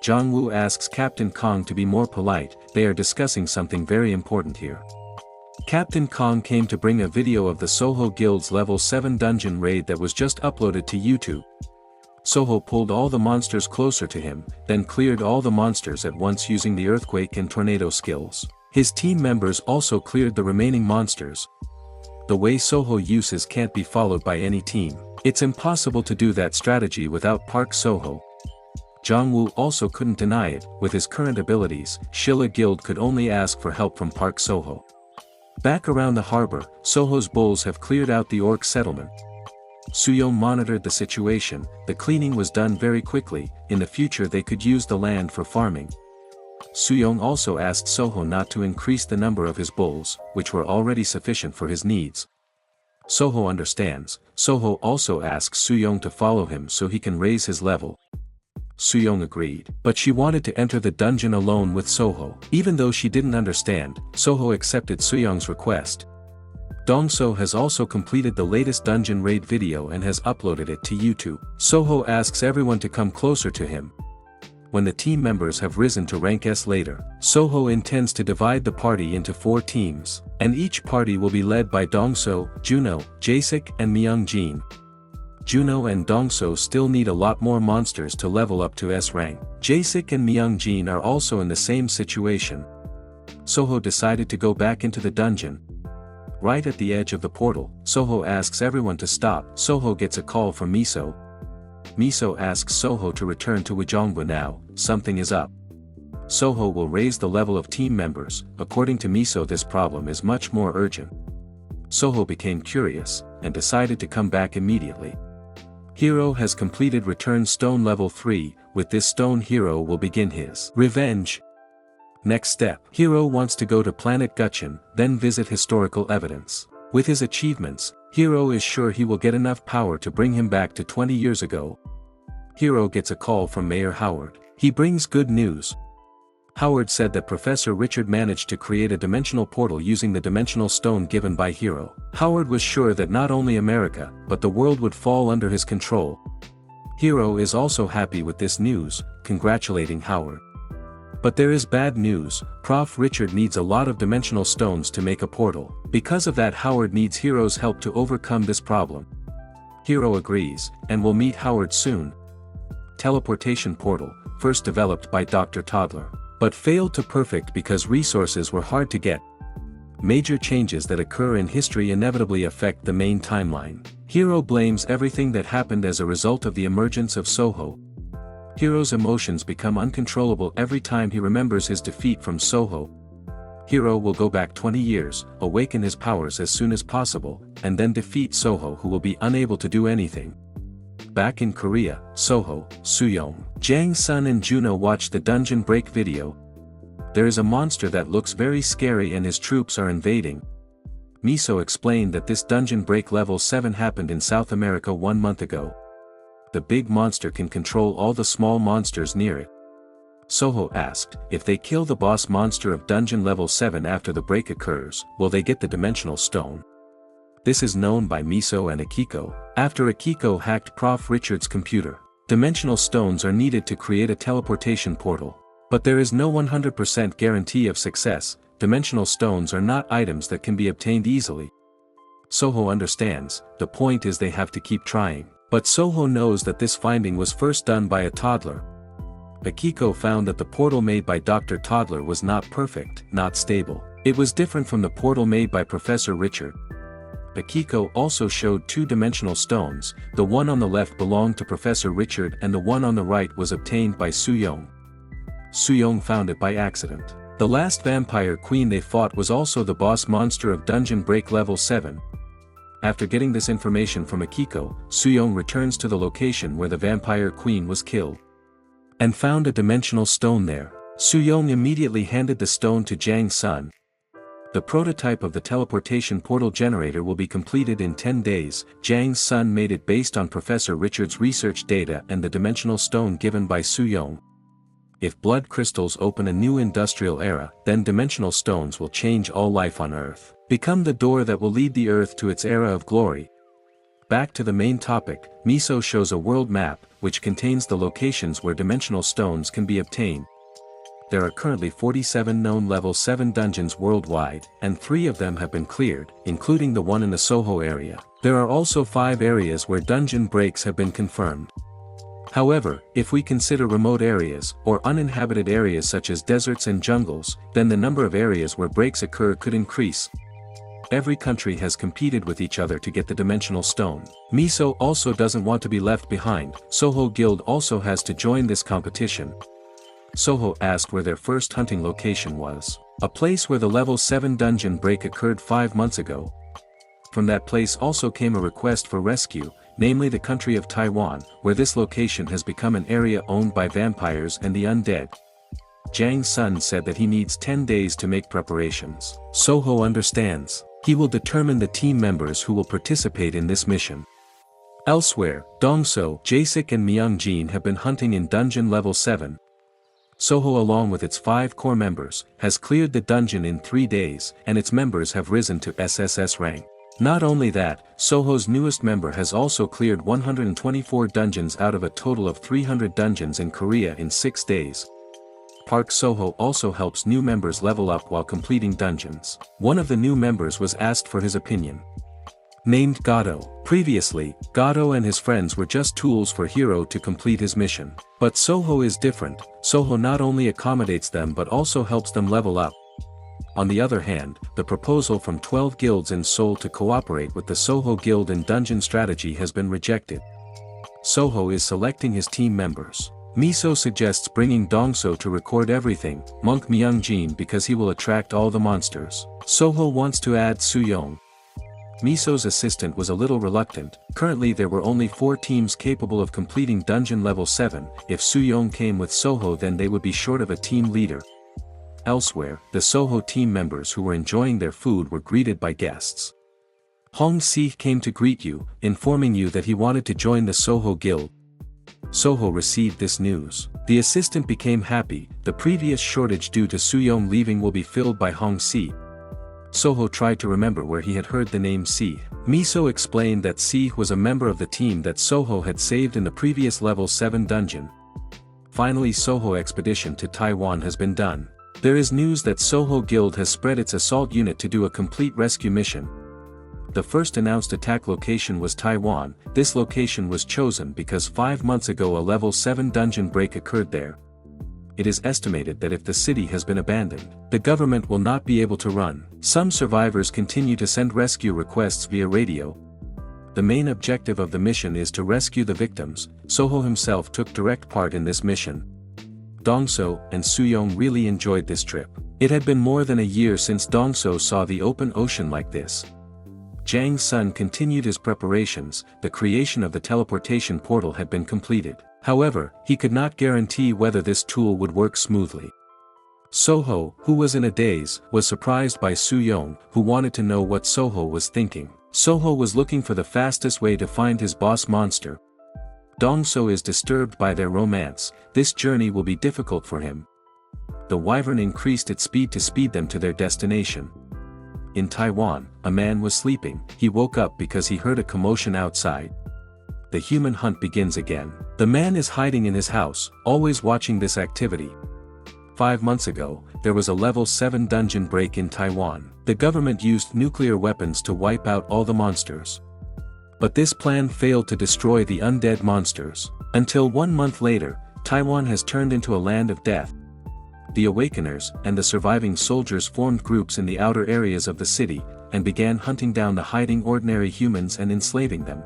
Jongwoo asks Captain Kong to be more polite, they are discussing something very important here. Captain Kong came to bring a video of the Soho Guild's level 7 dungeon raid that was just uploaded to YouTube. Soho pulled all the monsters closer to him, then cleared all the monsters at once using the earthquake and tornado skills. His team members also cleared the remaining monsters. the way Soho uses can't be followed by any team. It's impossible to do that strategy without Park Soho. Jong-woo also couldn't deny it, with his current abilities, Shilla Guild could only ask for help from Park Soho. Back around the harbor, Soho's bulls have cleared out the orc settlement. Soo-young monitored the situation, the cleaning was done very quickly, in the future they could use the land for farming. Soo-young also asked Soho not to increase the number of his bulls, which were already sufficient for his needs. Soho understands. Soho also asks Soo-young to follow him so he can raise his level. Soo-young agreed, but she wanted to enter the dungeon alone with Soho. Even though she didn't understand, Soho accepted Soo-young's request. Dong-so has also completed the latest dungeon raid video and has uploaded it to YouTube. Soho asks everyone to come closer to him. When the team members have risen to rank S later, Soho intends to divide the party into 4 teams, and each party will be led by Dong-so, Juno, Jasik and Myung-jin. Juno and Dong-so still need a lot more monsters to level up to S rank. Jasik and Myung-jin are also in the same situation. Soho decided to go back into the dungeon. Right at the edge of the portal, Soho asks everyone to stop. Soho gets a call from Miso. Miso asks Soho to return to Wajongwa now, something is up. Soho will raise the level of team members. According to Miso, this problem is much more urgent. Soho became curious, and decided to come back immediately. Hero has completed Return Stone level 3, with this stone Hero will begin his revenge. Next step, Hero wants to go to planet Gutchin, then visit historical evidence. With his achievements, Hero is sure he will get enough power to bring him back to 20 years ago. Hero gets a call from Mayor Howard. He brings good news. Howard said that Professor Richard managed to create a dimensional portal using the dimensional stone given by Hero. Howard was sure that not only America, but the world would fall under his control. Hero is also happy with this news, congratulating Howard. But there is bad news. Prof. Richard needs a lot of dimensional stones to make a portal. Because of that, Howard needs Hero's help to overcome this problem. Hero agrees, and will meet Howard soon. Teleportation portal, first developed by Dr. Toddler, but failed to perfect because resources were hard to get. Major changes that occur in history inevitably affect the main timeline. Hero blames everything that happened as a result of the emergence of Soho. Hero's emotions become uncontrollable every time he remembers his defeat from Soho. Hero will go back 20 years, awaken his powers as soon as possible, and then defeat Soho, who will be unable to do anything. Back in Korea, Soho, Soo-young, Jang-sun and Juno watch the dungeon break video. There is a monster that looks very scary and his troops are invading. Miso explained that this dungeon break level 7 happened in South America 1 month ago. The big monster can control all the small monsters near it. Soho asked, if they kill the boss monster of dungeon level 7 after the break occurs, will they get the dimensional stone? This is known by Miso and Akiko. After Akiko hacked Prof. Richard's computer, dimensional stones are needed to create a teleportation portal. But there is no 100% guarantee of success. Dimensional stones are not items that can be obtained easily. Soho understands, the point is they have to keep trying. But Soho knows that this finding was first done by a toddler. Akiko found that the portal made by Dr. Toddler was not perfect, not stable. It was different from the portal made by Professor Richard. Akiko also showed 2-dimensional stones. The one on the left belonged to Professor Richard and the one on the right was obtained by Soo-young. Soo-young found it by accident. The last vampire queen they fought was also the boss monster of dungeon break level 7. After getting this information from Akiko, Soo-young returns to the location where the vampire queen was killed. And found a dimensional stone there. Soo-young immediately handed the stone to Jang-sun. The prototype of the teleportation portal generator will be completed in 10 days. Jang-sun made it based on Professor Richard's research data and the dimensional stone given by Soo-young. If blood crystals open a new industrial era, then dimensional stones will change all life on Earth. Become the door that will lead the Earth to its era of glory. Back to the main topic, Miso shows a world map, which contains the locations where dimensional stones can be obtained. There are currently 47 known level 7 dungeons worldwide, and 3 of them have been cleared, including the one in the Soho area. There are also 5 areas where dungeon breaks have been confirmed. However, if we consider remote areas, or uninhabited areas such as deserts and jungles, then the number of areas where breaks occur could increase. Every country has competed with each other to get the dimensional stone. Miso also doesn't want to be left behind. Soho Guild also has to join this competition. Soho asked where their first hunting location was. A place where the level 7 dungeon break occurred 5 months ago. From that place also came a request for rescue, namely the country of Taiwan, where this location has become an area owned by vampires and the undead. Jiang Sun said that he needs 10 days to make preparations. Soho understands. He will determine the team members who will participate in this mission. Elsewhere, Dongso, Jasik and Myungjin have been hunting in dungeon level 7. Soho along with its 5 core members, has cleared the dungeon in 3 days, and its members have risen to SSS rank. Not only that, Soho's newest member has also cleared 124 dungeons out of a total of 300 dungeons in Korea in 6 days. Park Soho also helps new members level up while completing dungeons. One of the new members was asked for his opinion. Named Gato. Previously, Gato and his friends were just tools for Hero to complete his mission. But Soho is different. Soho not only accommodates them but also helps them level up. On the other hand, the proposal from 12 guilds in Seoul to cooperate with the Soho Guild in dungeon strategy has been rejected. Soho is selecting his team members. Miso suggests bringing Dongso to record everything, Monk Myungjin because he will attract all the monsters. Soho wants to add Suyong. Miso's assistant was a little reluctant. Currently there were only 4 teams capable of completing dungeon level 7, if Suyong came with Soho then they would be short of a team leader. Elsewhere, the Soho team members who were enjoying their food were greeted by guests. Hong Si came to greet you, informing you that he wanted to join the Soho Guild. Soho received this news. The assistant became happy. The previous shortage due to Suyong leaving will be filled by Hong Si. Soho tried to remember where he had heard the name Si. Miso explained that Si was a member of the team that Soho had saved in the previous level 7 dungeon. Finally, Soho expedition to Taiwan has been done. There is news that Soho Guild has spread its assault unit to do a complete rescue mission. The first announced attack location was Taiwan. This location was chosen because 5 months ago a level 7 dungeon break occurred there. It is estimated that if the city has been abandoned, the government will not be able to run. Some survivors continue to send rescue requests via radio. The main objective of the mission is to rescue the victims. Soho himself took direct part in this mission. Dongso and Suyong really enjoyed this trip. It had been more than a year since Dongso saw the open ocean like this. Jiang Sun continued his preparations. The creation of the teleportation portal had been completed. However, he could not guarantee whether this tool would work smoothly. Soho, who was in a daze, was surprised by Suyong, who wanted to know what Soho was thinking. Soho was looking for the fastest way to find his boss monster. Dongso is disturbed by their romance. This journey will be difficult for him. The wyvern increased its speed to speed them to their destination. In Taiwan, a man was sleeping. He woke up because he heard a commotion outside. The human hunt begins again. The man is hiding in his house, always watching this activity. 5 months ago, there was a level 7 dungeon break in Taiwan. The government used nuclear weapons to wipe out all the monsters. But this plan failed to destroy the undead monsters. Until 1 month later, Taiwan has turned into a land of death. The Awakeners and the surviving soldiers formed groups in the outer areas of the city, and began hunting down the hiding ordinary humans and enslaving them.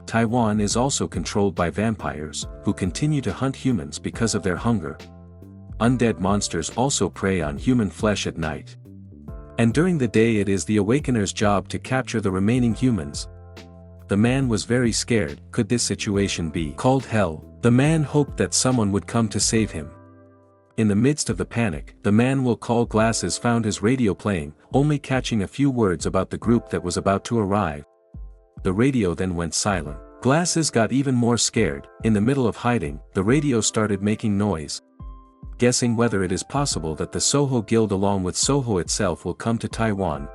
Taiwan is also controlled by vampires, who continue to hunt humans because of their hunger. Undead monsters also prey on human flesh at night. And during the day it is the Awakeners' job to capture the remaining humans. The man was very scared. Could this situation be called hell? The man hoped that someone would come to save him. In the midst of the panic, the man will call Glasses found his radio playing, only catching a few words about the group that was about to arrive. The radio then went silent. Glasses got even more scared. In the middle of hiding, the radio started making noise. Guessing whether it is possible that the Soho Guild along with Soho itself will come to Taiwan.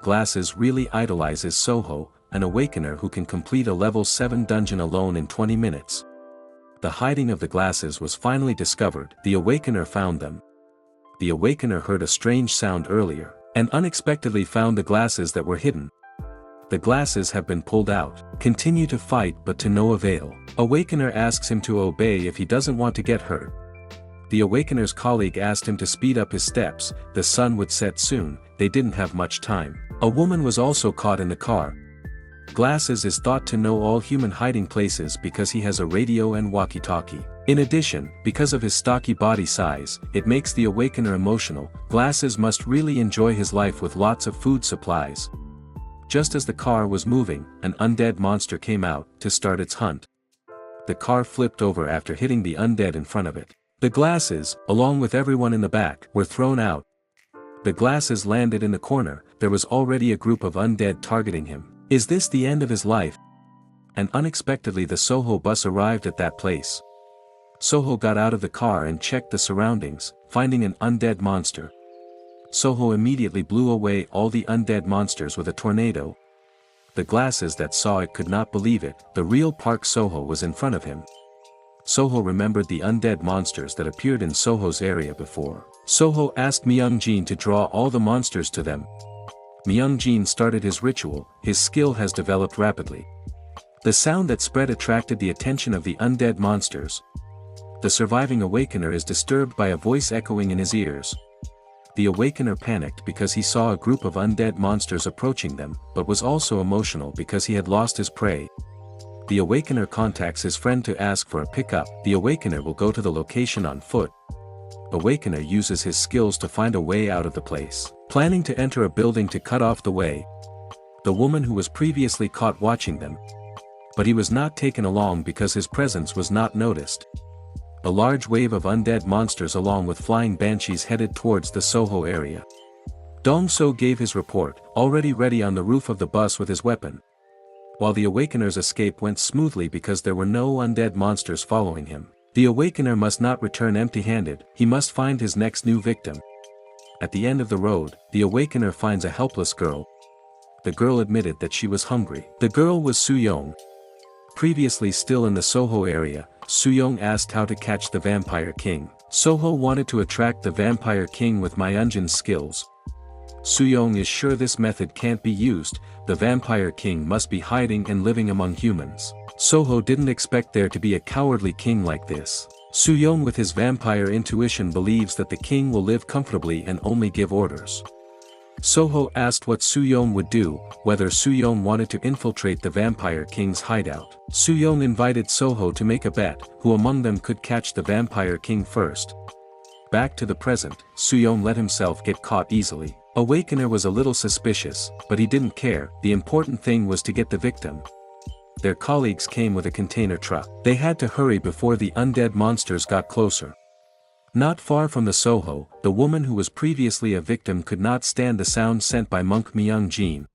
Glasses really idolizes Soho, an awakener who can complete a level 7 dungeon alone in 20 minutes. The hiding of the glasses was finally discovered. The awakener found them. The awakener heard a strange sound earlier, and unexpectedly found the glasses that were hidden. The glasses have been pulled out. Continue to fight but to no avail. Awakener asks him to obey if he doesn't want to get hurt. The awakener's colleague asked him to speed up his steps, the sun would set soon, they didn't have much time. A woman was also caught in the car. Glasses is thought to know all human hiding places because he has a radio and walkie-talkie. In addition, because of his stocky body size, it makes the awakener emotional. Glasses must really enjoy his life with lots of food supplies. Just as the car was moving, an undead monster came out to start its hunt. The car flipped over after hitting the undead in front of it. The glasses, along with everyone in the back, were thrown out. The glasses landed in the corner. There was already a group of undead targeting him. Is this the end of his life? And unexpectedly the Soho bus arrived at that place. Soho got out of the car and checked the surroundings, finding an undead monster. Soho immediately blew away all the undead monsters with a tornado. The glasses that saw it could not believe it. The real Park Soho was in front of him. Soho remembered the undead monsters that appeared in Soho's area before. Soho asked Myung-jin to draw all the monsters to them. Myung-jin started his ritual. His skill has developed rapidly. The sound that spread attracted the attention of the undead monsters. The surviving awakener is disturbed by a voice echoing in his ears. The awakener panicked because he saw a group of undead monsters approaching them, but was also emotional because he had lost his prey. The awakener contacts his friend to ask for a pickup. The awakener will go to the location on foot. Awakener uses his skills to find a way out of the place, planning to enter a building to cut off the way. The woman who was previously caught watching them. But he was not taken along because his presence was not noticed. A large wave of undead monsters along with flying banshees headed towards the Soho area. Dong-so gave his report, already ready on the roof of the bus with his weapon. While the awakener's escape went smoothly because there were no undead monsters following him. The awakener must not return empty-handed, he must find his next new victim. At the end of the road, the awakener finds a helpless girl. The girl admitted that she was hungry. The girl was Soo-young. Previously still in the Soho area, Soo-young asked how to catch the Vampire King. Soho wanted to attract the Vampire King with Myung-jin's skills. Soo-young is sure this method can't be used, the Vampire King must be hiding and living among humans. Soho didn't expect there to be a cowardly king like this. Soo-young with his vampire intuition believes that the king will live comfortably and only give orders. Soho asked what Soo-young would do, whether Soo-young wanted to infiltrate the Vampire King's hideout. Soo-young invited Soho to make a bet, who among them could catch the Vampire King first. Back to the present, Soo-young let himself get caught easily. Awakener was a little suspicious, but he didn't care, the important thing was to get the victim. Their colleagues came with a container truck. They had to hurry before the undead monsters got closer. Not far from the Soho, the woman who was previously a victim could not stand the sound sent by monk Myung-jin.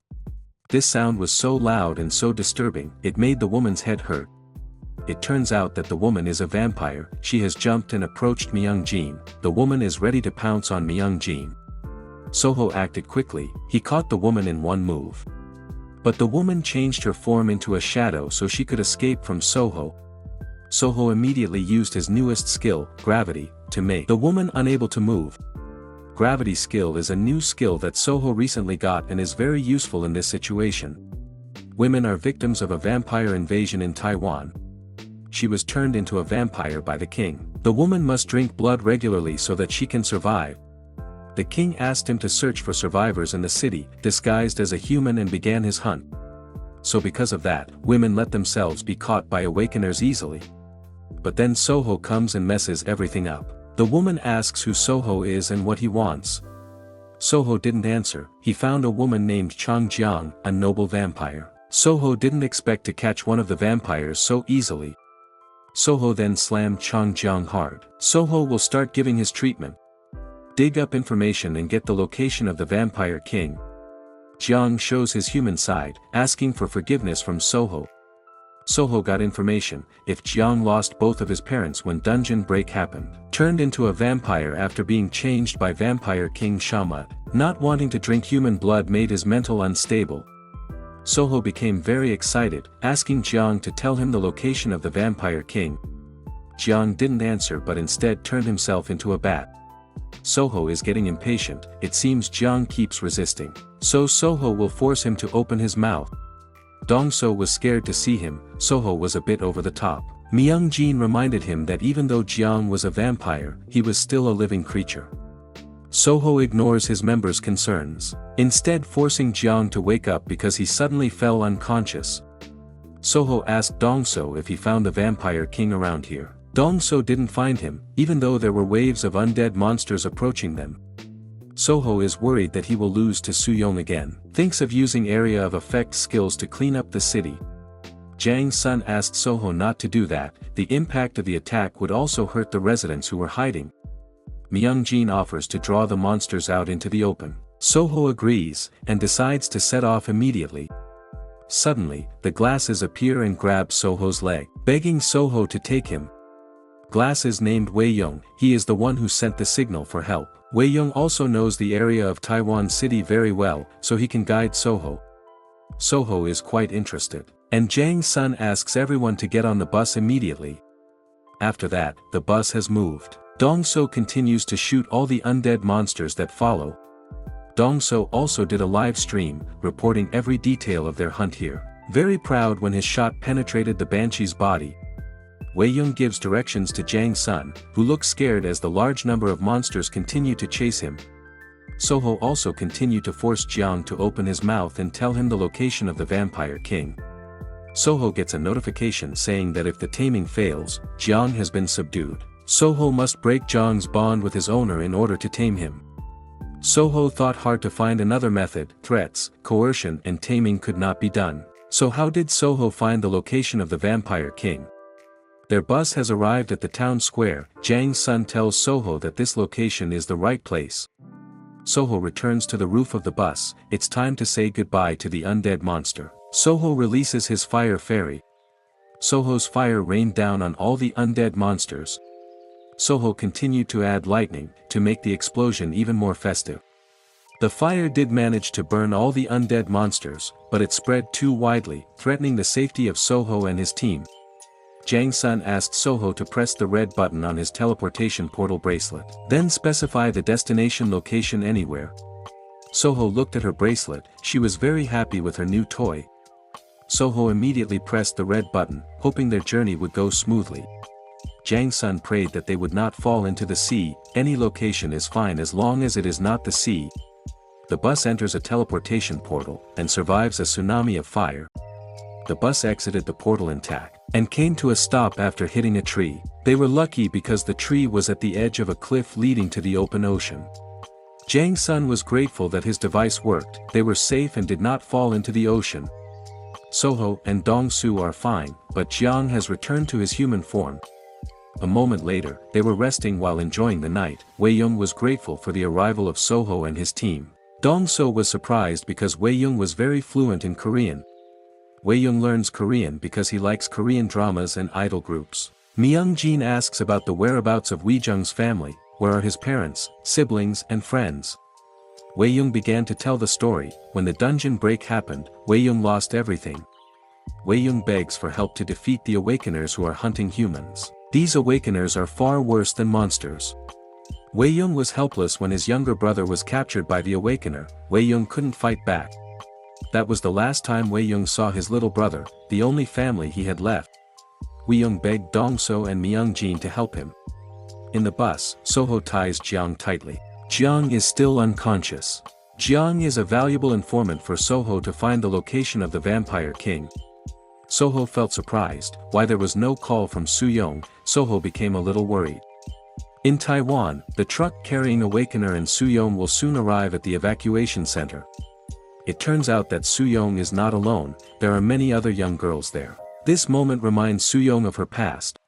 This sound was so loud and so disturbing, it made the woman's head hurt. It turns out that the woman is a vampire. She has jumped and approached Myung-jin. The woman is ready to pounce on Myung-jin. Soho acted quickly, he caught the woman in one move. But the woman changed her form into a shadow so she could escape from Soho. Soho immediately used his newest skill, gravity, to make the woman unable to move. Gravity skill is a new skill that Soho recently got and is very useful in this situation. Women are victims of a vampire invasion in Taiwan. She was turned into a vampire by the king. The woman must drink blood regularly so that she can survive. The king asked him to search for survivors in the city, disguised as a human, and began his hunt. So because of that, women let themselves be caught by awakeners easily. But then Soho comes and messes everything up. The woman asks who Soho is and what he wants. Soho didn't answer. He found a woman named Chang Jiang, a noble vampire. Soho didn't expect to catch one of the vampires so easily. Soho then slammed Chang Jiang hard. Soho will start giving his treatment. Dig up information and get the location of the Vampire King. Jiang shows his human side, asking for forgiveness from Soho. Soho got information, if Jiang lost both of his parents when dungeon break happened, turned into a vampire after being changed by Vampire King Shamat, not wanting to drink human blood made his mental unstable. Soho became very excited, asking Jiang to tell him the location of the Vampire King. Jiang didn't answer but instead turned himself into a bat. Soho is getting impatient, it seems Jiang keeps resisting. So Soho will force him to open his mouth. Dong-so was scared to see him, Soho was a bit over the top. Myung-jin reminded him that even though Jiang was a vampire, he was still a living creature. Soho ignores his members' concerns, instead forcing Jiang to wake up because he suddenly fell unconscious. Soho asked Dongso if he found the vampire king around here. Dongso didn't find him, even though there were waves of undead monsters approaching them. Soho is worried that he will lose to Soo-young again, thinks of using area of effect skills to clean up the city. Jang Sun asked Soho not to do that, the impact of the attack would also hurt the residents who were hiding. Myung-jin offers to draw the monsters out into the open. Soho agrees, and decides to set off immediately. Suddenly, the glasses appear and grab Soho's leg, begging Soho to take him. Glass is named Wei-young, he is the one who sent the signal for help. Wei-young also knows the area of Taiwan City very well, so he can guide Soho. Soho is quite interested, and Jang Sun asks everyone to get on the bus immediately. After that, the bus has moved. Dongso continues to shoot all the undead monsters that follow. Dongso also did a live stream, reporting every detail of their hunt here. Very proud when his shot penetrated the Banshee's body. Wei-young gives directions to Jang Sun, who looks scared as the large number of monsters continue to chase him. Soho also continued to force Jiang to open his mouth and tell him the location of the Vampire King. Soho gets a notification saying that if the taming fails, Jiang has been subdued. Soho must break Jiang's bond with his owner in order to tame him. Soho thought hard to find another method. Threats, coercion and taming could not be done. So how did Soho find the location of the Vampire King? Their bus has arrived at the town square. Jang Sun tells Soho that this location is the right place. Soho returns to the roof of the bus. It's time to say goodbye to the undead monster. Soho releases his fire fairy. Soho's fire rained down on all the undead monsters. Soho continued to add lightning, to make the explosion even more festive. The fire did manage to burn all the undead monsters, but it spread too widely, threatening the safety of Soho and his team. Jang Sun asked Soho to press the red button on his teleportation portal bracelet, then specify the destination location anywhere. Soho looked at her bracelet, she was very happy with her new toy. Soho immediately pressed the red button, hoping their journey would go smoothly. Jang Sun prayed that they would not fall into the sea. Any location is fine as long as it is not the sea. The bus enters a teleportation portal, and survives a tsunami of fire. The bus exited the portal intact, and came to a stop after hitting a tree. They were lucky because the tree was at the edge of a cliff leading to the open ocean. Jang Sun was grateful that his device worked, they were safe and did not fall into the ocean. Soho and Dong-su are fine, but Jiang has returned to his human form. A moment later, they were resting while enjoying the night. Wei-young was grateful for the arrival of Soho and his team. Dong-so was surprised because Wei-young was very fluent in Korean. Wei-young learns Korean because he likes Korean dramas and idol groups. Myung-jin asks about the whereabouts of Wei-jung's family, where are his parents, siblings and friends. Wei-young began to tell the story. When the dungeon break happened, Wei-young lost everything. Wei-young begs for help to defeat the Awakeners who are hunting humans. These Awakeners are far worse than monsters. Wei-young was helpless when his younger brother was captured by the Awakener. Wei-young couldn't fight back. That was the last time Wei-young saw his little brother, the only family he had left. Wei-young begged Dong-so and Myung-jin to help him. In the bus, Soho ties Jiang tightly. Jiang is still unconscious. Jiang is a valuable informant for Soho to find the location of the Vampire King. Soho felt surprised. Why there was no call from Soo-young. Soho became a little worried. In Taiwan, the truck carrying Awakener and Soo-young will soon arrive at the evacuation center. It turns out that Soo-young is not alone, there are many other young girls there. This moment reminds Soo-young of her past.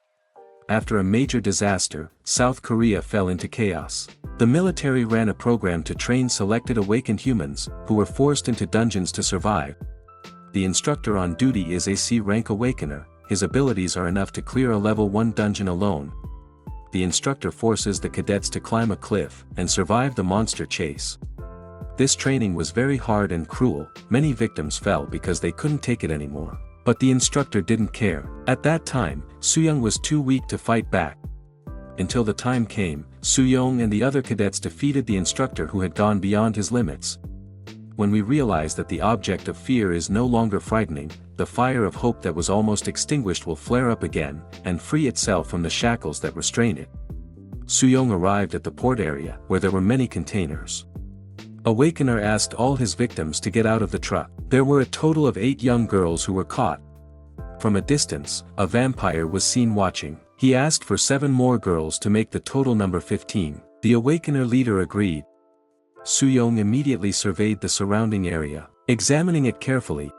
After a major disaster, South Korea fell into chaos. The military ran a program to train selected awakened humans, who were forced into dungeons to survive. The instructor on duty is a C-rank Awakener, his abilities are enough to clear a level 1 dungeon alone. The instructor forces the cadets to climb a cliff, and survive the monster chase. This training was very hard and cruel, many victims fell because they couldn't take it anymore. But the instructor didn't care. At that time, Soo-young was too weak to fight back. Until the time came, Soo-young and the other cadets defeated the instructor who had gone beyond his limits. When we realize that the object of fear is no longer frightening, the fire of hope that was almost extinguished will flare up again, and free itself from the shackles that restrain it. Suyong arrived at the port area, where there were many containers. Awakener asked all his victims to get out of the truck. There were a total of 8 young girls who were caught. From a distance, a vampire was seen watching. He asked for 7 more girls to make the total number 15. The Awakener leader agreed. Suyong immediately surveyed the surrounding area, examining it carefully.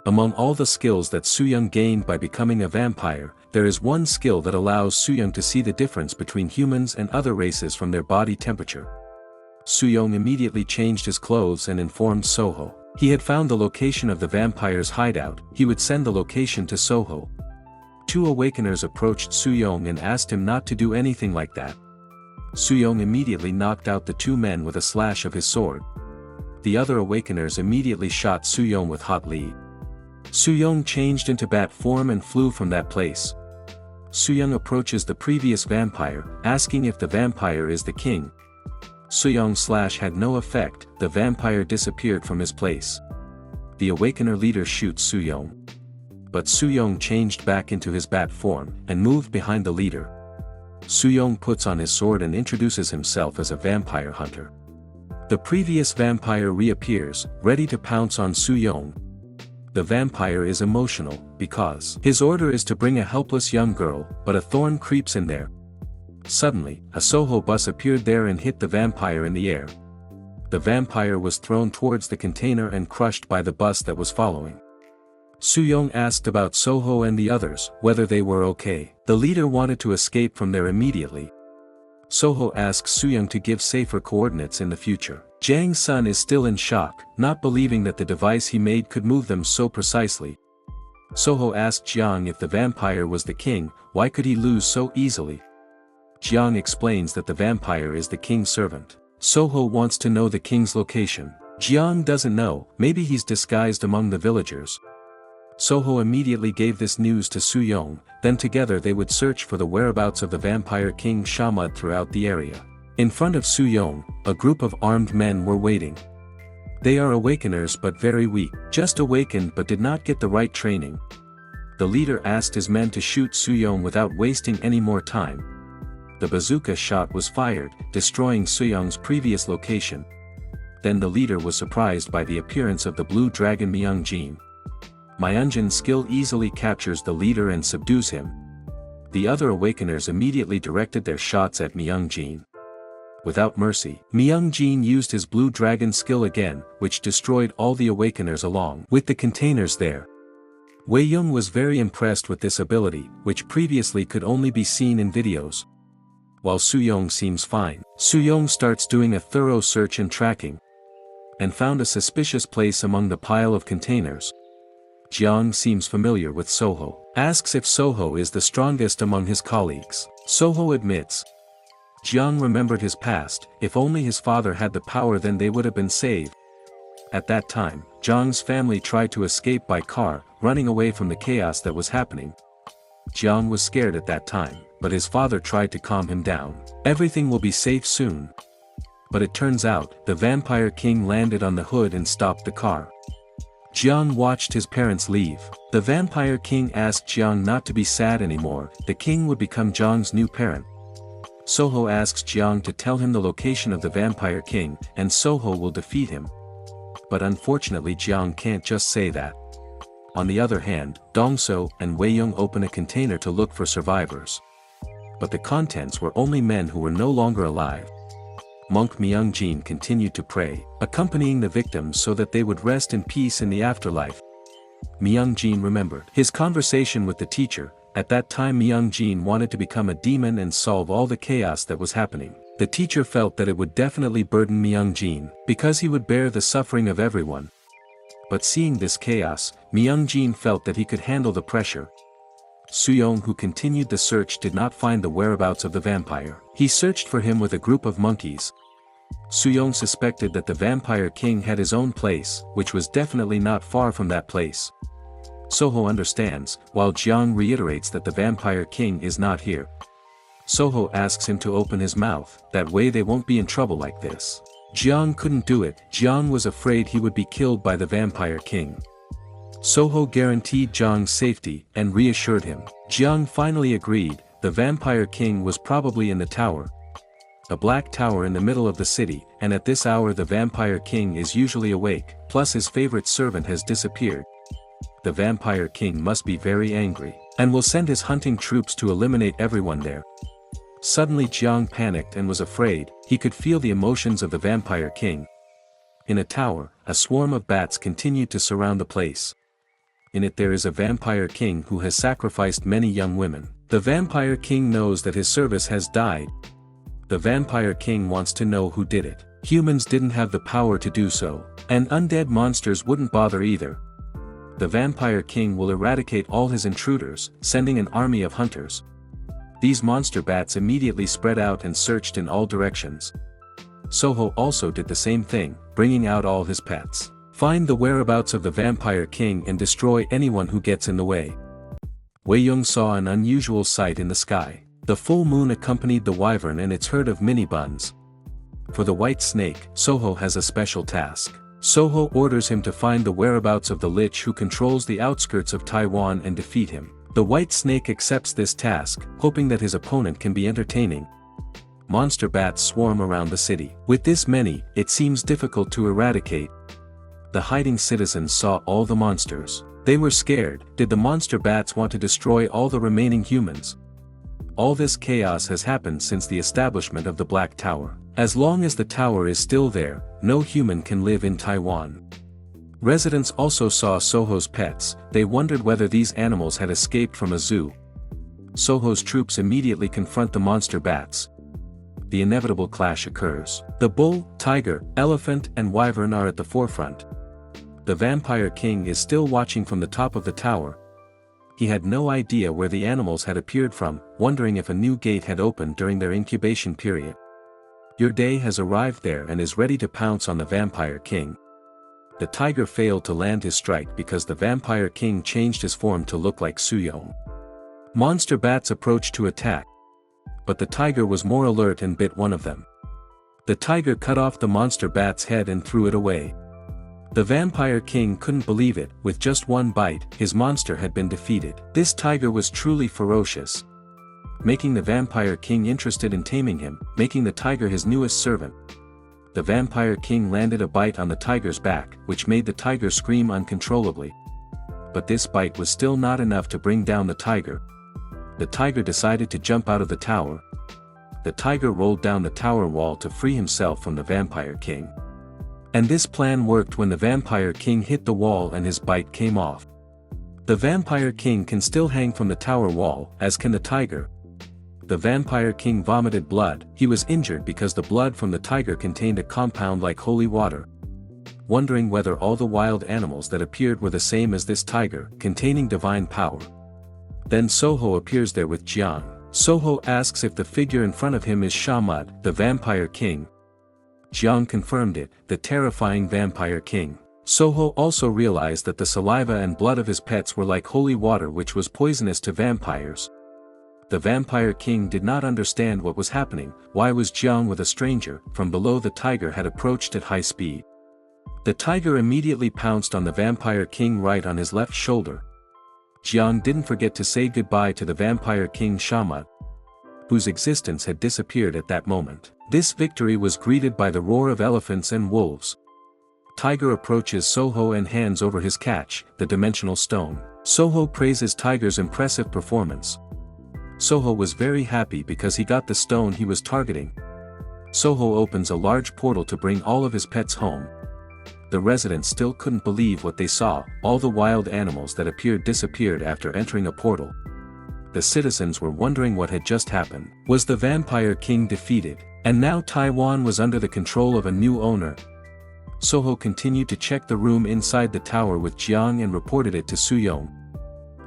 Among all the skills that Suyong gained by becoming a vampire, there is one skill that allows Suyong to see the difference between humans and other races from their body temperature. Suyong immediately changed his clothes and informed Soho. He had found the location of the vampire's hideout. He would send the location to Soho. 2 Awakeners approached Suyong and asked him not to do anything like that. Suyong immediately knocked out the 2 men with a slash of his sword. The other Awakeners immediately shot Suyong with hot lead. Suyong changed into bat form and flew from that place. Suyong approaches the previous vampire, asking if the vampire is the king. Suyong's slash had no effect, the vampire disappeared from his place. The Awakener leader shoots Suyong. But Suyong changed back into his bat form, and moved behind the leader. Suyong puts on his sword and introduces himself as a vampire hunter. The previous vampire reappears, ready to pounce on Suyong. The vampire is emotional, because his order is to bring a helpless young girl, but a thorn creeps in there. Suddenly, a Soho bus appeared there and hit the vampire in the air. The vampire was thrown towards the container and crushed by the bus that was following. Suyong asked about Soho and the others, whether they were okay. The leader wanted to escape from there immediately. Soho asks Suyong to give safer coordinates in the future. Jiang's son is still in shock, not believing that the device he made could move them so precisely. Soho asked Jiang if the vampire was the king, why could he lose so easily? Jiang explains that the vampire is the king's servant. Soho wants to know the king's location. Jiang doesn't know, maybe he's disguised among the villagers. Soho immediately gave this news to Suyong, then together they would search for the whereabouts of the vampire king Shamud throughout the area. In front of Suyong, a group of armed men were waiting. They are Awakeners but very weak, just awakened but did not get the right training. The leader asked his men to shoot Suyong without wasting any more time. The bazooka shot was fired, destroying Suyong's previous location. Then the leader was surprised by the appearance of the blue dragon Myungjin. Myungjin's skill easily captures the leader and subdues him. The other Awakeners immediately directed their shots at Myungjin. Without mercy, Myungjin used his blue dragon skill again, which destroyed all the Awakeners along with the containers there. Wei Yong was very impressed with this ability, which previously could only be seen in videos. While Suyong seems fine, Suyong starts doing a thorough search and tracking, and found a suspicious place among the pile of containers. Jiang seems familiar with Soho, asks if Soho is the strongest among his colleagues. Soho admits. Jiang remembered his past, if only his father had the power then they would have been saved. At that time, Jiang's family tried to escape by car, running away from the chaos that was happening. Jiang was scared at that time, but his father tried to calm him down. Everything will be safe soon. But it turns out, the vampire king landed on the hood and stopped the car. Jiang watched his parents leave. The vampire king asked Jiang not to be sad anymore, the king would become Jiang's new parent. Soho asks Jiang to tell him the location of the vampire king, and Soho will defeat him. But unfortunately Jiang can't just say that. On the other hand, Dongso and Wei Yong open a container to look for survivors. But the contents were only men who were no longer alive. Monk Myungjin continued to pray, accompanying the victims so that they would rest in peace in the afterlife. Myungjin remembered his conversation with the teacher. At that time Myungjin wanted to become a demon and solve all the chaos that was happening. The teacher felt that it would definitely burden Myungjin, because he would bear the suffering of everyone. But seeing this chaos, Myungjin felt that he could handle the pressure. Suyong, who continued the search, did not find the whereabouts of the vampire. He searched for him with a group of monkeys. Suyong suspected that the vampire king had his own place, which was definitely not far from that place. Soho understands, while Jiang reiterates that the vampire king is not here. Soho asks him to open his mouth, that way they won't be in trouble like this. Jiang couldn't do it. Jiang was afraid he would be killed by the vampire king. Soho guaranteed Jiang's safety and reassured him. Jiang finally agreed. The Vampire King was probably in the tower. A black tower in the middle of the city, and at this hour the Vampire King is usually awake, plus his favorite servant has disappeared. The Vampire King must be very angry, and will send his hunting troops to eliminate everyone there. Suddenly Jiang panicked and was afraid. He could feel the emotions of the Vampire King. In a tower, a swarm of bats continued to surround the place. In it there is a Vampire King who has sacrificed many young women. The Vampire King knows that his service has died. The Vampire King wants to know who did it. Humans didn't have the power to do so, and undead monsters wouldn't bother either. The Vampire King will eradicate all his intruders, sending an army of hunters. These monster bats immediately spread out and searched in all directions. Soho also did the same thing, bringing out all his pets. Find the whereabouts of the Vampire King and destroy anyone who gets in the way. Wei Yong saw an unusual sight in the sky. The full moon accompanied the wyvern and its herd of mini-buns. For the white snake, Soho has a special task. Soho orders him to find the whereabouts of the lich who controls the outskirts of Taiwan and defeat him. The white snake accepts this task, hoping that his opponent can be entertaining. Monster bats swarm around the city. With this many, it seems difficult to eradicate. The hiding citizens saw all the monsters. They were scared. Did the monster bats want to destroy all the remaining humans? All this chaos has happened since the establishment of the Black Tower. As long as the tower is still there, no human can live in Taiwan. Residents also saw Soho's pets. They wondered whether these animals had escaped from a zoo. Soho's troops immediately confront the monster bats. The inevitable clash occurs. The bull, tiger, elephant and wyvern are at the forefront. The Vampire King is still watching from the top of the tower. He had no idea where the animals had appeared from, wondering if a new gate had opened during their incubation period. Your day has arrived there and is ready to pounce on the Vampire King. The tiger failed to land his strike because the Vampire King changed his form to look like Suyong. Monster bats approached to attack. But the tiger was more alert and bit one of them. The tiger cut off the monster bat's head and threw it away. The Vampire King couldn't believe it. With just one bite, his monster had been defeated. This tiger was truly ferocious, making the Vampire King interested in taming him, making the tiger his newest servant. The Vampire King landed a bite on the tiger's back, which made the tiger scream uncontrollably. But this bite was still not enough to bring down the tiger. The tiger decided to jump out of the tower. The tiger rolled down the tower wall to free himself from the Vampire King. And this plan worked when the Vampire King hit the wall and his bite came off. The Vampire King can still hang from the tower wall, as can the tiger. The Vampire King vomited blood. He was injured because the blood from the tiger contained a compound like holy water. Wondering whether all the wild animals that appeared were the same as this tiger, containing divine power. Then Soho appears there with Jiang. Soho asks if the figure in front of him is Shamad, the Vampire King. Jiang confirmed it, the terrifying Vampire King. Soho also realized that the saliva and blood of his pets were like holy water, which was poisonous to vampires. The Vampire King did not understand what was happening. Why was Jiang with a stranger? From below, the tiger had approached at high speed. The tiger immediately pounced on the Vampire King right on his left shoulder. Jiang didn't forget to say goodbye to the Vampire King Shamat, whose existence had disappeared at that moment. This victory was greeted by the roar of elephants and wolves. Tiger approaches Soho and hands over his catch, the dimensional stone. Soho praises Tiger's impressive performance. Soho was very happy because he got the stone he was targeting. Soho opens a large portal to bring all of his pets home. The residents still couldn't believe what they saw. All the wild animals that appeared disappeared after entering a portal. The citizens were wondering what had just happened. Was the Vampire King defeated? And now Taiwan was under the control of a new owner. Soho continued to check the room inside the tower with Jiang and reported it to Suyong.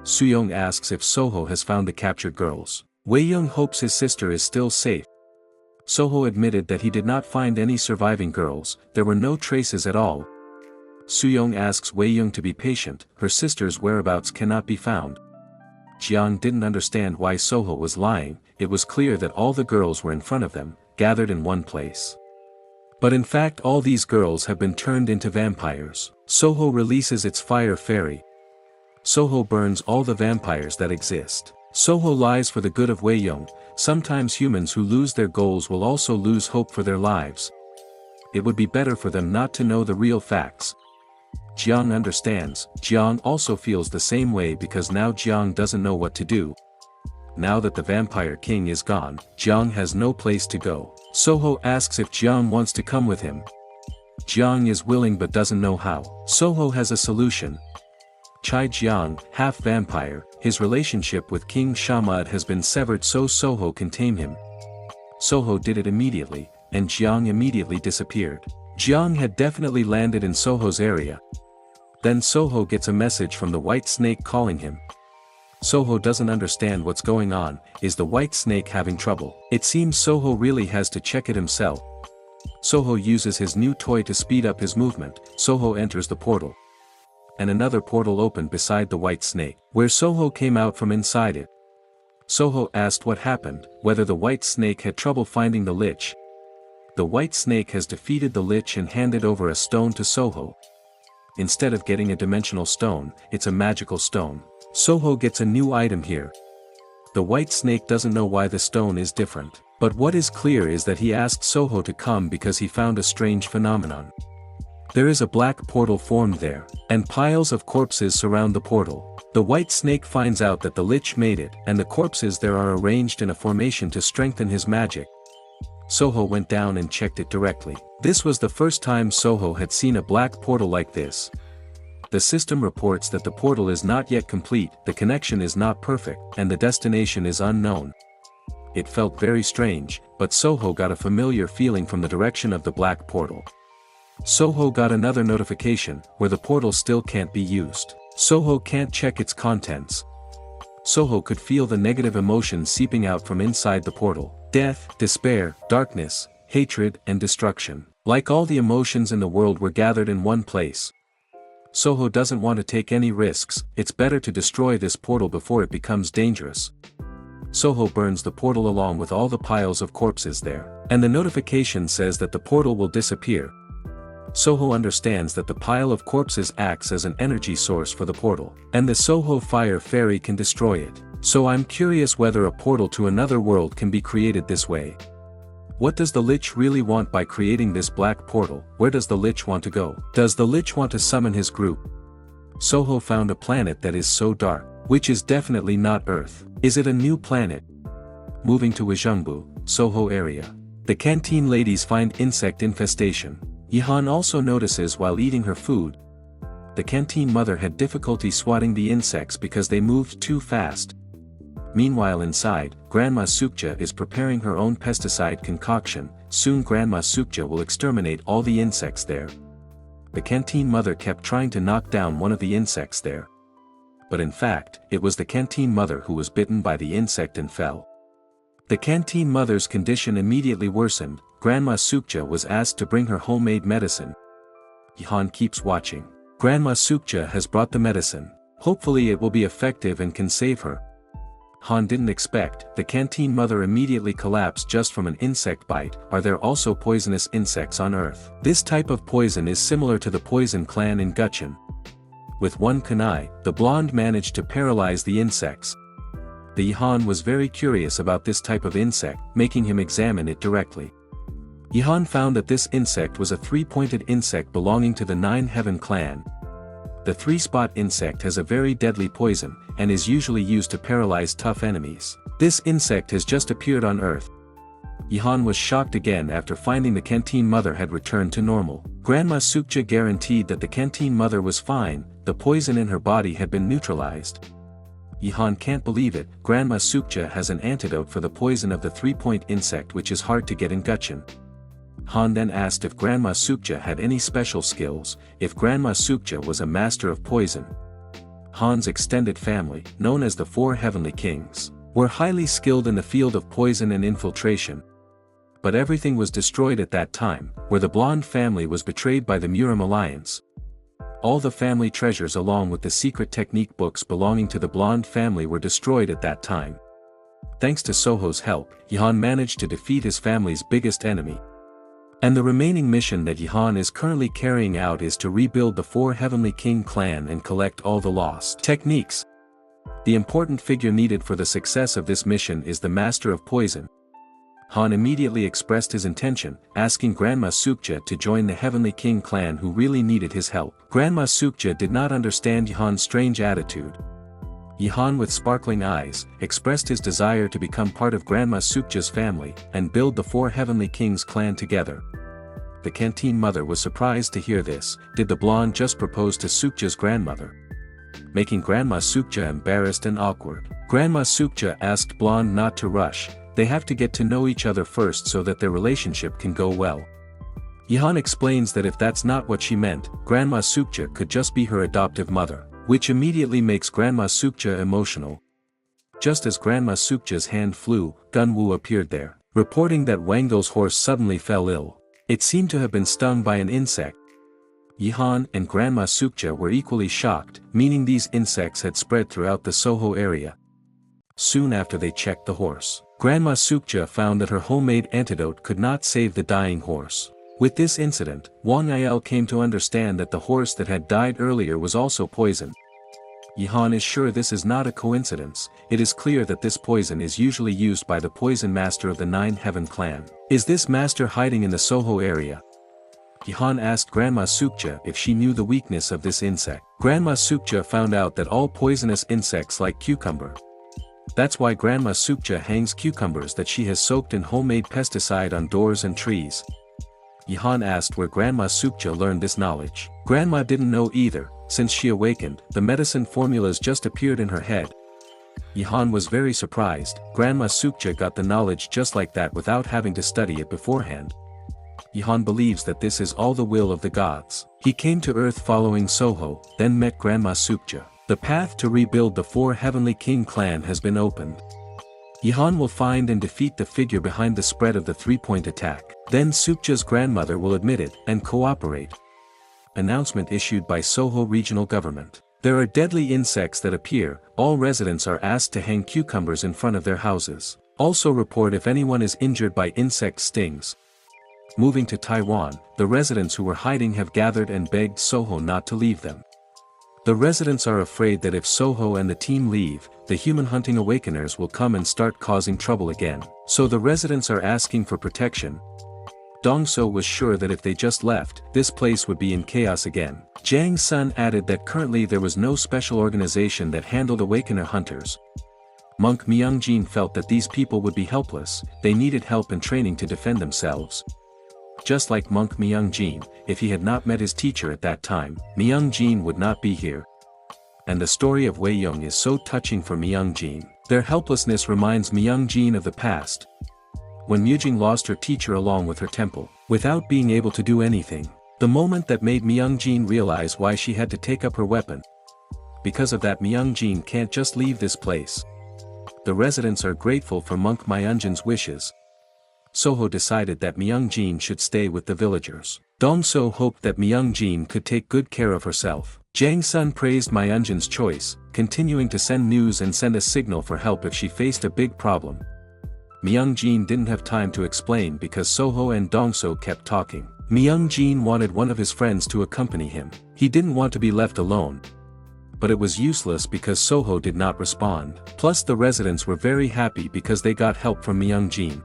Suyong asks if Soho has found the captured girls. Wei Yong hopes his sister is still safe. Soho admitted that he did not find any surviving girls. There were no traces at all. Suyong asks Wei Yong to be patient. Her sister's whereabouts cannot be found. Jiang didn't understand why Soho was lying. It was clear that all the girls were in front of them, gathered in one place. But in fact all these girls have been turned into vampires. Soho releases its fire fairy. Soho burns all the vampires that exist. Soho lies for the good of Weiyong. Sometimes humans who lose their goals will also lose hope for their lives. It would be better for them not to know the real facts. Jiang understands. Jiang also feels the same way because now Jiang doesn't know what to do. Now that the vampire king is gone, Jiang has no place to go. Soho asks if Jiang wants to come with him. Jiang is willing but doesn't know how. Soho has a solution. Chai Jiang, half vampire, his relationship with King Shamad has been severed so Soho can tame him. Soho did it immediately, and Jiang immediately disappeared. Jiang had definitely landed in Soho's area. Then Soho gets a message from the white snake calling him. Soho doesn't understand what's going on. Is the white snake having trouble? It seems Soho really has to check it himself. Soho uses his new toy to speed up his movement. Soho enters the portal. And another portal opened beside the white snake, where Soho came out from inside it. Soho asked what happened, whether the white snake had trouble finding the lich. The white snake has defeated the lich and handed over a stone to Soho. Instead of getting a dimensional stone, it's a magical stone. Soho gets a new item here. The white snake doesn't know why the stone is different, but what is clear is that he asked Soho to come because he found a strange phenomenon. There is a black portal formed there, and piles of corpses surround the portal. The white snake finds out that the lich made it, and the corpses there are arranged in a formation to strengthen his magic. Soho went down and checked it directly. This was the first time Soho had seen a black portal like this. The system reports that the portal is not yet complete, the connection is not perfect, and the destination is unknown. It felt very strange, but Soho got a familiar feeling from the direction of the black portal. Soho got another notification, where the portal still can't be used. Soho can't check its contents. Soho could feel the negative emotions seeping out from inside the portal. Death, despair, darkness, hatred, and destruction. Like all the emotions in the world were gathered in one place. Soho doesn't want to take any risks. It's better to destroy this portal before it becomes dangerous. Soho burns the portal along with all the piles of corpses there, and the notification says that the portal will disappear. Soho understands that the pile of corpses acts as an energy source for the portal, and the Soho Fire Fairy can destroy it. So I'm curious whether a portal to another world can be created this way. What does the Lich really want by creating this black portal? Where does the Lich want to go? Does the Lich want to summon his group? Soho found a planet that is so dark, which is definitely not Earth. Is it a new planet? Moving to Wajungbu, Soho area. The canteen ladies find insect infestation. Yihan also notices while eating her food. The canteen mother had difficulty swatting the insects because they moved too fast. Meanwhile inside, Grandma Sukja is preparing her own pesticide concoction. Soon Grandma Sukja will exterminate all the insects there. The canteen mother kept trying to knock down one of the insects there. But in fact, it was the canteen mother who was bitten by the insect and fell. The canteen mother's condition immediately worsened. Grandma Sukja was asked to bring her homemade medicine. Yihan keeps watching. Grandma Sukja has brought the medicine. Hopefully it will be effective and can save her. Han didn't expect. The canteen mother immediately collapsed just from an insect bite. Are there also poisonous insects on Earth? This type of poison is similar to the poison clan in Gutchen. With one kunai, the blonde managed to paralyze the insects. The Yihan was very curious about this type of insect, making him examine it directly. Yihan found that this insect was a three-pointed insect belonging to the Nine Heaven clan. The three-spot insect has a very deadly poison, and is usually used to paralyze tough enemies. This insect has just appeared on Earth. Yihan was shocked again after finding the canteen mother had returned to normal. Grandma Sukja guaranteed that the canteen mother was fine, the poison in her body had been neutralized. Yihan can't believe it. Grandma Sukja has an antidote for the poison of the three-point insect which is hard to get in Gutchen. Han then asked if Grandma Sukja had any special skills, if Grandma Sukja was a master of poison. Han's extended family, known as the Four Heavenly Kings, were highly skilled in the field of poison and infiltration. But everything was destroyed at that time, where the blonde family was betrayed by the Murim Alliance. All the family treasures along with the secret technique books belonging to the blonde family were destroyed at that time. Thanks to Soho's help, Yihan managed to defeat his family's biggest enemy. And the remaining mission that Jihan is currently carrying out is to rebuild the 4 Heavenly King clan and collect all the lost techniques. The important figure needed for the success of this mission is the Master of Poison. Han immediately expressed his intention, asking Grandma Sukja to join the Heavenly King clan who really needed his help. Grandma Sukja did not understand Jihan's strange attitude. Jihan, with sparkling eyes, expressed his desire to become part of Grandma Sukja's family and build the 4 Heavenly Kings clan together. The canteen mother was surprised to hear this. Did the blonde just propose to Sukja's grandmother? Making Grandma Sukja embarrassed and awkward. Grandma Sukja asked blonde not to rush. They have to get to know each other first so that their relationship can go well. Jihan explains that if that's not what she meant, Grandma Sukja could just be her adoptive mother, which immediately makes Grandma Sukja emotional. Just as Grandma Sukja's hand flew, Gunwoo appeared there, reporting that Wangdo's horse suddenly fell ill. It seemed to have been stung by an insect. Jihan and Grandma Sukja were equally shocked, meaning these insects had spread throughout the Soho area. Soon after they checked the horse, Grandma Sukja found that her homemade antidote could not save the dying horse. With this incident, Wang Il came to understand that the horse that had died earlier was also poisoned. Jihan is sure this is not a coincidence. It is clear that this poison is usually used by the poison master of the 9 Heaven clan. Is this master hiding in the Soho area? Jihan asked Grandma Sukja if she knew the weakness of this insect. Grandma Sukja found out that all poisonous insects like cucumber. That's why Grandma Sukja hangs cucumbers that she has soaked in homemade pesticide on doors and trees. Jihan asked where Grandma Sukja learned this knowledge. Grandma didn't know either. Since she awakened, the medicine formulas just appeared in her head. Jihan was very surprised. Grandma Sukja got the knowledge just like that without having to study it beforehand. Jihan believes that this is all the will of the gods. He came to Earth following Soho, then met Grandma Sukja. The path to rebuild the 4 Heavenly King clan has been opened. Jihan will find and defeat the figure behind the spread of the 3-point attack. Then Sukja's grandmother will admit it and cooperate. Announcement issued by Soho Regional Government. There are deadly insects that appear. All residents are asked to hang cucumbers in front of their houses. Also report if anyone is injured by insect stings. Moving to Taiwan, the residents who were hiding have gathered and begged Soho not to leave them. The residents are afraid that if Soho and the team leave, the human hunting awakeners will come and start causing trouble again. So the residents are asking for protection. Dongso was sure that if they just left, this place would be in chaos again. Jang Sun added that currently there was no special organization that handled awakener hunters. Monk Myungjin felt that these people would be helpless. They needed help and training to defend themselves. Just like Monk Myungjin, if he had not met his teacher at that time, Myungjin would not be here. And the story of Wei Yong is so touching for Myungjin. Their helplessness reminds Myungjin of the past, when Myujing lost her teacher along with her temple, without being able to do anything. The moment that made Myungjin realize why she had to take up her weapon. Because of that, Myungjin can't just leave this place. The residents are grateful for Monk Myungjin's wishes. Soho decided that Myungjin should stay with the villagers. Dongso hoped that Myungjin could take good care of herself. Jang Sun praised Myungjin's choice, continuing to send news and send a signal for help if she faced a big problem. Myungjin didn't have time to explain because Soho and Dongso kept talking. Myungjin wanted one of his friends to accompany him. He didn't want to be left alone. But it was useless because Soho did not respond. Plus the residents were very happy because they got help from Myungjin.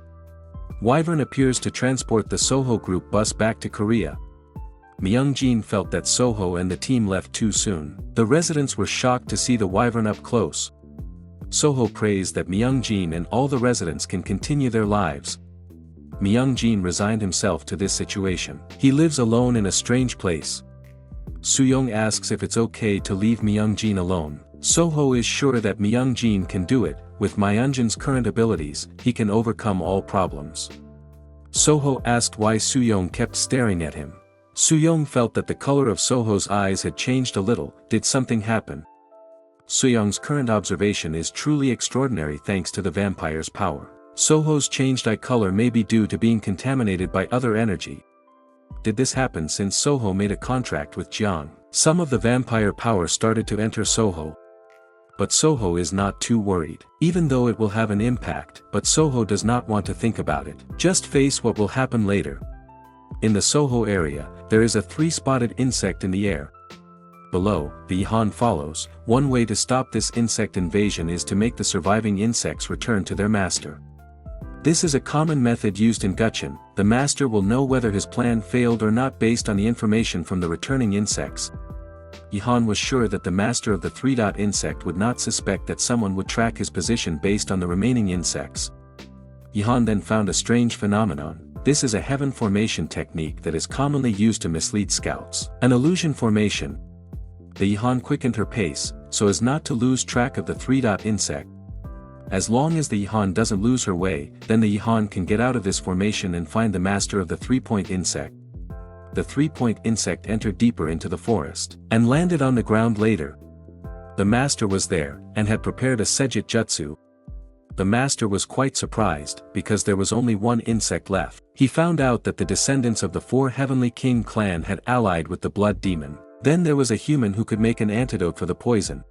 Wyvern appears to transport the Soho group bus back to Korea. Myungjin felt that Soho and the team left too soon. The residents were shocked to see the Wyvern up close. Soho praised that Myungjin and all the residents can continue their lives. Myungjin resigned himself to this situation. He lives alone in a strange place. Suyong asks if it's okay to leave Myungjin alone. Soho is sure that Myungjin can do it. With Myungjin's current abilities, he can overcome all problems. Soho asked why Suyong kept staring at him. Suyong felt that the color of Soho's eyes had changed a little. Did something happen? Suyong's current observation is truly extraordinary thanks to the vampire's power. Soho's changed eye color may be due to being contaminated by other energy. Did this happen since Soho made a contract with Jiang? Some of the vampire power started to enter Soho. But Soho is not too worried. Even though it will have an impact, but Soho does not want to think about it. Just face what will happen later. In the Soho area, there is a 3-spotted insect in the air. Below, the Ihan follows. One way to stop this insect invasion is to make the surviving insects return to their master. This is a common method used in Gutchen. The master will know whether his plan failed or not based on the information from the returning insects. Ihan was sure that the master of the 3-dot insect would not suspect that someone would track his position based on the remaining insects. Ihan then found a strange phenomenon. This is a heaven formation technique that is commonly used to mislead scouts. An illusion formation. The Ihan quickened her pace, so as not to lose track of the 3-dot insect. As long as the Ihan doesn't lose her way, then the Ihan can get out of this formation and find the master of the 3-point insect. The 3-point insect entered deeper into the forest, and landed on the ground later. The master was there, and had prepared a Sejit Jutsu. The master was quite surprised, because there was only one insect left. He found out that the descendants of the 4 Heavenly King clan had allied with the Blood Demon. Then there was a human who could make an antidote for the poison.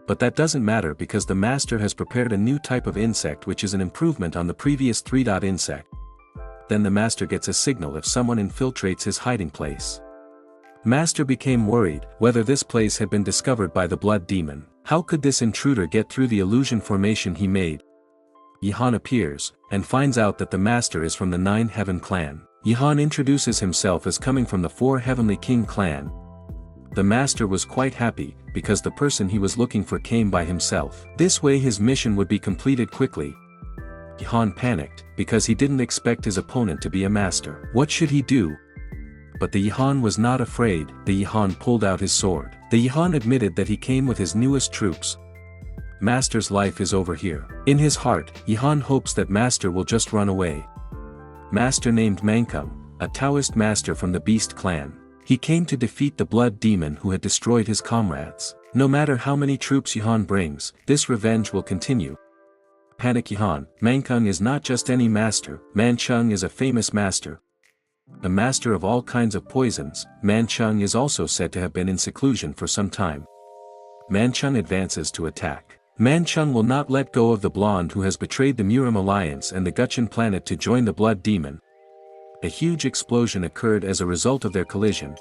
But that doesn't matter because the master has prepared a new type of insect which is an improvement on the previous 3-dot insect. Then the master gets a signal if someone infiltrates his hiding place. Master became worried whether this place had been discovered by the Blood Demon. How could this intruder get through the illusion formation he made? Ihan appears, and finds out that the master is from the 9 Heaven clan. Ihan introduces himself as coming from the 4 Heavenly King clan. The master was quite happy, because the person he was looking for came by himself. This way his mission would be completed quickly. Ihan panicked, because he didn't expect his opponent to be a master. What should he do? But the Ihan was not afraid. The Ihan pulled out his sword. The Ihan admitted that he came with his newest troops. Master's life is over here. In his heart, Ihan hopes that Master will just run away. Master named Manhwa, a Taoist master from the Beast clan. He came to defeat the Blood Demon who had destroyed his comrades. No matter how many troops Ihan brings, this revenge will continue. Panic Ihan, Manhwa is not just any master, Manhwa is a famous master. A master of all kinds of poisons, Manhwa is also said to have been in seclusion for some time. Manhwa advances to attack. Manhwa will not let go of the blonde who has betrayed the Murim alliance and the Gutchen planet to join the Blood Demon. A huge explosion occurred as a result of their collision.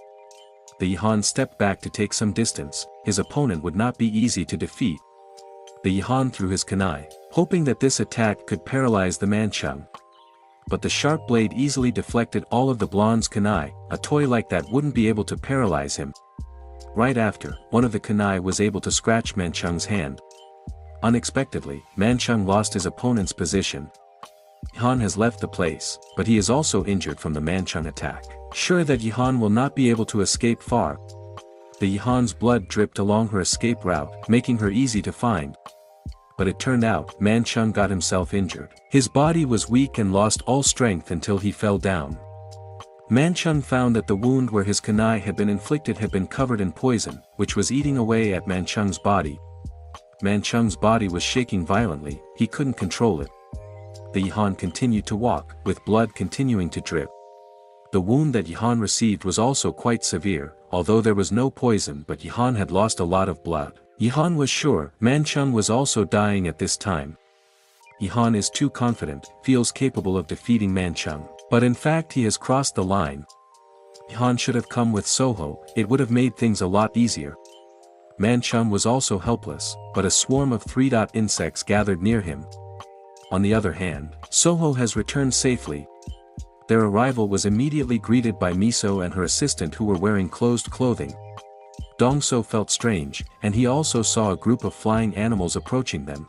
The Ihan stepped back to take some distance. His opponent would not be easy to defeat. The Ihan threw his kunai, hoping that this attack could paralyze the Manhwa. But the sharp blade easily deflected all of the blonde's kunai. A toy like that wouldn't be able to paralyze him. Right after, one of the kunai was able to scratch Manhwa's hand. Unexpectedly, Manhwa lost his opponent's position. Ihan has left the place, but he is also injured from the Manhwa attack. Sure that Ihan will not be able to escape far. The Ihan's blood dripped along her escape route, making her easy to find. But it turned out, Manhwa got himself injured. His body was weak and lost all strength until he fell down. Manhwa found that the wound where his kunai had been inflicted had been covered in poison, which was eating away at Manhwa's body. Manhwa's body was shaking violently, he couldn't control it. The Ihan continued to walk, with blood continuing to drip. The wound that Ihan received was also quite severe, although there was no poison but Ihan had lost a lot of blood. Ihan was sure Manhwa was also dying at this time. Ihan is too confident, feels capable of defeating Manhwa, but in fact he has crossed the line. Ihan should have come with Soho, it would have made things a lot easier. Manhwa was also helpless, but a swarm of 3-dot insects gathered near him. On the other hand, Soho has returned safely. Their arrival was immediately greeted by Miso and her assistant who were wearing closed clothing. Dongso felt strange, and he also saw a group of flying animals approaching them.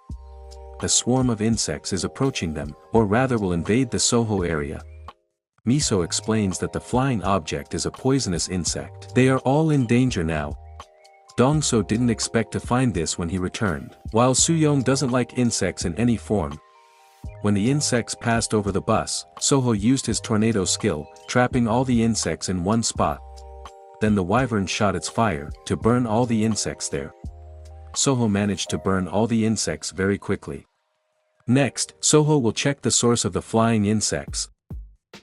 A swarm of insects is approaching them, or rather will invade the Soho area. Miso explains that the flying object is a poisonous insect. They are all in danger now. Dongso didn't expect to find this when he returned. While Suyong doesn't like insects in any form. When the insects passed over the bus, Soho used his tornado skill, trapping all the insects in one spot. Then the wyvern shot its fire, to burn all the insects there. Soho managed to burn all the insects very quickly. Next, Soho will check the source of the flying insects.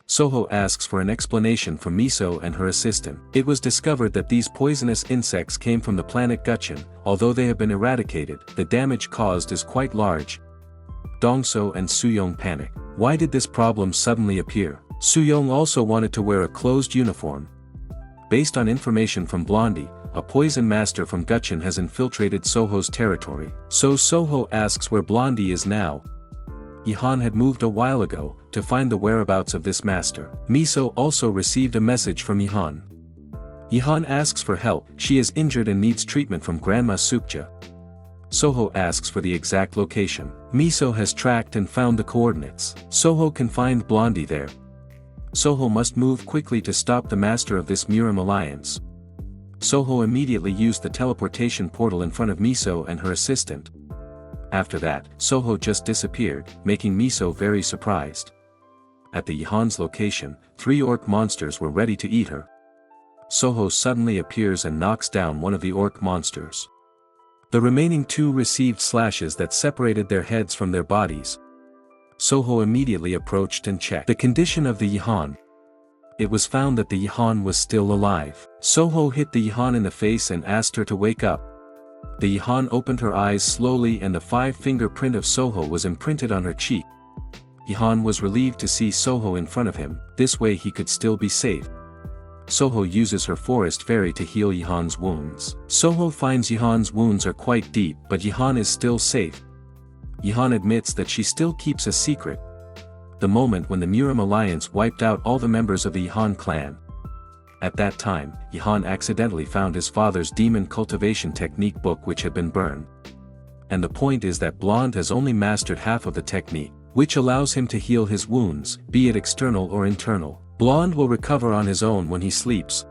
Soho asks for an explanation from Miso and her assistant. It was discovered that these poisonous insects came from the planet Gutchen. Although they have been eradicated, the damage caused is quite large. Dongso and Suyong panic. Why did this problem suddenly appear? Soo-young also wanted to wear a closed uniform. Based on information from Blondie, a poison master from Gutchen has infiltrated Soho's territory. So Soho asks where Blondie is now. Yihan had moved a while ago, to find the whereabouts of this master. Miso also received a message from Yihan. Yihan asks for help, she is injured and needs treatment from Grandma Sukja. Soho asks for the exact location. Miso has tracked and found the coordinates. Soho can find Blondie there. Soho must move quickly to stop the master of this Murim alliance. Soho immediately used the teleportation portal in front of Miso and her assistant. After that, Soho just disappeared, making Miso very surprised. At the Yihan's location, 3 orc monsters were ready to eat her. Soho suddenly appears and knocks down one of the orc monsters. The remaining 2 received slashes that separated their heads from their bodies. Soho immediately approached and checked the condition of the Yihan. It was found that the Yihan was still alive. Soho hit the Yihan in the face and asked her to wake up. The Yihan opened her eyes slowly and the 5-finger print of Soho was imprinted on her cheek. Yihan was relieved to see Soho in front of him, this way he could still be safe. Soho uses her forest fairy to heal Yihan's wounds. Soho finds Yihan's wounds are quite deep but Yihan is still safe. Yihan admits that she still keeps a secret. The moment when the Murim alliance wiped out all the members of the Yihan clan. At that time, Yihan accidentally found his father's demon cultivation technique book which had been burned. And the point is that Blonde has only mastered half of the technique, which allows him to heal his wounds, be it external or internal. Blonde will recover on his own when he sleeps.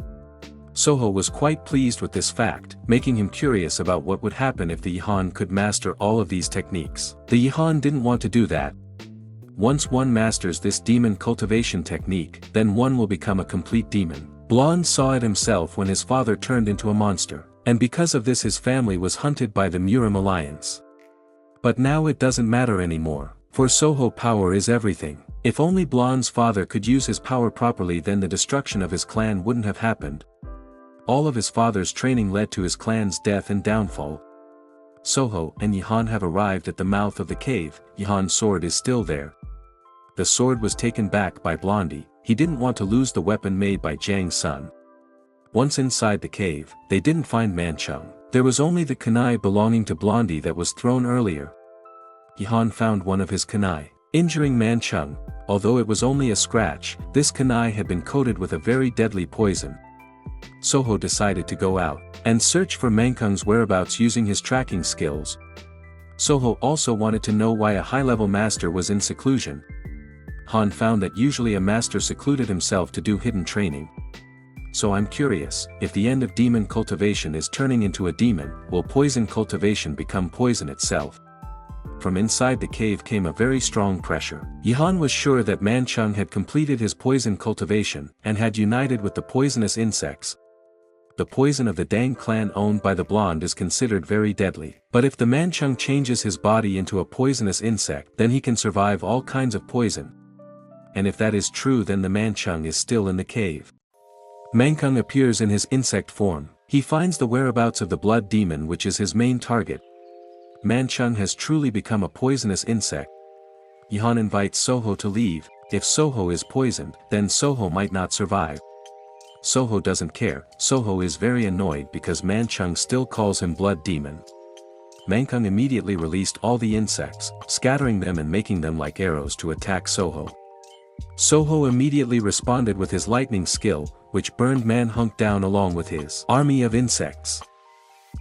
Soho was quite pleased with this fact, making him curious about what would happen if the Yihan could master all of these techniques. The Yihan didn't want to do that. Once one masters this demon cultivation technique, then one will become a complete demon. Blonde saw it himself when his father turned into a monster, and because of this his family was hunted by the Murim alliance. But now it doesn't matter anymore, for Soho power is everything. If only Blonde's father could use his power properly, then the destruction of his clan wouldn't have happened. All of his father's training led to his clan's death and downfall. Soho and Yihan have arrived at the mouth of the cave. Yihan's sword is still there. The sword was taken back by Blondie. He didn't want to lose the weapon made by Jiang's son. Once inside the cave, they didn't find Manchung. There was only the kunai belonging to Blondie that was thrown earlier. Yihan found one of his kunai, injuring Manchung. Although it was only a scratch, this kunai had been coated with a very deadly poison. Soho decided to go out and search for Manchung's whereabouts using his tracking skills. Soho also wanted to know why a high-level master was in seclusion. Han found that usually a master secluded himself to do hidden training. So I'm curious, if the end of demon cultivation is turning into a demon, will poison cultivation become poison itself? From inside the cave came a very strong pressure. Yihan was sure that Manchung had completed his poison cultivation, and had united with the poisonous insects. The poison of the Dang clan owned by the blonde is considered very deadly. But if the Manchung changes his body into a poisonous insect, then he can survive all kinds of poison. And if that is true, then the Manchung is still in the cave. Manchung appears in his insect form. He finds the whereabouts of the blood demon, which is his main target. Manchung has truly become a poisonous insect. Yihan invites Soho to leave. If Soho is poisoned, then Soho might not survive. Soho doesn't care. Soho is very annoyed because Manchung still calls him blood demon. Manchung immediately released all the insects, scattering them and making them like arrows to attack Soho. Soho immediately responded with his lightning skill, which burned Manhunk down along with his army of insects.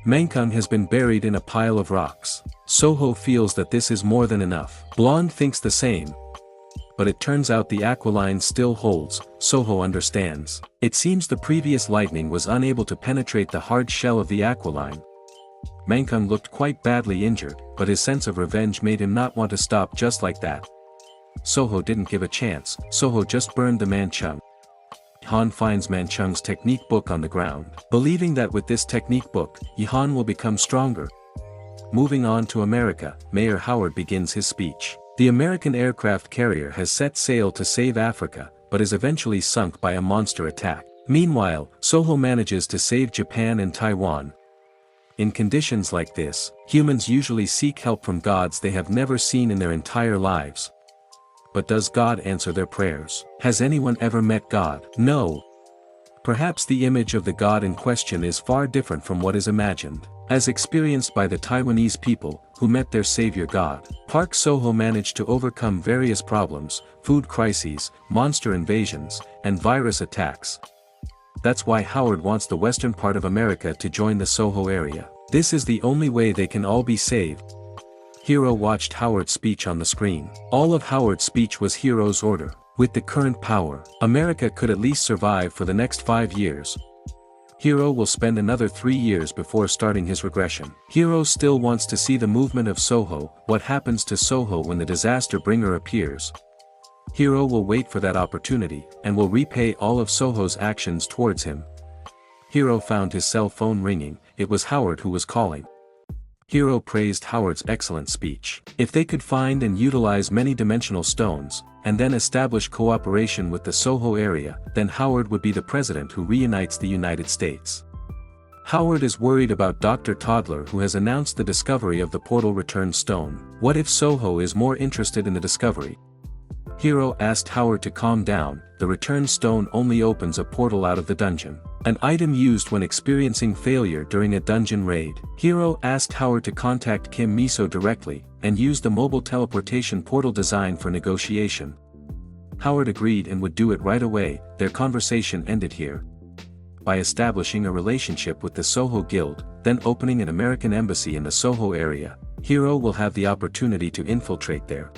Manchung has been buried in a pile of rocks. Soho feels that this is more than enough. Blonde thinks the same. But it turns out the aqualine still holds. Soho understands. It seems the previous lightning was unable to penetrate the hard shell of the aqualine. Manchung looked quite badly injured, but his sense of revenge made him not want to stop just like that. Soho didn't give a chance. Soho just burned the Manchung. Han finds Manchung's technique book on the ground, believing that with this technique book, Yihan will become stronger. Moving on to America, Mayor Howard begins his speech. The American aircraft carrier has set sail to save Africa, but is eventually sunk by a monster attack. Meanwhile, Soho manages to save Japan and Taiwan. In conditions like this, humans usually seek help from gods they have never seen in their entire lives. but does God answer their prayers? Has anyone ever met God? No. Perhaps the image of the God in question is far different from what is imagined, as experienced by the Taiwanese people, who met their savior God. Park Soho managed to overcome various problems, food crises, monster invasions, and virus attacks. That's why Howard wants the western part of America to join the Soho area. This is the only way they can all be saved. Hero watched Howard's speech on the screen. All of Howard's speech was Hero's order. With the current power, America could at least survive for the next 5 years. Hero will spend another 3 years before starting his regression. Hero still wants to see the movement of Soho, what happens to Soho when the disaster bringer appears. Hero will wait for that opportunity, and will repay all of Soho's actions towards him. Hero found his cell phone ringing, it was Howard who was calling. Hero praised Howard's excellent speech. If they could find and utilize many-dimensional stones, and then establish cooperation with the Soho area, then Howard would be the president who reunites the United States. Howard is worried about Dr. Toddler, who has announced the discovery of the portal return stone. What if Soho is more interested in the discovery? Hero asked Howard to calm down, the return stone only opens a portal out of the dungeon. An item used when experiencing failure during a dungeon raid. Hero asked Howard to contact Kim Miso directly, and use the mobile teleportation portal design for negotiation. Howard agreed and would do it right away. Their conversation ended here. By establishing a relationship with the Soho Guild, then opening an American embassy in the Soho area, Hero will have the opportunity to infiltrate there.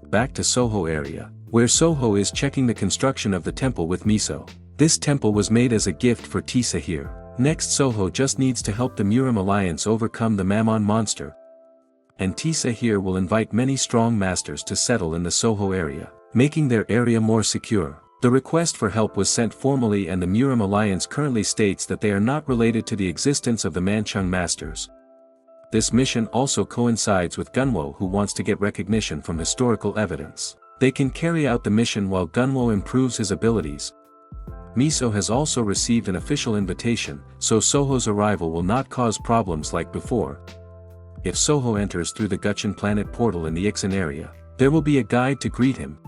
Back to Soho area, where Soho is checking the construction of the temple with Miso. This temple was made as a gift for Tisa here. Next, Soho just needs to help the Murim Alliance overcome the Mammon monster. And Tisa here will invite many strong masters to settle in the Soho area, making their area more secure. The request for help was sent formally, and the Murim Alliance currently states that they are not related to the existence of the Manchung masters. This mission also coincides with Gunwo, who wants to get recognition from historical evidence. They can carry out the mission while Gunwo improves his abilities. Miso has also received an official invitation, so Soho's arrival will not cause problems like before. If Soho enters through the Gutchin planet portal in the Ixin area, there will be a guide to greet him.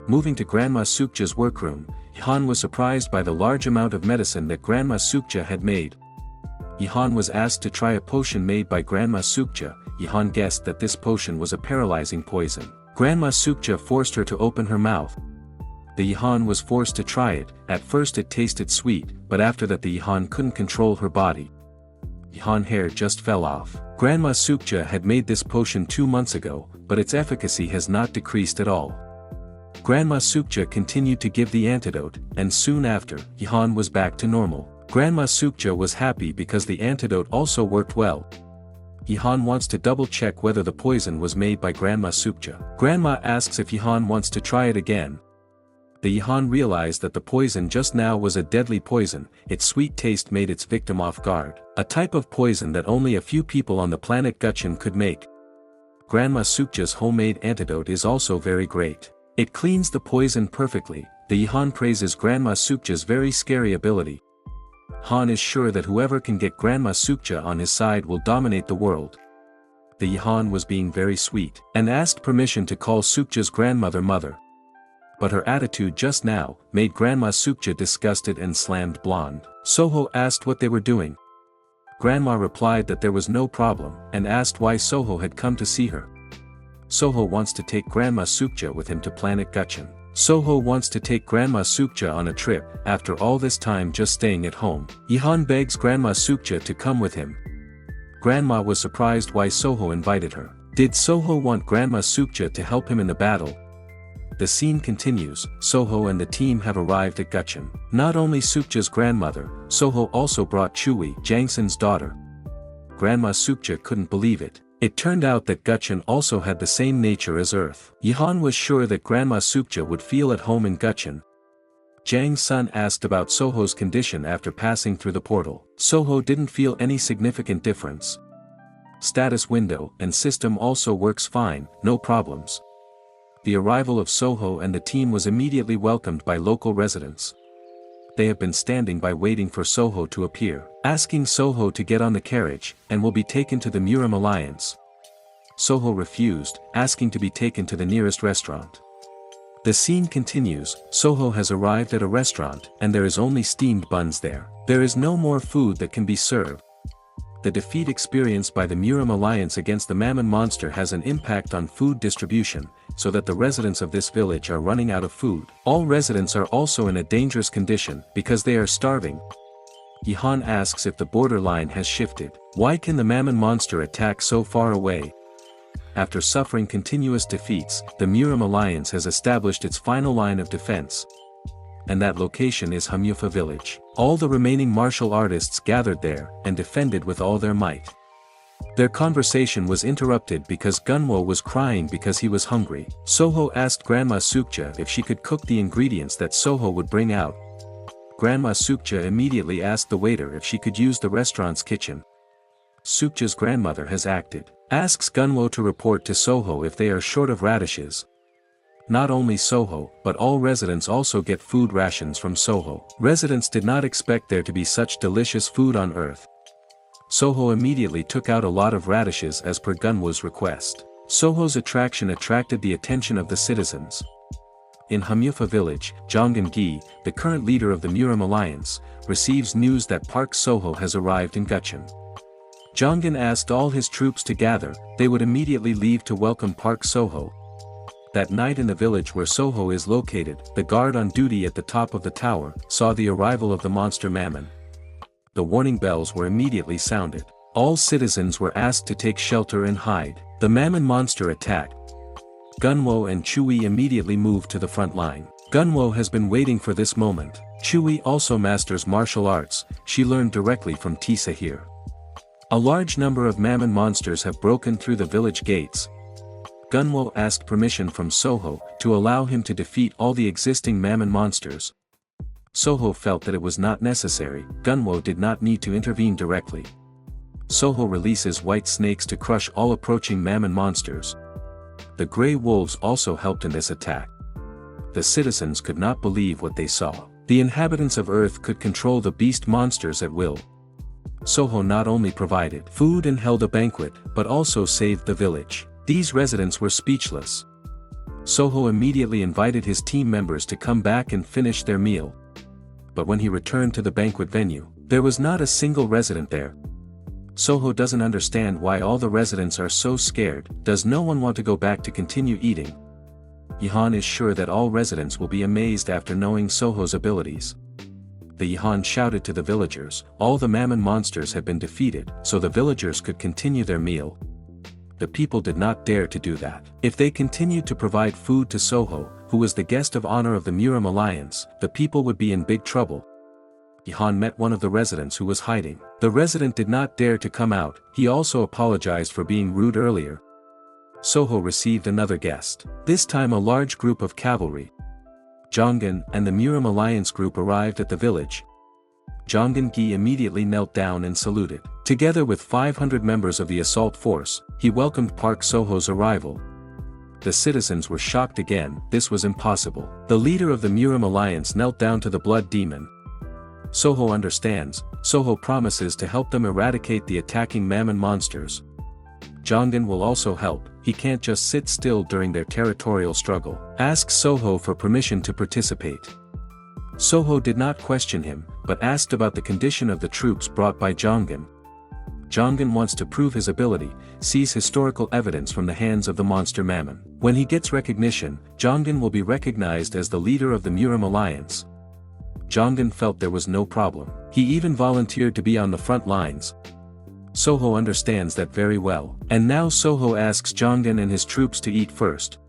Moving to Grandma Sukja's workroom, Ihan was surprised by the large amount of medicine that Grandma Sukja had made. Ihan was asked to try a potion made by Grandma Sukja. Ihan guessed that this potion was a paralyzing poison. Grandma Sukja forced her to open her mouth. The Ihan was forced to try it. At first it tasted sweet, but after that the Ihan couldn't control her body. Ihan hair just fell off. Grandma Sukja had made this potion 2 months ago, but its efficacy has not decreased at all. Grandma Sukja continued to give the antidote, and soon after, Ihan was back to normal. Grandma Sukja was happy because the antidote also worked well. Ihan wants to double-check whether the poison was made by Grandma Sukja. Grandma asks if Ihan wants to try it again. The Ihan realized that the poison just now was a deadly poison. Its sweet taste made its victim off guard. A type of poison that only a few people on the planet Gutchin could make. Grandma Sukja's homemade antidote is also very great. It cleans the poison perfectly. The Ihan praises Grandma Sukja's very scary ability. Han is sure that whoever can get Grandma Sukja on his side will dominate the world. The Ihan was being very sweet, and asked permission to call Sukja's grandmother mother. But her attitude just now made Grandma Sukja disgusted and slammed blonde. Soho asked what they were doing. Grandma replied that there was no problem, and asked why Soho had come to see her. Soho wants to take Grandma Sukja with him to planet Gutchin. Soho wants to take Grandma Sukja on a trip, after all this time just staying at home. Ihan begs Grandma Sukja to come with him. Grandma was surprised why Soho invited her. Did Soho want Grandma Sukja to help him in the battle? The scene continues. Soho and the team have arrived at Gutchin. Not only Sukja's grandmother, Soho also brought Chui, Jangsen's daughter. Grandma Sukja couldn't believe it. It turned out that Gutchin also had the same nature as Earth. Ihan was sure that Grandma Sukja would feel at home in Gutchin. Jang's son asked about Soho's condition after passing through the portal. Soho didn't feel any significant difference. Status window and system also works fine, no problems. The arrival of Soho and the team was immediately welcomed by local residents. They have been standing by waiting for Soho to appear, asking Soho to get on the carriage, and will be taken to the Murim Alliance. Soho refused, asking to be taken to the nearest restaurant. The scene continues. Soho has arrived at a restaurant, and there is only steamed buns there. There is no more food that can be served. The defeat experienced by the Muram alliance against the Mammon monster has an impact on food distribution, so that the residents of this village are running out of food. All residents are also in a dangerous condition, because they are starving. Jihan asks if the borderline has shifted. Why can the Mammon monster attack so far away? After suffering continuous defeats, the Muram alliance has established its final line of defense. And that location is MANHWA village. All the remaining martial artists gathered there, and defended with all their might. Their conversation was interrupted because Gunwo was crying because he was hungry. Soho asked Grandma Sukja if she could cook the ingredients that Soho would bring out. Grandma Sukja immediately asked the waiter if she could use the restaurant's kitchen. Sukja's grandmother has acted. Asks Gunwo to report to Soho if they are short of radishes. Not only Soho, but all residents also get food rations from Soho. Residents did not expect there to be such delicious food on earth. Soho immediately took out a lot of radishes as per Gunwo's request. Soho's attraction attracted the attention of the citizens. In MANHWA village, Jongan Gi, the current leader of the Muram alliance, receives news that Park Soho has arrived in Gucheon. Jongan asked all his troops to gather. They would immediately leave to welcome Park Soho. That night in the village where Soho is located, the guard on duty at the top of the tower saw the arrival of the monster Mammon. The warning bells were immediately sounded. All citizens were asked to take shelter and hide. The Mammon monster attacked. Gunwo and Chui immediately moved to the front line. Gunwo has been waiting for this moment. Chui also masters martial arts. She learned directly from Tisa here. A large number of Mammon monsters have broken through the village gates. Gunwo asked permission from Soho to allow him to defeat all the existing Mammon monsters. Soho felt that it was not necessary. Gunwo did not need to intervene directly. Soho releases white snakes to crush all approaching Mammon monsters. The grey wolves also helped in this attack. The citizens could not believe what they saw. The inhabitants of Earth could control the beast monsters at will. Soho not only provided food and held a banquet, but also saved the village. These residents were speechless. Soho immediately invited his team members to come back and finish their meal. But when he returned to the banquet venue, there was not a single resident there. Soho doesn't understand why all the residents are so scared. Does no one want to go back to continue eating? Jihan is sure that all residents will be amazed after knowing Soho's abilities. The Jihan shouted to the villagers, all the Mammon monsters had been defeated, so the villagers could continue their meal. The people did not dare to do that. If they continued to provide food to Soho, who was the guest of honor of the Muram alliance, the people would be in big trouble. Jihan met one of the residents who was hiding. The resident did not dare to come out. He also apologized for being rude earlier. Soho received another guest. This time a large group of cavalry, Jongan and the Muram alliance group arrived at the village. Jongan Gi immediately knelt down and saluted. Together with 500 members of the assault force, he welcomed Park Soho's arrival. The citizens were shocked again. This was impossible. The leader of the Muram alliance knelt down to the blood demon. Soho understands. Soho promises to help them eradicate the attacking Mammon monsters. Jongan will also help. He can't just sit still during their territorial struggle. Asks Soho for permission to participate. Soho did not question him, but asked about the condition of the troops brought by Jongan. Jongan wants to prove his ability, sees historical evidence from the hands of the monster Mammon. When he gets recognition, Jongan will be recognized as the leader of the Muram alliance. Jongan felt there was no problem. He even volunteered to be on the front lines. Soho understands that very well. And now Soho asks Jongan and his troops to eat first.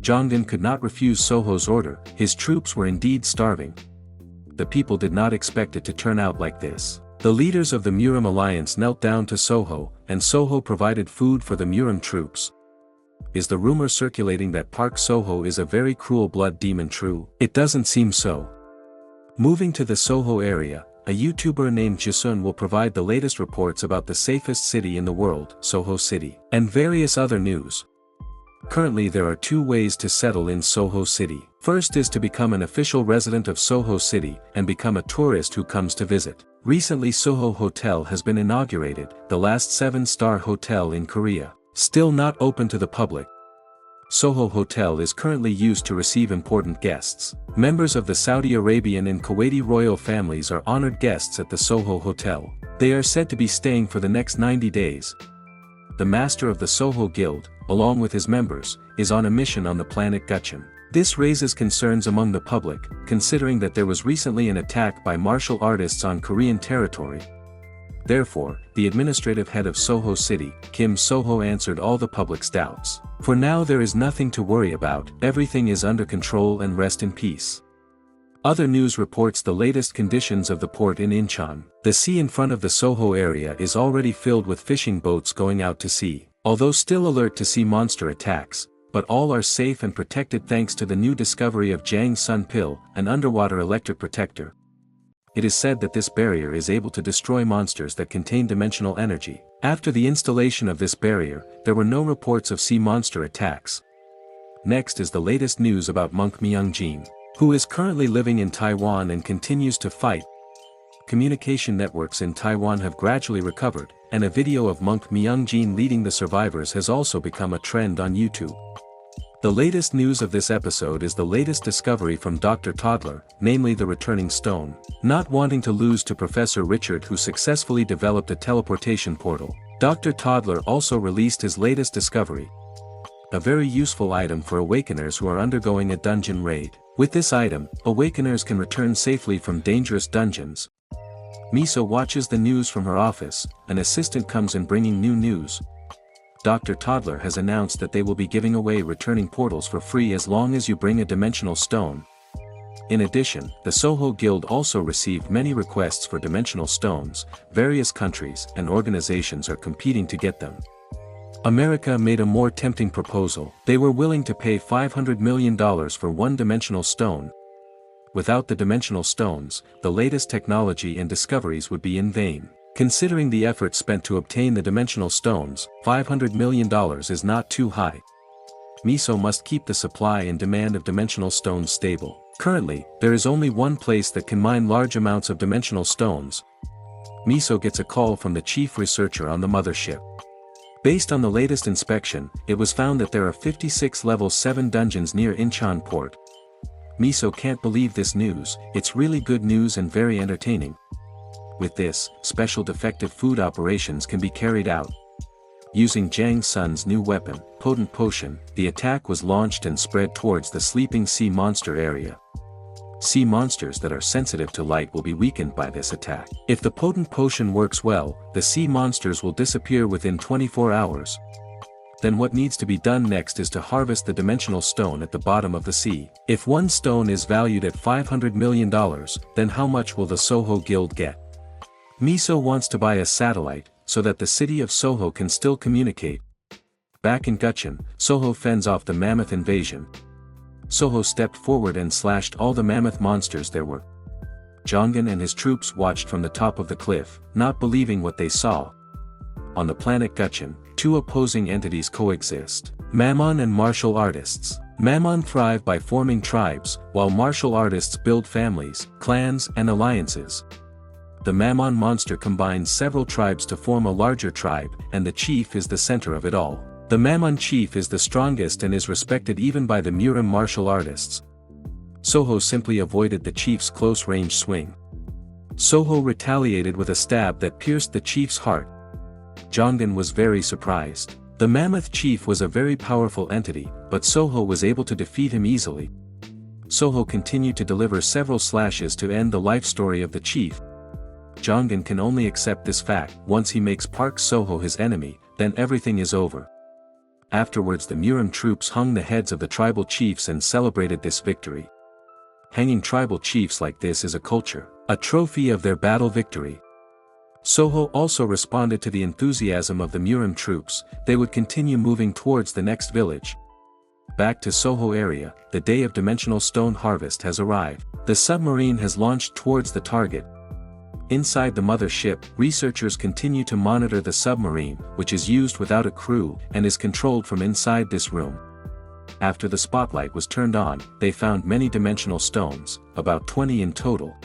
Jongan could not refuse Soho's order. His troops were indeed starving. The people did not expect it to turn out like this. The leaders of the Muram alliance knelt down to Soho, and Soho provided food for the Muram troops. Is the rumor circulating that Park Soho is a very cruel blood demon true? It doesn't seem so. Moving to the Soho area, a YouTuber named Jisun will provide the latest reports about the safest city in the world, Soho City, and various other news. Currently there are two ways to settle in Soho City. First is to become an official resident of Soho City and become a tourist who comes to visit. Recently Soho Hotel has been inaugurated, the last 7-star hotel in Korea. Still not open to the public. Soho Hotel is currently used to receive important guests. Members of the Saudi Arabian and Kuwaiti royal families are honored guests at the Soho Hotel. They are said to be staying for the next 90 days. The master of the Soho Guild, along with his members, is on a mission on the planet Gutchin. This raises concerns among the public, considering that there was recently an attack by martial artists on Korean territory. Therefore, the administrative head of Soho City, Kim Soho, answered all the public's doubts. For now there is nothing to worry about, everything is under control and rest in peace. Other news reports the latest conditions of the port in Incheon. The sea in front of the Soho area is already filled with fishing boats going out to sea, although still alert to sea monster attacks, but all are safe and protected thanks to the new discovery of Jang Sun Pil, an underwater electric protector. It is said that this barrier is able to destroy monsters that contain dimensional energy. After the installation of this barrier, there were no reports of sea monster attacks. Next is the latest news about monk Myung-jin, who is currently living in Taiwan and continues to fight. Communication networks in Taiwan have gradually recovered, and a video of monk Myung-jin leading the survivors has also become a trend on YouTube. The latest news of this episode is the latest discovery from Dr. Toddler, namely the returning stone. Not wanting to lose to Professor Richard, who successfully developed a teleportation portal, Dr. Toddler also released his latest discovery. A very useful item for awakeners who are undergoing a dungeon raid. With this item, awakeners can return safely from dangerous dungeons. Miso watches the news from her office, an assistant comes in bringing new news. Dr. Toddler has announced that they will be giving away returning portals for free as long as you bring a dimensional stone. In addition, the Soho Guild also received many requests for dimensional stones. Various countries and organizations are competing to get them. America made a more tempting proposal. They were willing to pay $500 million for one dimensional stone. Without the dimensional stones, the latest technology and discoveries would be in vain. Considering the effort spent to obtain the dimensional stones, $500 million is not too high. Miso must keep the supply and demand of dimensional stones stable. Currently, there is only one place that can mine large amounts of dimensional stones. Miso gets a call from the chief researcher on the mothership. Based on the latest inspection, it was found that there are 56 level 7 dungeons near Incheon port. Miso can't believe this news. It's really good news and very entertaining. With this, special defective food operations can be carried out. Using Jang Sun's new weapon, Potent Potion, the attack was launched and spread towards the sleeping sea monster area. Sea monsters that are sensitive to light will be weakened by this attack. If the Potent Potion works well, the sea monsters will disappear within 24 hours. Then what needs to be done next is to harvest the dimensional stone at the bottom of the sea. If one stone is valued at $500 million, then how much will the Soho Guild get? Miso wants to buy a satellite, so that the city of Soho can still communicate. Back in Gutchin, Soho fends off the mammoth invasion. Soho stepped forward and slashed all the mammoth monsters there were. Jongan and his troops watched from the top of the cliff, not believing what they saw. On the planet Gutchin, two opposing entities coexist: Mammon and martial artists. Mammon thrive by forming tribes, while martial artists build families, clans, and alliances. The Mammon monster combines several tribes to form a larger tribe, and the chief is the center of it all. The Mammon chief is the strongest and is respected even by the Murim martial artists. Soho simply avoided the chief's close-range swing. Soho retaliated with a stab that pierced the chief's heart. Jongan was very surprised. The Mammoth chief was a very powerful entity, but Soho was able to defeat him easily. Soho continued to deliver several slashes to end the life story of the chief. Jongan can only accept this fact. Once he makes Park Soho his enemy, then everything is over. Afterwards the Murim troops hung the heads of the tribal chiefs and celebrated this victory. Hanging tribal chiefs like this is a culture, a trophy of their battle victory. Soho also responded to the enthusiasm of the Murim troops. They would continue moving towards the next village. Back to Soho area, the day of dimensional stone harvest has arrived. The submarine has launched towards the target. Inside the mothership, researchers continue to monitor the submarine, which is used without a crew, and is controlled from inside this room. After the spotlight was turned on, they found many dimensional stones, about 20 in total.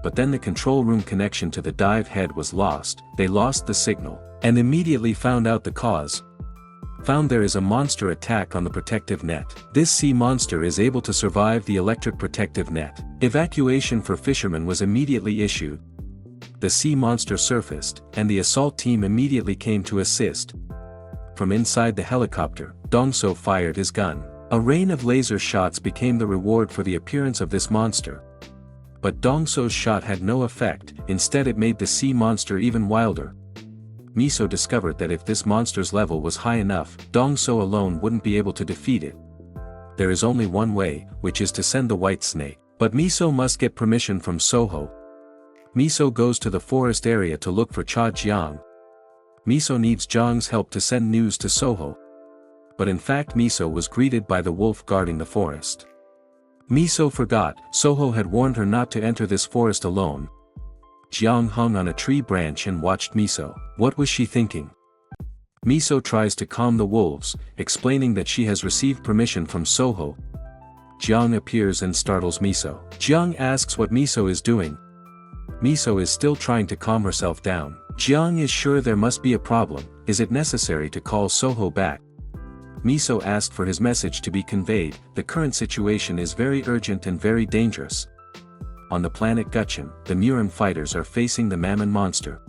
But then the control room connection to the dive head was lost. They lost the signal, and immediately found out the cause. found there is a monster attack on the protective net. This sea monster is able to survive the electric protective net. Evacuation for fishermen was immediately issued. The sea monster surfaced, and the assault team immediately came to assist. From inside the helicopter, Dong-so fired his gun. A rain of laser shots became the reward for the appearance of this monster. But Dong-so's shot had no effect, instead it made the sea monster even wilder. Miso discovered that if this monster's level was high enough, Dong-so alone wouldn't be able to defeat it. There is only one way, which is to send the white snake. But Miso must get permission from Soho. Miso goes to the forest area to look for Cha Jiang. Miso needs Jiang's help to send news to Soho. But in fact Miso was greeted by the wolf guarding the forest. Miso forgot, Soho had warned her not to enter this forest alone. Jiang hung on a tree branch and watched Miso. What was she thinking? Miso tries to calm the wolves, explaining that she has received permission from Soho. Jiang appears and startles Miso. Jiang asks what Miso is doing. Miso is still trying to calm herself down. Jiang is sure there must be a problem. Is it necessary to call Soho back? Miso asked for his message to be conveyed. The current situation is very urgent and very dangerous. On the planet Gutchen, the Murim fighters are facing the Mammon monster.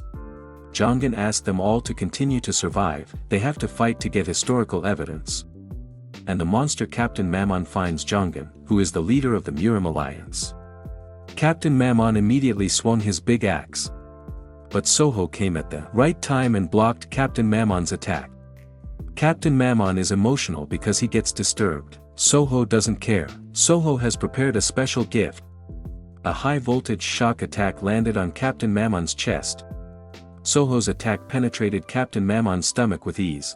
Jongan asked them all to continue to survive. They have to fight to get historical evidence. And the monster Captain Mammon finds Jongan, who is the leader of the Murim alliance. Captain Mammon immediately swung his big axe. But Soho came at the right time and blocked Captain Mammon's attack. Captain Mammon is emotional because he gets disturbed. Soho doesn't care. Soho has prepared a special gift. A high-voltage shock attack landed on Captain Mammon's chest. Soho's attack penetrated Captain Mammon's stomach with ease.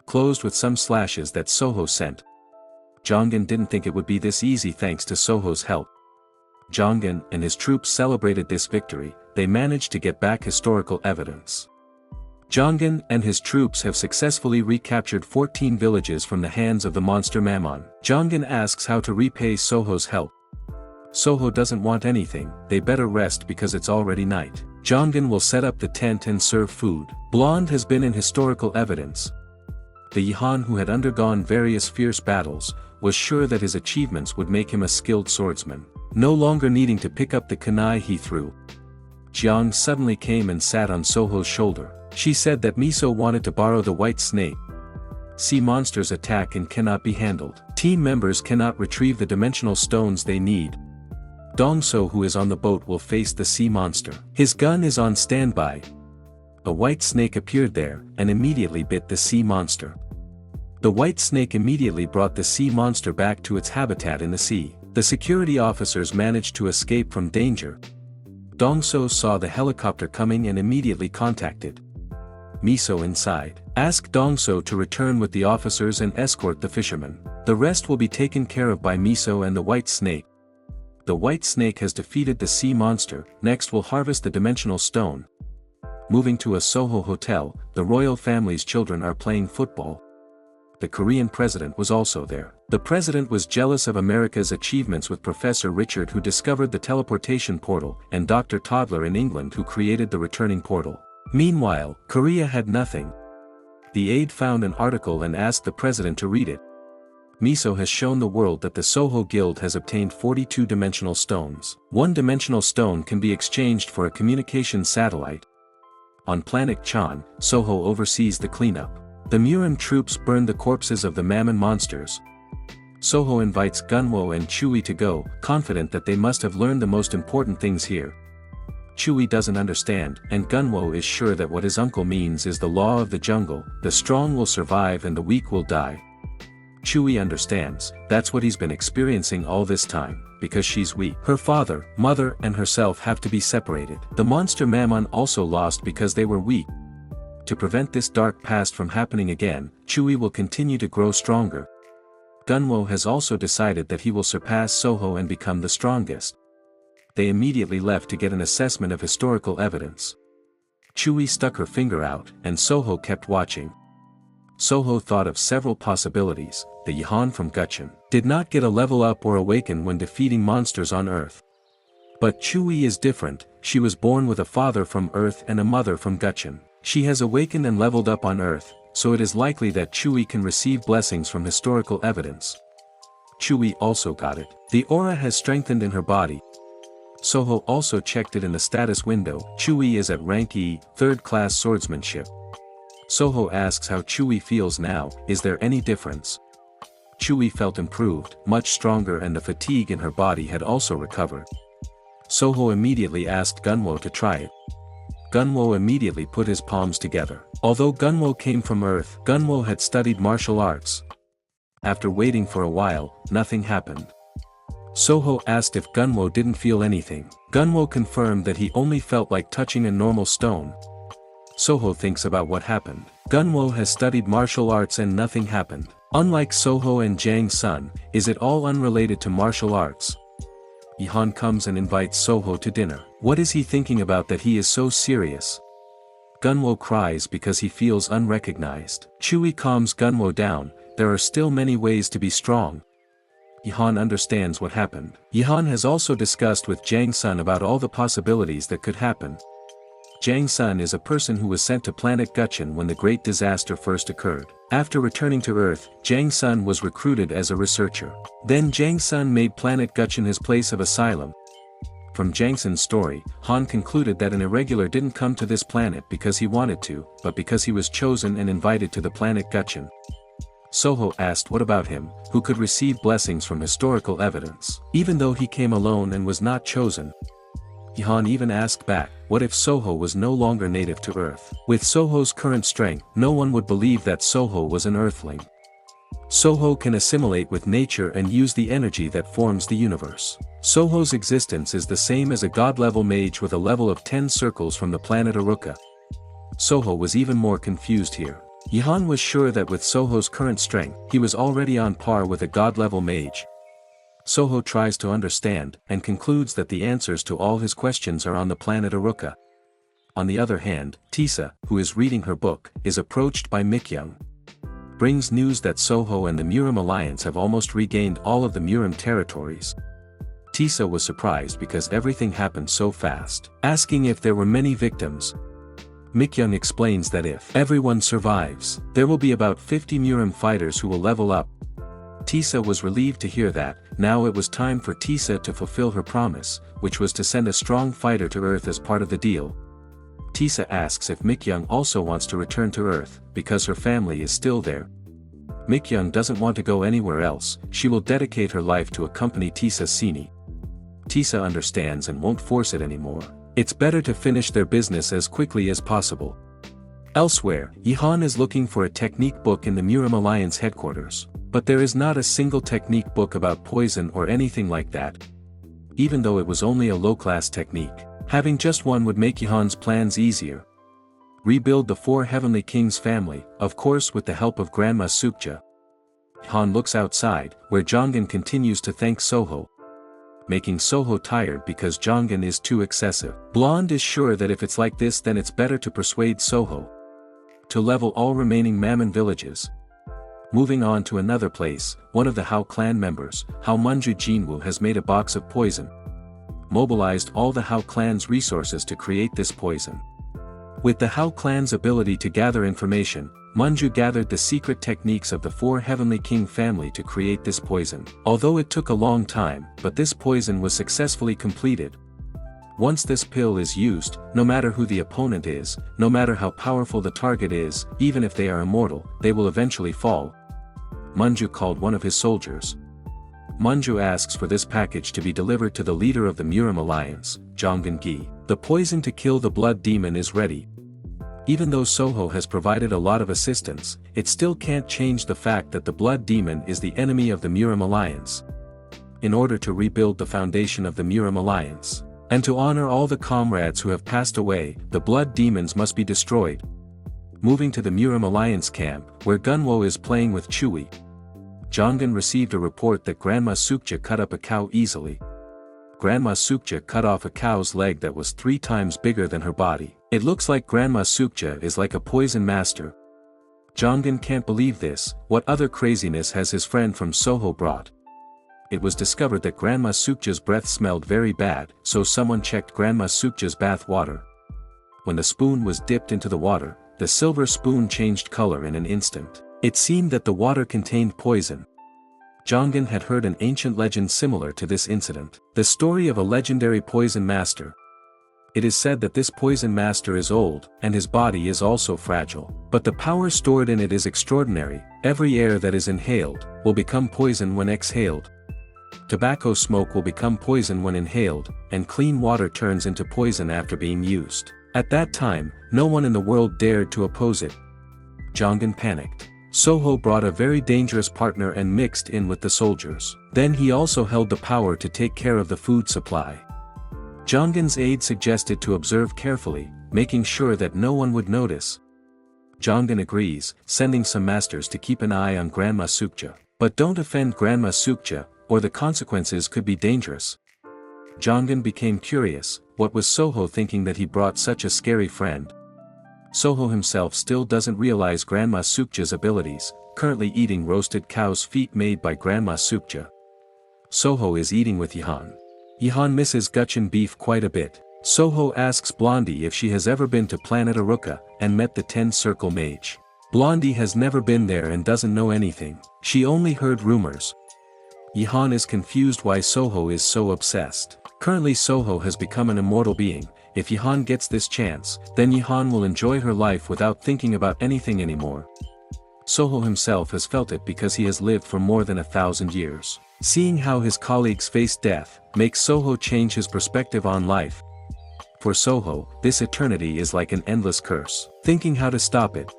Closed with some slashes that Soho sent. Jongan didn't think it would be this easy thanks to Soho's help. Jongan and his troops celebrated this victory. They managed to get back historical evidence. Jongan and his troops have successfully recaptured 14 villages from the hands of the monster Mammon. Jongan asks how to repay Soho's help. Soho doesn't want anything, they better rest because it's already night. Jongan will set up the tent and serve food. Blonde has been in historical evidence. The Yihan who had undergone various fierce battles, was sure that his achievements would make him a skilled swordsman, no longer needing to pick up the kunai he threw. Jiang suddenly came and sat on Soho's shoulder. She said that Miso wanted to borrow the white snake. Sea monsters attack and cannot be handled. Team members cannot retrieve the dimensional stones they need. Dong-so who is on the boat will face the sea monster. His gun is on standby. A white snake appeared there, and immediately bit the sea monster. The white snake immediately brought the sea monster back to its habitat in the sea. The security officers managed to escape from danger. Dong-so saw the helicopter coming and immediately contacted Miso inside. Ask Dong-so to return with the officers and escort the fishermen. The rest will be taken care of by Miso and the white snake. The white snake has defeated the sea monster. Next we'll harvest the dimensional stone. Moving to a Soho hotel, the royal family's children are playing football. The Korean president was also there. The president was jealous of America's achievements with Professor Richard who discovered the teleportation portal, and Dr. Toddler in England who created the returning portal. Meanwhile, Korea had nothing. The aide found an article and asked the president to read it. Miso has shown the world that the Soho Guild has obtained 42 dimensional stones. One dimensional stone can be exchanged for a communication satellite. On planet Chan, Soho oversees the cleanup. The Murim troops burn the corpses of the Mammon monsters. Soho invites Gunwo and Chewie to go, confident that they must have learned the most important things here. Chewie doesn't understand, and Gunwo is sure that what his uncle means is the law of the jungle, the strong will survive and the weak will die. Chewie understands, that's what he's been experiencing all this time, because she's weak. Her father, mother and herself have to be separated. The monster Mammon also lost because they were weak. To prevent this dark past from happening again, Chewie will continue to grow stronger. Gunwo has also decided that he will surpass Soho and become the strongest. They immediately left to get an assessment of historical evidence. Chewie stuck her finger out, and Soho kept watching. Soho thought of several possibilities. The Yihan from Gutchen did not get a level up or awaken when defeating monsters on Earth. But Chewie is different. She was born with a father from Earth and a mother from Gutchen. She has awakened and leveled up on Earth, so it is likely that Chui can receive blessings from historical evidence. Chui also got it. The aura has strengthened in her body. Soho also checked it in the status window. Chui is at rank E, 3rd class swordsmanship. Soho asks how Chui feels now, is there any difference? Chui felt improved, much stronger, and the fatigue in her body had also recovered. Soho immediately asked Gunwo to try it. Gunwo immediately put his palms together. Although Gunwo came from Earth, Gunwo had studied martial arts. After waiting for a while, nothing happened. Soho asked if Gunwo didn't feel anything. Gunwo confirmed that he only felt like touching a normal stone. Soho thinks about what happened. Gunwo has studied martial arts and nothing happened. Unlike Soho and Jang Sun, is it all unrelated to martial arts? Yihan comes and invites Soho to dinner. What is he thinking about that he is so serious? Gunwo cries because he feels unrecognized. Chui calms Gunwo down, there are still many ways to be strong. Yihan understands what happened. Yihan has also discussed with Jang Sun about all the possibilities that could happen. Jang Sun is a person who was sent to planet Gutchen when the great disaster first occurred. After returning to Earth, Jang Sun was recruited as a researcher. Then Jang Sun made planet Gutchen his place of asylum. From Jang Sun's story, Han concluded that an irregular didn't come to this planet because he wanted to, but because he was chosen and invited to the planet Gutchen. Soho asked what about him, who could receive blessings from historical evidence, even though he came alone and was not chosen. Yihan even asked back, what if Soho was no longer native to Earth? With Soho's current strength, no one would believe that Soho was an Earthling. Soho can assimilate with nature and use the energy that forms the universe. Soho's existence is the same as a god-level mage with a level of 10 circles from the planet Aruka. Soho was even more confused here. Yihan was sure that with Soho's current strength, he was already on par with a god-level mage. Soho tries to understand, and concludes that the answers to all his questions are on the planet Aruka. On the other hand, Tisa, who is reading her book, is approached by Mikyung. Brings news that Soho and the Murim Alliance have almost regained all of the Murim territories. Tisa was surprised because everything happened so fast, asking if there were many victims. Mikyung explains that if everyone survives, there will be about 50 Murim fighters who will level up. Tisa was relieved to hear that. Now it was time for Tisa to fulfill her promise, which was to send a strong fighter to Earth as part of the deal. Tisa asks if Mikyung also wants to return to Earth, because her family is still there. Mikyung doesn't want to go anywhere else, she will dedicate her life to accompany Tisa Sini. Tisa understands and won't force it anymore. It's better to finish their business as quickly as possible. Elsewhere, Yihan is looking for a technique book in the Murim Alliance headquarters. But there is not a single technique book about poison or anything like that. Even though it was only a low-class technique, having just one would make Yihan's plans easier. Rebuild the 4 Heavenly Kings family, of course with the help of Grandma Sukja. Yihan looks outside, where Jongan continues to thank Soho, making Soho tired because Jongan is too excessive. Blonde is sure that if it's like this then it's better to persuade Soho to level all remaining Mammon villages. Moving on to another place, one of the Hao clan members, Hao Munju Jinwu, has made a box of poison. Mobilized all the Hao clan's resources to create this poison. With the Hao clan's ability to gather information, Munju gathered the secret techniques of the 4 Heavenly King family to create this poison. Although it took a long time, but this poison was successfully completed. Once this pill is used, no matter who the opponent is, no matter how powerful the target is, even if they are immortal, they will eventually fall. Munju called one of his soldiers. Munju asks for this package to be delivered to the leader of the Murim Alliance, Jongan Gi. The poison to kill the blood demon is ready. Even though Soho has provided a lot of assistance, it still can't change the fact that the blood demon is the enemy of the Murim Alliance. In order to rebuild the foundation of the Murim Alliance, and to honor all the comrades who have passed away, the blood demons must be destroyed. Moving to the Murim Alliance camp, where Gunwo is playing with Chui. Jongan received a report that Grandma Sukja cut up a cow easily. Grandma Sukja cut off a cow's leg that was 3 times bigger than her body. It looks like Grandma Sukja is like a poison master. Jongan can't believe this. What other craziness has his friend from Soho brought? It was discovered that Grandma Sukja's breath smelled very bad, so someone checked Grandma Sukja's bath water. When the spoon was dipped into the water, the silver spoon changed color in an instant. It seemed that the water contained poison. Jongan had heard an ancient legend similar to this incident. The story of a legendary poison master. It is said that this poison master is old, and his body is also fragile. But the power stored in it is extraordinary. Every air that is inhaled will become poison when exhaled. Tobacco smoke will become poison when inhaled, and clean water turns into poison after being used. At that time, no one in the world dared to oppose it. Jongan panicked. Soho brought a very dangerous partner and mixed in with the soldiers. Then he also held the power to take care of the food supply. Jongan's aide suggested to observe carefully, making sure that no one would notice. Jongan agrees, sending some masters to keep an eye on Grandma Sukja. But don't offend Grandma Sukja, or the consequences could be dangerous. Jongan became curious. What was Soho thinking that he brought such a scary friend? Soho himself still doesn't realize Grandma Sukja's abilities, currently eating roasted cow's feet made by Grandma Sukja. Soho is eating with Yihan. Yihan misses Gutchen beef quite a bit. Soho asks Blondie if she has ever been to Planet Aruka, and met the 10-Circle Mage. Blondie has never been there and doesn't know anything. She only heard rumors. Yihan is confused why Soho is so obsessed. Currently Soho has become an immortal being. If Yihan gets this chance, then Yihan will enjoy her life without thinking about anything anymore. Soho himself has felt it because he has lived for more than 1,000 years. Seeing how his colleagues face death, makes Soho change his perspective on life. For Soho, this eternity is like an endless curse. Thinking how to stop it.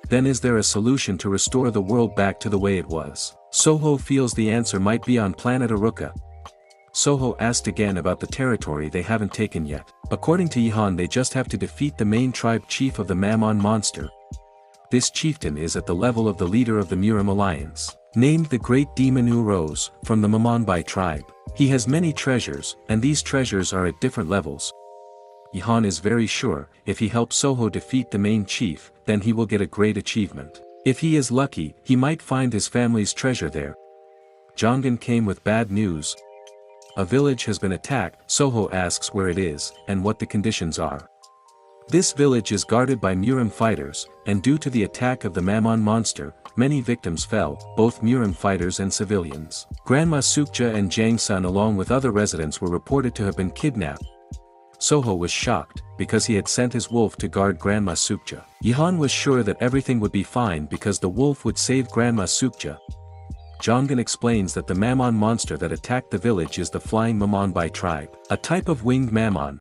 Then is there a solution to restore the world back to the way it was? Soho feels the answer might be on Planet Aruka. Soho asked again about the territory they haven't taken yet. According to Yihan, they just have to defeat the main tribe chief of the Mammon monster. This chieftain is at the level of the leader of the Murim Alliance, named the Great Demon Rose, from the Mamanbai tribe. He has many treasures, and these treasures are at different levels. Yihan is very sure, if he helps Soho defeat the main chief, then he will get a great achievement. If he is lucky, he might find his family's treasure there. Jongan came with bad news. A village has been attacked. Soho asks where it is, and what the conditions are. This village is guarded by Murim fighters, and due to the attack of the Mammon monster, many victims fell, both Murim fighters and civilians. Grandma Sukja and Jang Sun along with other residents were reported to have been kidnapped. Soho was shocked, because he had sent his wolf to guard Grandma Sukja. Yihan was sure that everything would be fine because the wolf would save Grandma Sukja. Jongan explains that the Mammon monster that attacked the village is the Flying Mamanbai tribe, a type of winged Mammon.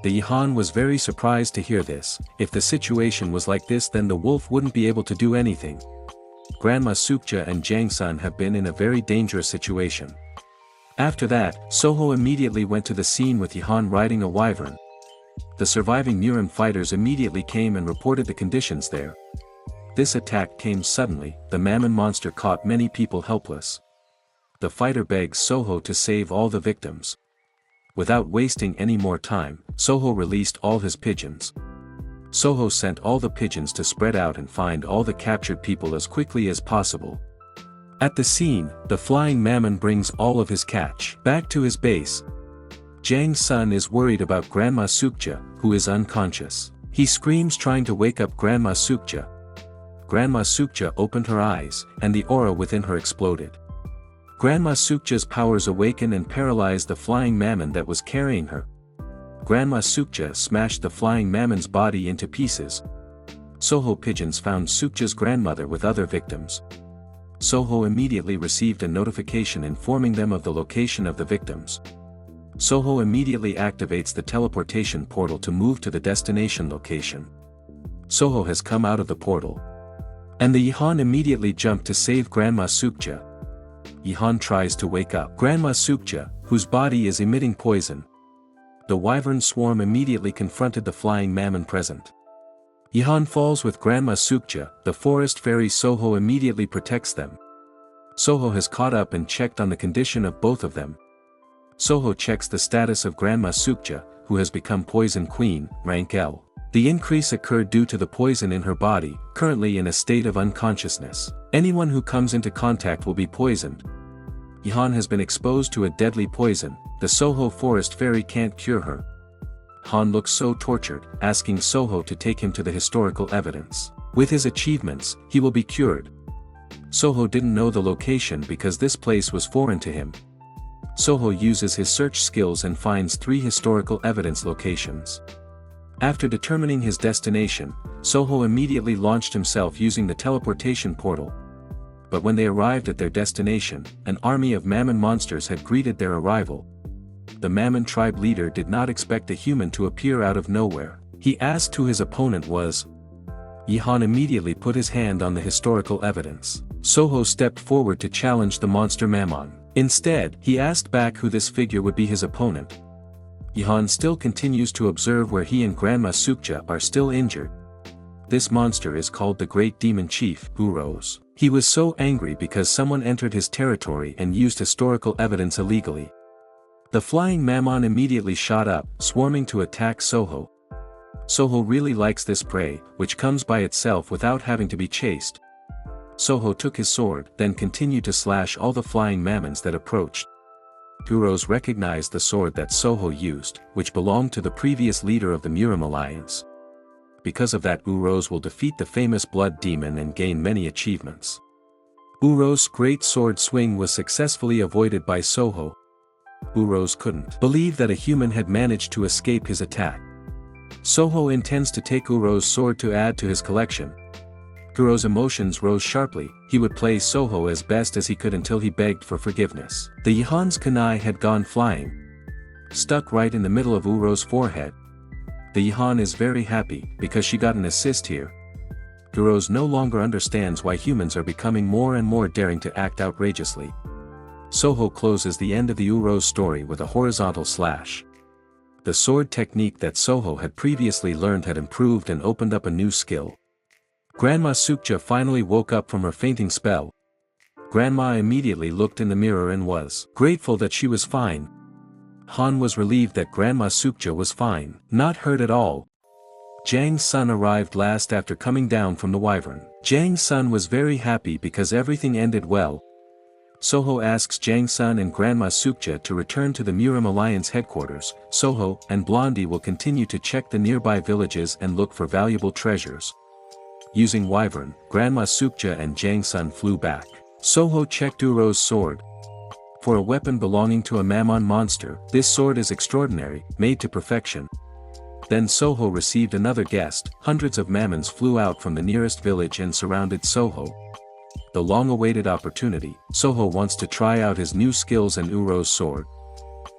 The Yihan was very surprised to hear this. If the situation was like this, then the wolf wouldn't be able to do anything. Grandma Sukja and Jang Sun have been in a very dangerous situation. After that, Soho immediately went to the scene with Yihan riding a wyvern. The surviving Murim fighters immediately came and reported the conditions there. This attack came suddenly. The Mammon monster caught many people helpless. The fighter begs Soho to save all the victims. Without wasting any more time, Soho released all his pigeons. Soho sent all the pigeons to spread out and find all the captured people as quickly as possible. At the scene, the flying Mammon brings all of his catch back to his base. Jang Sun is worried about Grandma Sukja, who is unconscious. He screams trying to wake up Grandma Sukja. Grandma Sukja opened her eyes, and the aura within her exploded. Grandma Sukja's powers awakened and paralyzed the flying Mammon that was carrying her. Grandma Sukja smashed the flying Mammon's body into pieces. Soho pigeons found Sukja's grandmother with other victims. Soho immediately received a notification informing them of the location of the victims. Soho immediately activates the teleportation portal to move to the destination location. Soho has come out of the portal. And the Yihan immediately jumped to save Grandma Sukja. Yihan tries to wake up Grandma Sukja, whose body is emitting poison. The wyvern swarm immediately confronted the flying Mammon present. Yihan falls with Grandma Sukja. The forest fairy Soho immediately protects them. Soho has caught up and checked on the condition of both of them. Soho checks the status of Grandma Sukja, who has become Poison Queen, rank L. The increase occurred due to the poison in her body, currently in a state of unconsciousness. Anyone who comes into contact will be poisoned. Yihan has been exposed to a deadly poison. The Soho forest fairy can't cure her. Han looks so tortured, asking Soho to take him to the historical evidence. With his achievements, he will be cured. Soho didn't know the location because this place was foreign to him. Soho uses his search skills and finds 3 historical evidence locations. After determining his destination, Soho immediately launched himself using the teleportation portal. But when they arrived at their destination, an army of Mammon monsters had greeted their arrival. The Mammon tribe leader did not expect a human to appear out of nowhere. He asked who his opponent was. Han immediately put his hand on the historical evidence. Soho stepped forward to challenge the monster Mammon. Instead, he asked back who this figure would be his opponent. Han still continues to observe where he and Grandma Sukja are still injured. This monster is called the Great Demon Chief, Uros. He was so angry because someone entered his territory and used historical evidence illegally. The flying Mammon immediately shot up, swarming to attack Soho. Soho really likes this prey, which comes by itself without having to be chased. Soho took his sword, then continued to slash all the flying Mammons that approached. Uros recognized the sword that Soho used, which belonged to the previous leader of the Murim Alliance. Because of that, Uros will defeat the famous Blood Demon and gain many achievements. Uros' great sword swing was successfully avoided by Soho. Uros couldn't believe that a human had managed to escape his attack. Soho intends to take Uros' sword to add to his collection. Uros' emotions rose sharply. He would play Soho as best as he could until he begged for forgiveness. The Yihan's kunai had gone flying, stuck right in the middle of Uros' forehead. The Yihan is very happy because she got an assist here. Uros no longer understands why humans are becoming more and more daring to act outrageously. Soho closes the end of the Uros story with a horizontal slash. The sword technique that Soho had previously learned had improved and opened up a new skill. Grandma Sukja finally woke up from her fainting spell. Grandma immediately looked in the mirror and was grateful that she was fine. Han was relieved that Grandma Sukja was fine, not hurt at all. Jang's son arrived last after coming down from the wyvern. Jang's son was very happy because everything ended well. Soho asks Jang's son and Grandma Sukja to return to the Murim Alliance headquarters. Soho and Blondie will continue to check the nearby villages and look for valuable treasures. Using wyvern, Grandma Sukja and Jang's son flew back. Soho checked Uros' sword. For a weapon belonging to a Mammon monster, this sword is extraordinary, made to perfection. Then Soho received another guest. Hundreds of Mammons flew out from the nearest village and surrounded Soho. The long-awaited opportunity. Soho wants to try out his new skills and Uros' sword.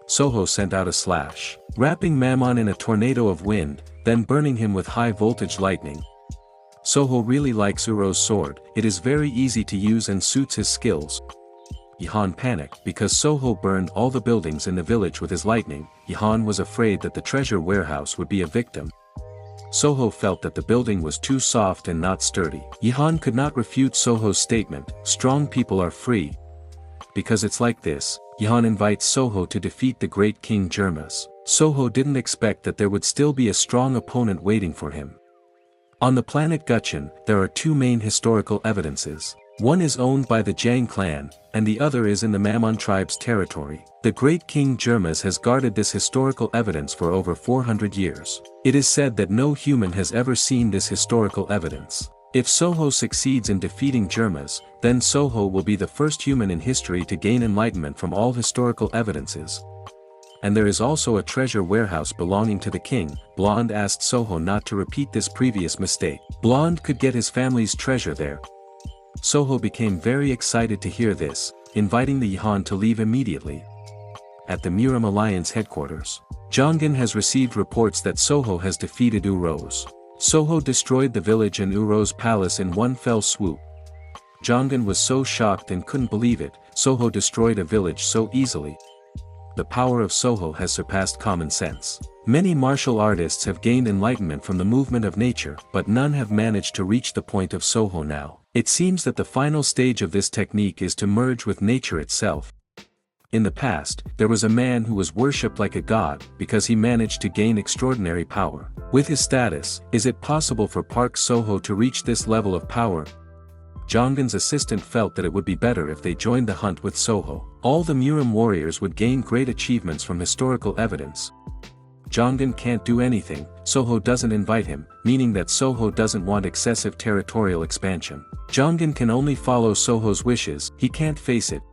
Soho sent out a slash, wrapping Mammon in a tornado of wind, then burning him with high-voltage lightning. Soho really likes Uros' sword. It is very easy to use and suits his skills. Han panicked because Soho burned all the buildings in the village with his lightning. Han was afraid that the treasure warehouse would be a victim. Soho felt that the building was too soft and not sturdy. Han could not refute Soho's statement, strong people are free. Because it's like this, Han invites Soho to defeat the great King Jermas. Soho didn't expect that there would still be a strong opponent waiting for him. On the planet Gutchen, there are 2 main historical evidences. One is owned by the Jang clan, and the other is in the Mammon tribe's territory. The great King Jermas has guarded this historical evidence for over 400 years. It is said that no human has ever seen this historical evidence. If Soho succeeds in defeating Jermas, then Soho will be the first human in history to gain enlightenment from all historical evidences. And there is also a treasure warehouse belonging to the king. Blonde asked Soho not to repeat this previous mistake. Blonde could get his family's treasure there. Soho became very excited to hear this, inviting the Han to leave immediately. At the Murim Alliance headquarters, Jongan has received reports that Soho has defeated Uros. Soho destroyed the village and Uros' palace in one fell swoop. Jongan was so shocked and couldn't believe it. Soho destroyed a village so easily. The power of Soho has surpassed common sense. Many martial artists have gained enlightenment from the movement of nature, but none have managed to reach the point of Soho now. It seems that the final stage of this technique is to merge with nature itself. In the past, there was a man who was worshipped like a god because he managed to gain extraordinary power. With his status, is it possible for Park Soho to reach this level of power? Jongan's assistant felt that it would be better if they joined the hunt with Soho. All the Murim warriors would gain great achievements from historical evidence. Jongin can't do anything, Soho doesn't invite him, meaning that Soho doesn't want excessive territorial expansion. Jongin can only follow Soho's wishes, he can't face it.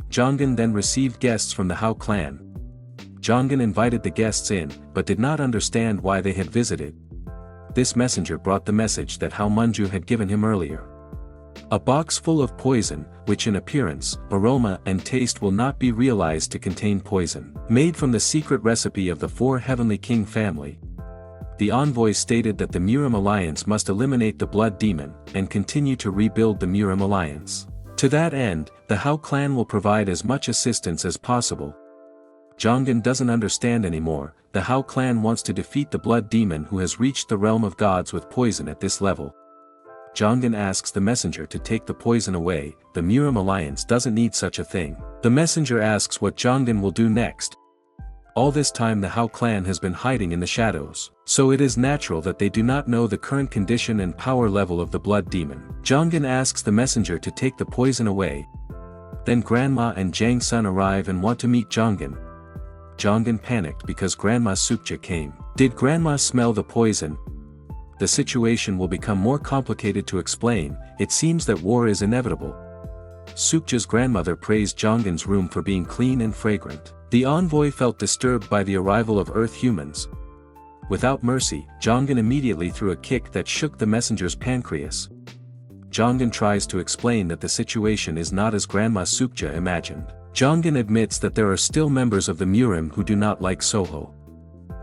Jongin then received guests from the Hao clan. Jongin invited the guests in, but did not understand why they had visited. This messenger brought the message that Hao Manju had given him earlier. A box full of poison, which in appearance, aroma and taste will not be realized to contain poison, made from the secret recipe of the four Heavenly King family. The envoy stated that the Murim alliance must eliminate the blood demon, and continue to rebuild the Murim alliance. To that end, the Hao clan will provide as much assistance as possible. Jongin doesn't understand anymore, the Hao clan wants to defeat the blood demon who has reached the realm of gods with poison at this level. Jongin asks the messenger to take the poison away, the Murim alliance doesn't need such a thing. The messenger asks what Jongin will do next. All this time the Hao clan has been hiding in the shadows, so it is natural that they do not know the current condition and power level of the blood demon. Jongin asks the messenger to take the poison away. Then Grandma and Jang Sun arrive and want to meet Jongin. Jongin panicked because Grandma Sukja came. Did Grandma smell the poison? The situation will become more complicated to explain, it seems that war is inevitable. Sukja's grandmother praised Jongin's room for being clean and fragrant. The envoy felt disturbed by the arrival of Earth humans. Without mercy, Jongin immediately threw a kick that shook the messenger's pancreas. Jongin tries to explain that the situation is not as Grandma Sukja imagined. Jongin admits that there are still members of the Murim who do not like Soho.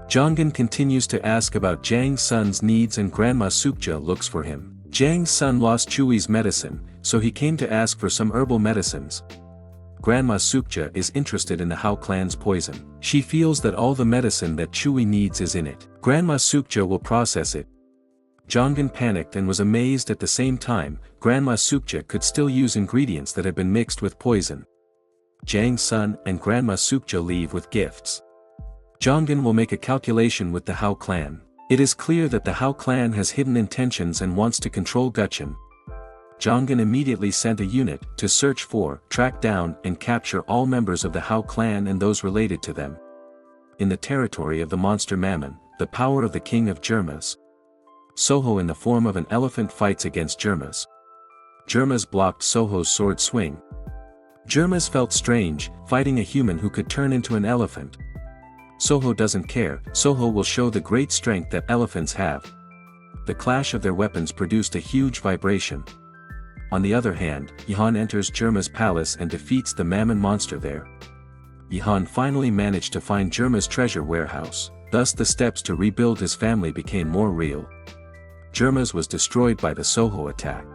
Jongin continues to ask about Jang Sun's needs and Grandma Sukja looks for him. Jang Sun lost Chui's medicine, so he came to ask for some herbal medicines. Grandma Sukja is interested in the Hao clan's poison. She feels that all the medicine that Chui needs is in it. Grandma Sukja will process it. Jongin panicked and was amazed at the same time, Grandma Sukja could still use ingredients that had been mixed with poison. Jang Sun and Grandma Sukja leave with gifts. Jongin will make a calculation with the Hao clan. It is clear that the Hao clan has hidden intentions and wants to control Guchen. Jongin immediately sent a unit to search for, track down and capture all members of the Hao clan and those related to them. In the territory of the monster Mammon, the power of the king of Jermas. Soho in the form of an elephant fights against Jermas. Jermas blocked Soho's sword swing. Jermas felt strange, fighting a human who could turn into an elephant. Soho doesn't care, Soho will show the great strength that elephants have. The clash of their weapons produced a huge vibration. On the other hand, Yihan enters Jerma's palace and defeats the Mammon monster there. Yihan finally managed to find Jerma's treasure warehouse, thus the steps to rebuild his family became more real. Jerma's was destroyed by the Soho attack.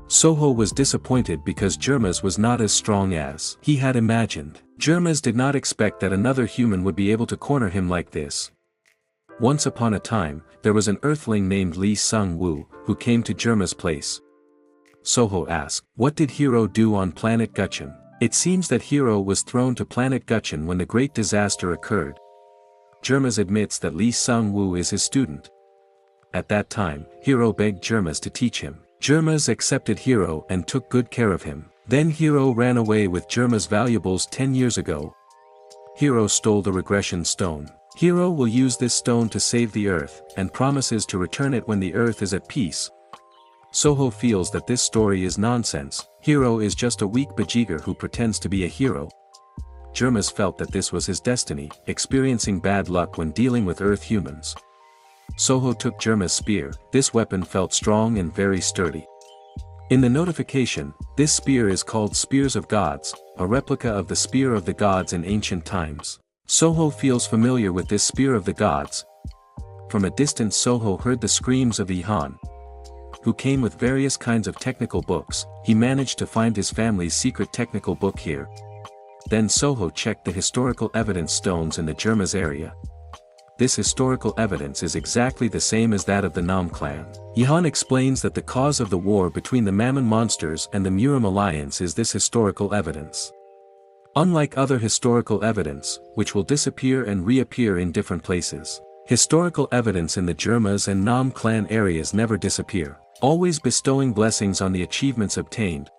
Soho was disappointed because Jerma's was not as strong as he had imagined. Jerma's did not expect that another human would be able to corner him like this. Once upon a time, there was an earthling named Li Sung-woo, who came to Jerma's place. Soho asked, what did Hero do on planet Guchen? It seems that Hero was thrown to planet Guchen when the great disaster occurred. Jermas admits that Li Sung-woo is his student. At that time, Hero begged Jermas to teach him. Jermas accepted Hero and took good care of him. Then Hero ran away with Jerma's valuables 10 years ago. Hero stole the regression stone. Hero will use this stone to save the Earth, and promises to return it when the Earth is at peace. Soho feels that this story is nonsense. Hero is just a weak bajigar who pretends to be a hero. Jermas felt that this was his destiny, experiencing bad luck when dealing with Earth humans. Soho took Jerma's spear. This weapon felt strong and very sturdy. In the notification, this spear is called Spears of Gods, a replica of the Spear of the Gods in ancient times. Soho feels familiar with this Spear of the Gods. From a distance Soho heard the screams of Yihan, who came with various kinds of technical books. He managed to find his family's secret technical book here. Then Soho checked the historical evidence stones in the Jermas area. This historical evidence is exactly the same as that of the Nam clan. Yihan explains that the cause of the war between the Mammon monsters and the Murim alliance is this historical evidence. Unlike other historical evidence, which will disappear and reappear in different places, historical evidence in the Jermas and Nam clan areas never disappear, always bestowing blessings on the achievements obtained.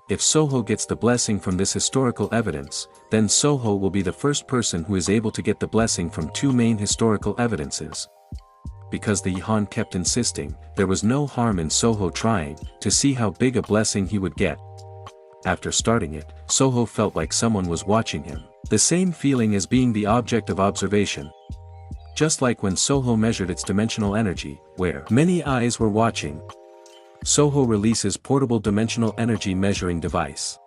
If Soho gets the blessing from this historical evidence, then Soho will be the first person who is able to get the blessing from two main historical evidences. Because the Yihan kept insisting, there was no harm in Soho trying, to see how big a blessing he would get. After starting it, Soho felt like someone was watching him, the same feeling as being the object of observation. Just like when Soho measured its dimensional energy, where many eyes were watching. Soho releases portable dimensional energy measuring device.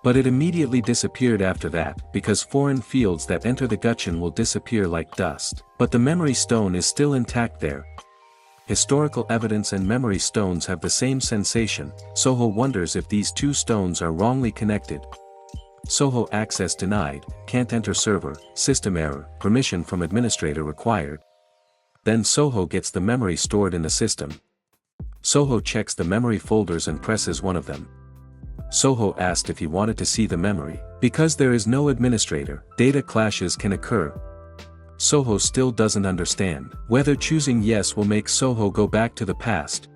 But it immediately disappeared after that, because foreign fields that enter the Gutchen will disappear like dust. But the memory stone is still intact there. Historical evidence and memory stones have the same sensation. Soho wonders if these two stones are wrongly connected. Soho access denied, can't enter server, system error, permission from administrator required. Then Soho gets the memory stored in the system. Soho checks the memory folders and presses one of them. Soho asked if he wanted to see the memory. Because there is no administrator, data clashes can occur. Soho still doesn't understand whether choosing yes will make Soho go back to the past.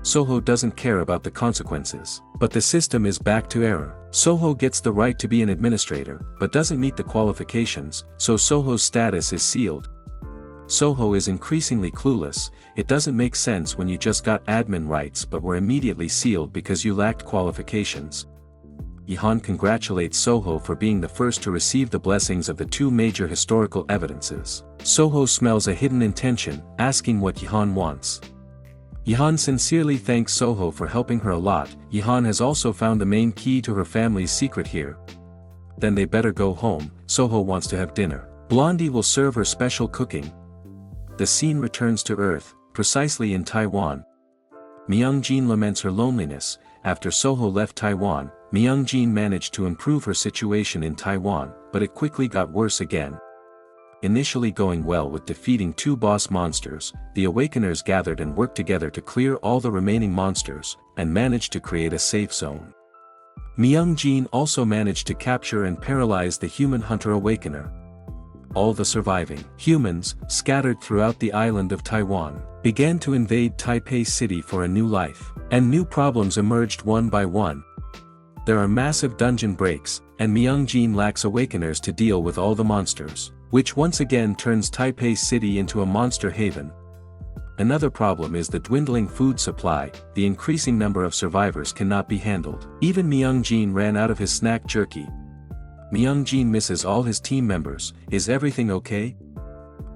Soho doesn't care about the consequences, but the system is back to error. Soho gets the right to be an administrator, but doesn't meet the qualifications, so Soho's status is sealed. Soho is increasingly clueless. It doesn't make sense when you just got admin rights but were immediately sealed because you lacked qualifications. Yihan congratulates Soho for being the first to receive the blessings of the two major historical evidences. Soho smells a hidden intention, asking what Yihan wants. Yihan sincerely thanks Soho for helping her a lot. Yihan has also found the main key to her family's secret here. Then they better go home. Soho wants to have dinner. Blondie will serve her special cooking. The scene returns to Earth, precisely in Taiwan. Myung-jin laments her loneliness. After Soho left Taiwan, Myung-jin managed to improve her situation in Taiwan, but it quickly got worse again. Initially going well with defeating two boss monsters, the Awakeners gathered and worked together to clear all the remaining monsters, and managed to create a safe zone. Myung-jin also managed to capture and paralyze the human hunter Awakener. All the surviving humans, scattered throughout the island of Taiwan, began to invade Taipei City for a new life, and new problems emerged one by one. There are massive dungeon breaks, and Myung-jin lacks Awakeners to deal with all the monsters, which once again turns Taipei City into a monster haven. Another problem is the dwindling food supply. The increasing number of survivors cannot be handled. Even Myung-jin ran out of his snack jerky. Myung-jin misses all his team members. Is everything okay?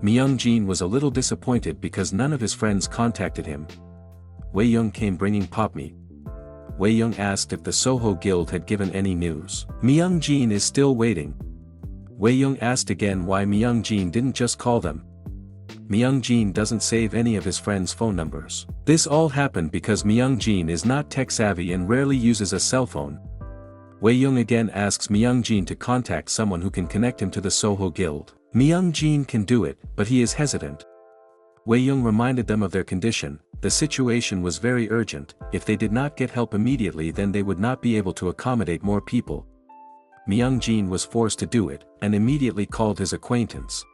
Myung-jin was a little disappointed because none of his friends contacted him. Wei-young came bringing pop meat. Wei-young asked if the Soho Guild had given any news. Myung-jin is still waiting. Wei-young asked again why Myung-jin didn't just call them. Myung-jin doesn't save any of his friends' phone numbers. This all happened because Myung-jin is not tech-savvy and rarely uses a cell phone. Wei-young again asks Myung-jin to contact someone who can connect him to the Soho Guild. Myung-jin can do it, but he is hesitant. Wei-young reminded them of their condition. The situation was very urgent. If they did not get help immediately, then they would not be able to accommodate more people. Myung-jin was forced to do it, and immediately called his acquaintance.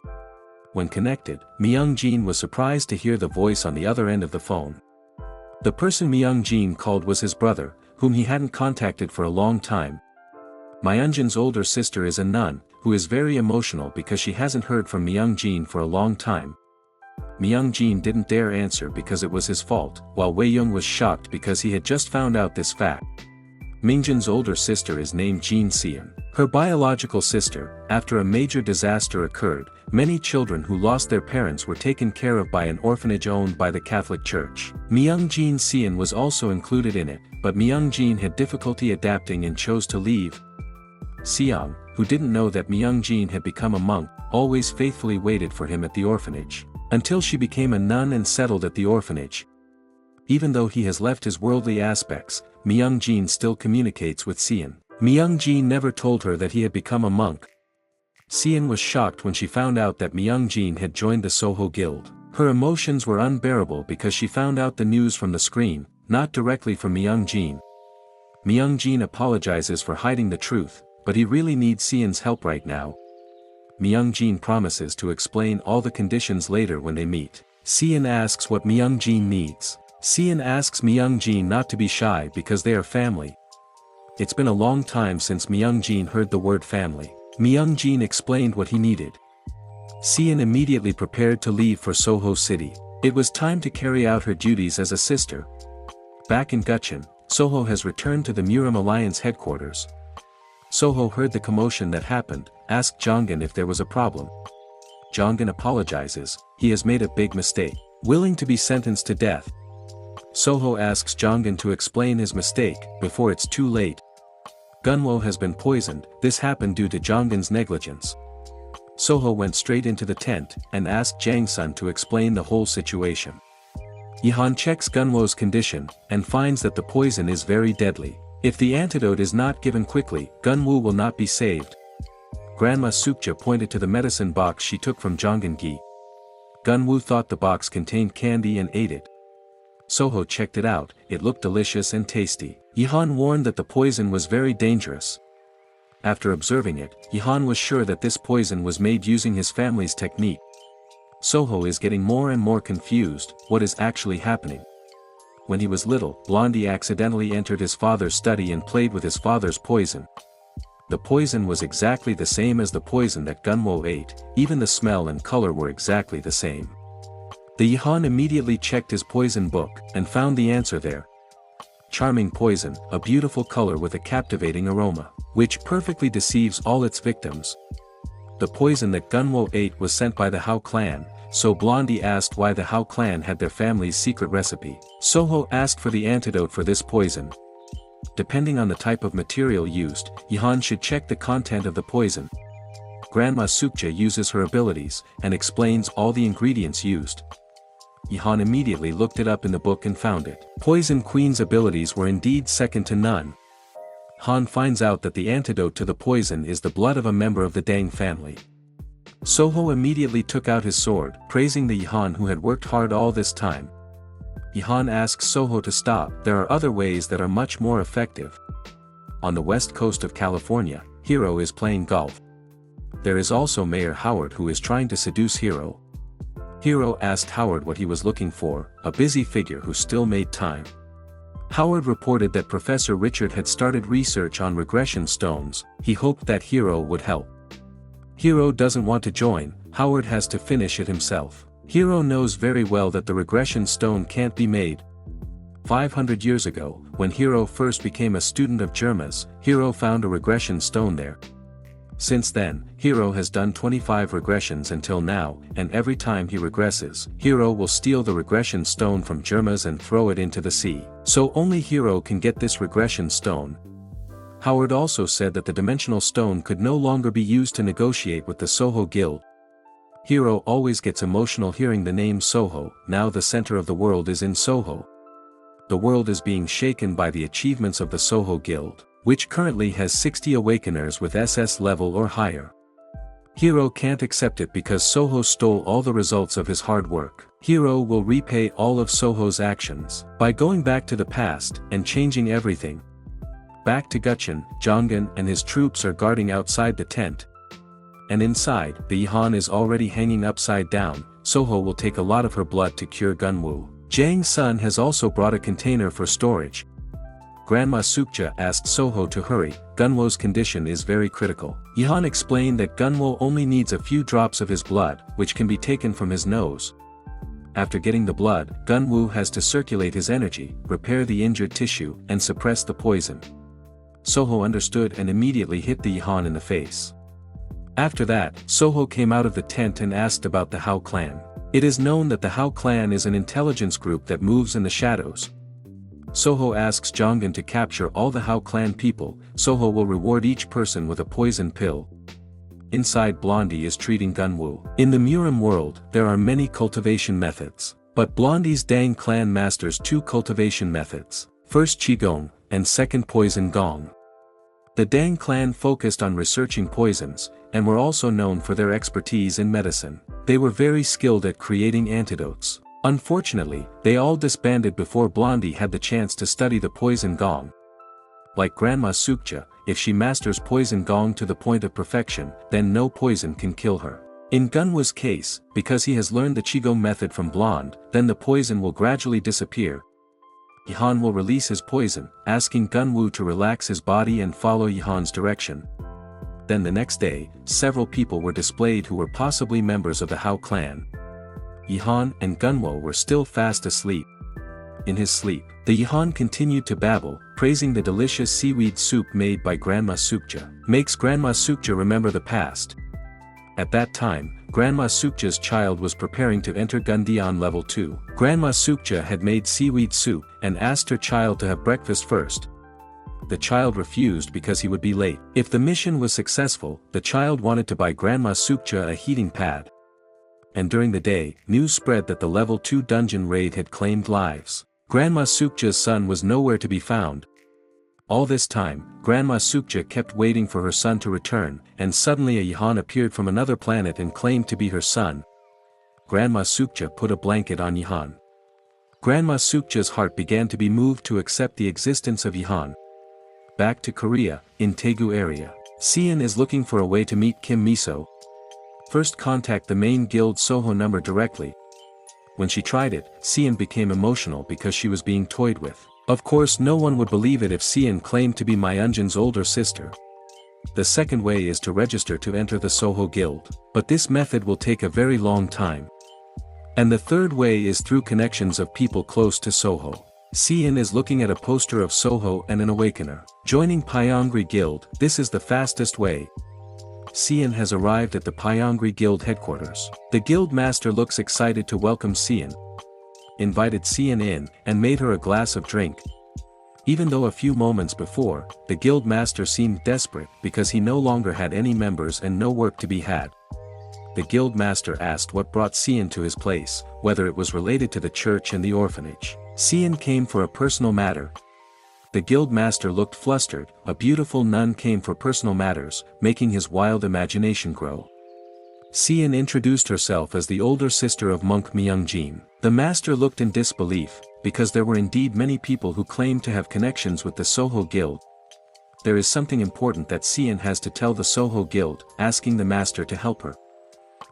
When connected, Myung-jin was surprised to hear the voice on the other end of the phone. The person Myung-jin called was his brother, whom he hadn't contacted for a long time. Myung-jin's older sister is a nun, who is very emotional because she hasn't heard from Myung-jin for a long time. Myung-jin didn't dare answer because it was his fault, while Wei-young was shocked because he had just found out this fact. Mingjin's older sister is named Jin Seon. Her biological sister. After a major disaster occurred, many children who lost their parents were taken care of by an orphanage owned by the Catholic Church. Myung-jin Seon was also included in it, but Myung-jin had difficulty adapting and chose to leave. Seong, who didn't know that Myung-jin had become a monk, always faithfully waited for him at the orphanage, until she became a nun and settled at the orphanage. Even though he has left his worldly aspects, Myung-jin still communicates with Seon. Myung-jin never told her that he had become a monk. Seon was shocked when she found out that Myung-jin had joined the Soho Guild. Her emotions were unbearable because she found out the news from the screen, not directly from Myung-jin. Myung-jin apologizes for hiding the truth, but he really needs Seon's help right now. Myung-jin promises to explain all the conditions later when they meet. Seon asks what Myung-jin needs. Seon asks Myung-jin not to be shy because they are family. It's been a long time since Myung-jin heard the word family. Myung-jin explained what he needed. Seon immediately prepared to leave for Soho City. It was time to carry out her duties as a sister. Back in Gutcheon, Soho has returned to the Murim Alliance headquarters. Soho heard the commotion that happened, asked Jongin if there was a problem. Jongin apologizes, he has made a big mistake. Willing to be sentenced to death. Soho asks Jongin to explain his mistake, before it's too late. Gunwo has been poisoned, this happened due to Jongin's negligence. Soho went straight into the tent, and asked Jang-sun to explain the whole situation. Yehan checks Gunwo's condition, and finds that the poison is very deadly. If the antidote is not given quickly, Gunwoo will not be saved. Grandma Sukja pointed to the medicine box she took from Jongin-gi. Gunwoo thought the box contained candy and ate it. Soho checked it out, it looked delicious and tasty. Yehan warned that the poison was very dangerous. After observing it, Yehan was sure that this poison was made using his family's technique. Soho is getting more and more confused, what is actually happening. When he was little, Blondie accidentally entered his father's study and played with his father's poison. The poison was exactly the same as the poison that Gunwo ate, even the smell and color were exactly the same. The Yehan immediately checked his poison book, and found the answer there. Charming poison, a beautiful color with a captivating aroma, which perfectly deceives all its victims. The poison that Gunwo ate was sent by the Hao clan, so Blondie asked why the Hao clan had their family's secret recipe. Soho asked for the antidote for this poison. Depending on the type of material used, Yehan should check the content of the poison. Grandma Sukja uses her abilities, and explains all the ingredients used. Yehan immediately looked it up in the book and found it. Poison Queen's abilities were indeed second to none. Han finds out that the antidote to the poison is the blood of a member of the Dang family. Soho immediately took out his sword, praising the Yehan who had worked hard all this time. Yehan asks Soho to stop, there are other ways that are much more effective. On the west coast of California, Hiro is playing golf. There is also Mayor Howard who is trying to seduce Hiro. Hiro asked Howard what he was looking for, a busy figure who still made time. Howard reported that Professor Richard had started research on regression stones, he hoped that Hiro would help. Hiro doesn't want to join, Howard has to finish it himself. Hiro knows very well that the regression stone can't be made. 500 years ago, when Hiro first became a student of Germa's, Hiro found a regression stone there. Since then, Hiro has done 25 regressions until now, and every time he regresses, Hiro will steal the regression stone from Germa's and throw it into the sea. So only Hiro can get this regression stone. Howard also said that the dimensional stone could no longer be used to negotiate with the Soho Guild. Hiro always gets emotional hearing the name Soho, now the center of the world is in Soho. The world is being shaken by the achievements of the Soho Guild, which currently has 60 awakeners with SS level or higher. Hiro can't accept it because Soho stole all the results of his hard work. Hiro will repay all of Soho's actions by going back to the past and changing everything. Back to Gutcheon, Jongin and his troops are guarding outside the tent. And inside, the Yehan is already hanging upside down, Soho will take a lot of her blood to cure Gunwoo. Jang-sun has also brought a container for storage. Grandma Sukja asked Soho to hurry, Gunwo's condition is very critical. Yehan explained that Gunwo only needs a few drops of his blood, which can be taken from his nose. After getting the blood, Gunwoo has to circulate his energy, repair the injured tissue, and suppress the poison. Soho understood and immediately hit the Yehan in the face. After that, Soho came out of the tent and asked about the Hao clan. It is known that the Hao clan is an intelligence group that moves in the shadows. Soho asks Jongin to capture all the Hao clan people, Soho will reward each person with a poison pill. Inside Blondie is treating Gunwoo. In the Murim world, there are many cultivation methods, but Blondie's Dang clan masters 2 cultivation methods, first Qigong, and second Poison Gong. The Dang clan focused on researching poisons, and were also known for their expertise in medicine. They were very skilled at creating antidotes. Unfortunately, they all disbanded before Blondie had the chance to study the Poison Gong. Like Grandma Sukja, if she masters Poison Gong to the point of perfection, then no poison can kill her. In Gunwa's case, because he has learned the Qigong method from Blonde, then the poison will gradually disappear. Yihan will release his poison, asking Gunwoo to relax his body and follow Yihan's direction. Then the next day, several people were displayed who were possibly members of the Hao clan. Yihan and Gunwoo were still fast asleep. In his sleep, the Yihan continued to babble, praising the delicious seaweed soup made by Grandma Sukja. Makes Grandma Sukja remember the past. At that time, Grandma Sukja's child was preparing to enter Gundian level 2. Grandma Sukja had made seaweed soup and asked her child to have breakfast first. The child refused because he would be late. If the mission was successful, the child wanted to buy Grandma Sukja a heating pad. And during the day, news spread that the level 2 dungeon raid had claimed lives. Grandma Sukja's son was nowhere to be found. All this time, Grandma Sukja kept waiting for her son to return, and suddenly a Yihan appeared from another planet and claimed to be her son. Grandma Sukja put a blanket on Yihan. Grandma Sukja's heart began to be moved to accept the existence of Yihan. Back to Korea, in Daegu area. Seon is looking for a way to meet Kim Miso. First contact the main guild Soho number directly. When she tried it, Seon became emotional because she was being toyed with. Of course no one would believe it if Seon claimed to be Myunjin's older sister. The second way is to register to enter the Soho Guild, but this method will take a very long time. And the third way is through connections of people close to Soho. Seon is looking at a poster of Soho and an awakener. Joining Pyongri Guild, this is the fastest way. Seon has arrived at the Pyongri Guild headquarters. The guild master looks excited to welcome Seon. Invited Seon in, and made her a glass of drink. Even though a few moments before, the guild master seemed desperate because he no longer had any members and no work to be had. The guild master asked what brought Seon to his place, whether it was related to the church and the orphanage. Seon came for a personal matter. The guild master looked flustered. A beautiful nun came for personal matters, making his wild imagination grow. Seon introduced herself as the older sister of monk Myungjin. The master looked in disbelief, because there were indeed many people who claimed to have connections with the Soho Guild. There is something important that Seon has to tell the Soho Guild, asking the master to help her.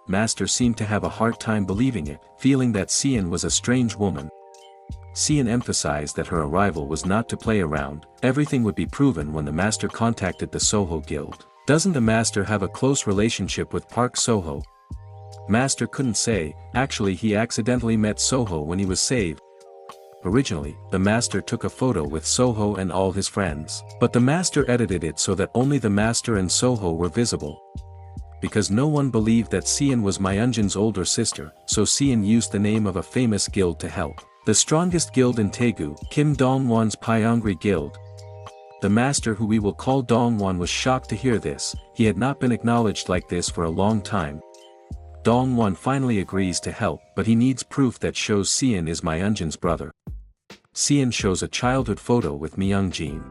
Master seemed to have a hard time believing it, feeling that Seon was a strange woman. Seon emphasized that her arrival was not to play around, everything would be proven when the master contacted the Soho Guild. Doesn't the master have a close relationship with Park Soho? Master couldn't say, actually he accidentally met Soho when he was saved. Originally, the master took a photo with Soho and all his friends, but the master edited it so that only the master and Soho were visible. Because no one believed that Seon was Myunjin's older sister, so Seon used the name of a famous guild to help. The strongest guild in Daegu, Kim Dongwon's Pyongri Guild. The master, who we will call Dongwon, was shocked to hear this. He had not been acknowledged like this for a long time. Dongwon finally agrees to help, but he needs proof that shows Seon is Myunjin's brother. Seon shows a childhood photo with Myungjin.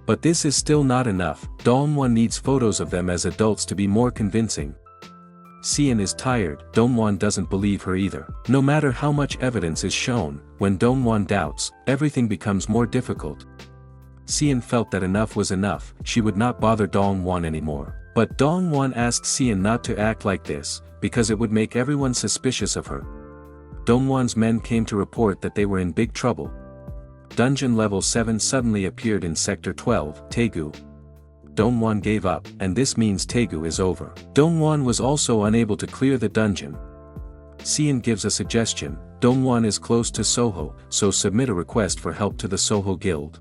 But this is still not enough. Dongwon needs photos of them as adults to be more convincing. Seon is tired. Dongwon doesn't believe her either. No matter how much evidence is shown, when Dongwon doubts, everything becomes more difficult. Seon felt that enough was enough. She would not bother Dongwon anymore. But Dongwon asked Seon not to act like this, because it would make everyone suspicious of her. Dongwon's men came to report that they were in big trouble. Dungeon level 7 suddenly appeared in Sector 12, Daegu. Dongwon gave up, and this means Daegu is over. Dongwon was also unable to clear the dungeon. Seon gives a suggestion. Dongwon is close to Soho, so submit a request for help to the Soho Guild.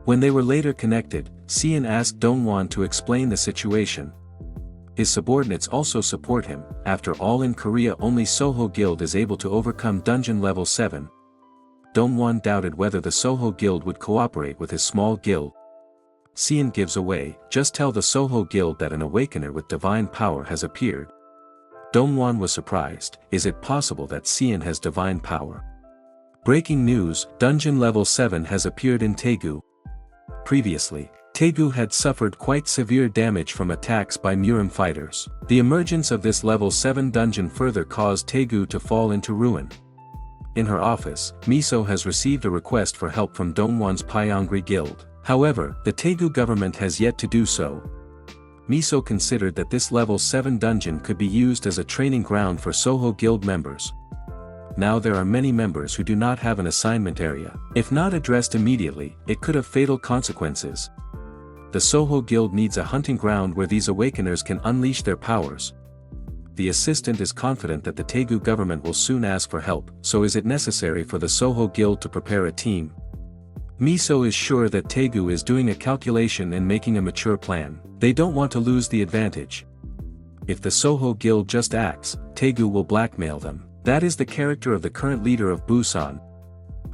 When they were later connected, Seon asked Dongwon to explain the situation. His subordinates also support him. After all, in Korea only Soho Guild is able to overcome dungeon level 7. Dongwon doubted whether the Soho Guild would cooperate with his small guild. Seon gives away, just tell the Soho Guild that an awakener with divine power has appeared. Dongwon was surprised. Is it possible that Seon has divine power? Breaking news, dungeon level 7 has appeared in Daegu. Previously, Daegu had suffered quite severe damage from attacks by Murim fighters. The emergence of this level 7 dungeon further caused Daegu to fall into ruin. In her office, Miso has received a request for help from Dongwon's Pyongri Guild. However, the Daegu government has yet to do so. Miso considered that this level 7 dungeon could be used as a training ground for Soho Guild members. now there are many members who do not have an assignment area. If not addressed immediately, it could have fatal consequences. The Soho Guild needs a hunting ground where these awakeners can unleash their powers. The assistant is confident that the Taegu government will soon ask for help, so is it necessary for the Soho Guild to prepare a team? Miso is sure that Taegu is doing a calculation and making a mature plan. They don't want to lose the advantage. If the Soho Guild just acts, Taegu will blackmail them. That is the character of the current leader of Busan.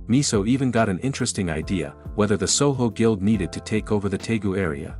Miso even got an interesting idea, whether the Soho Guild needed to take over the Taegu area.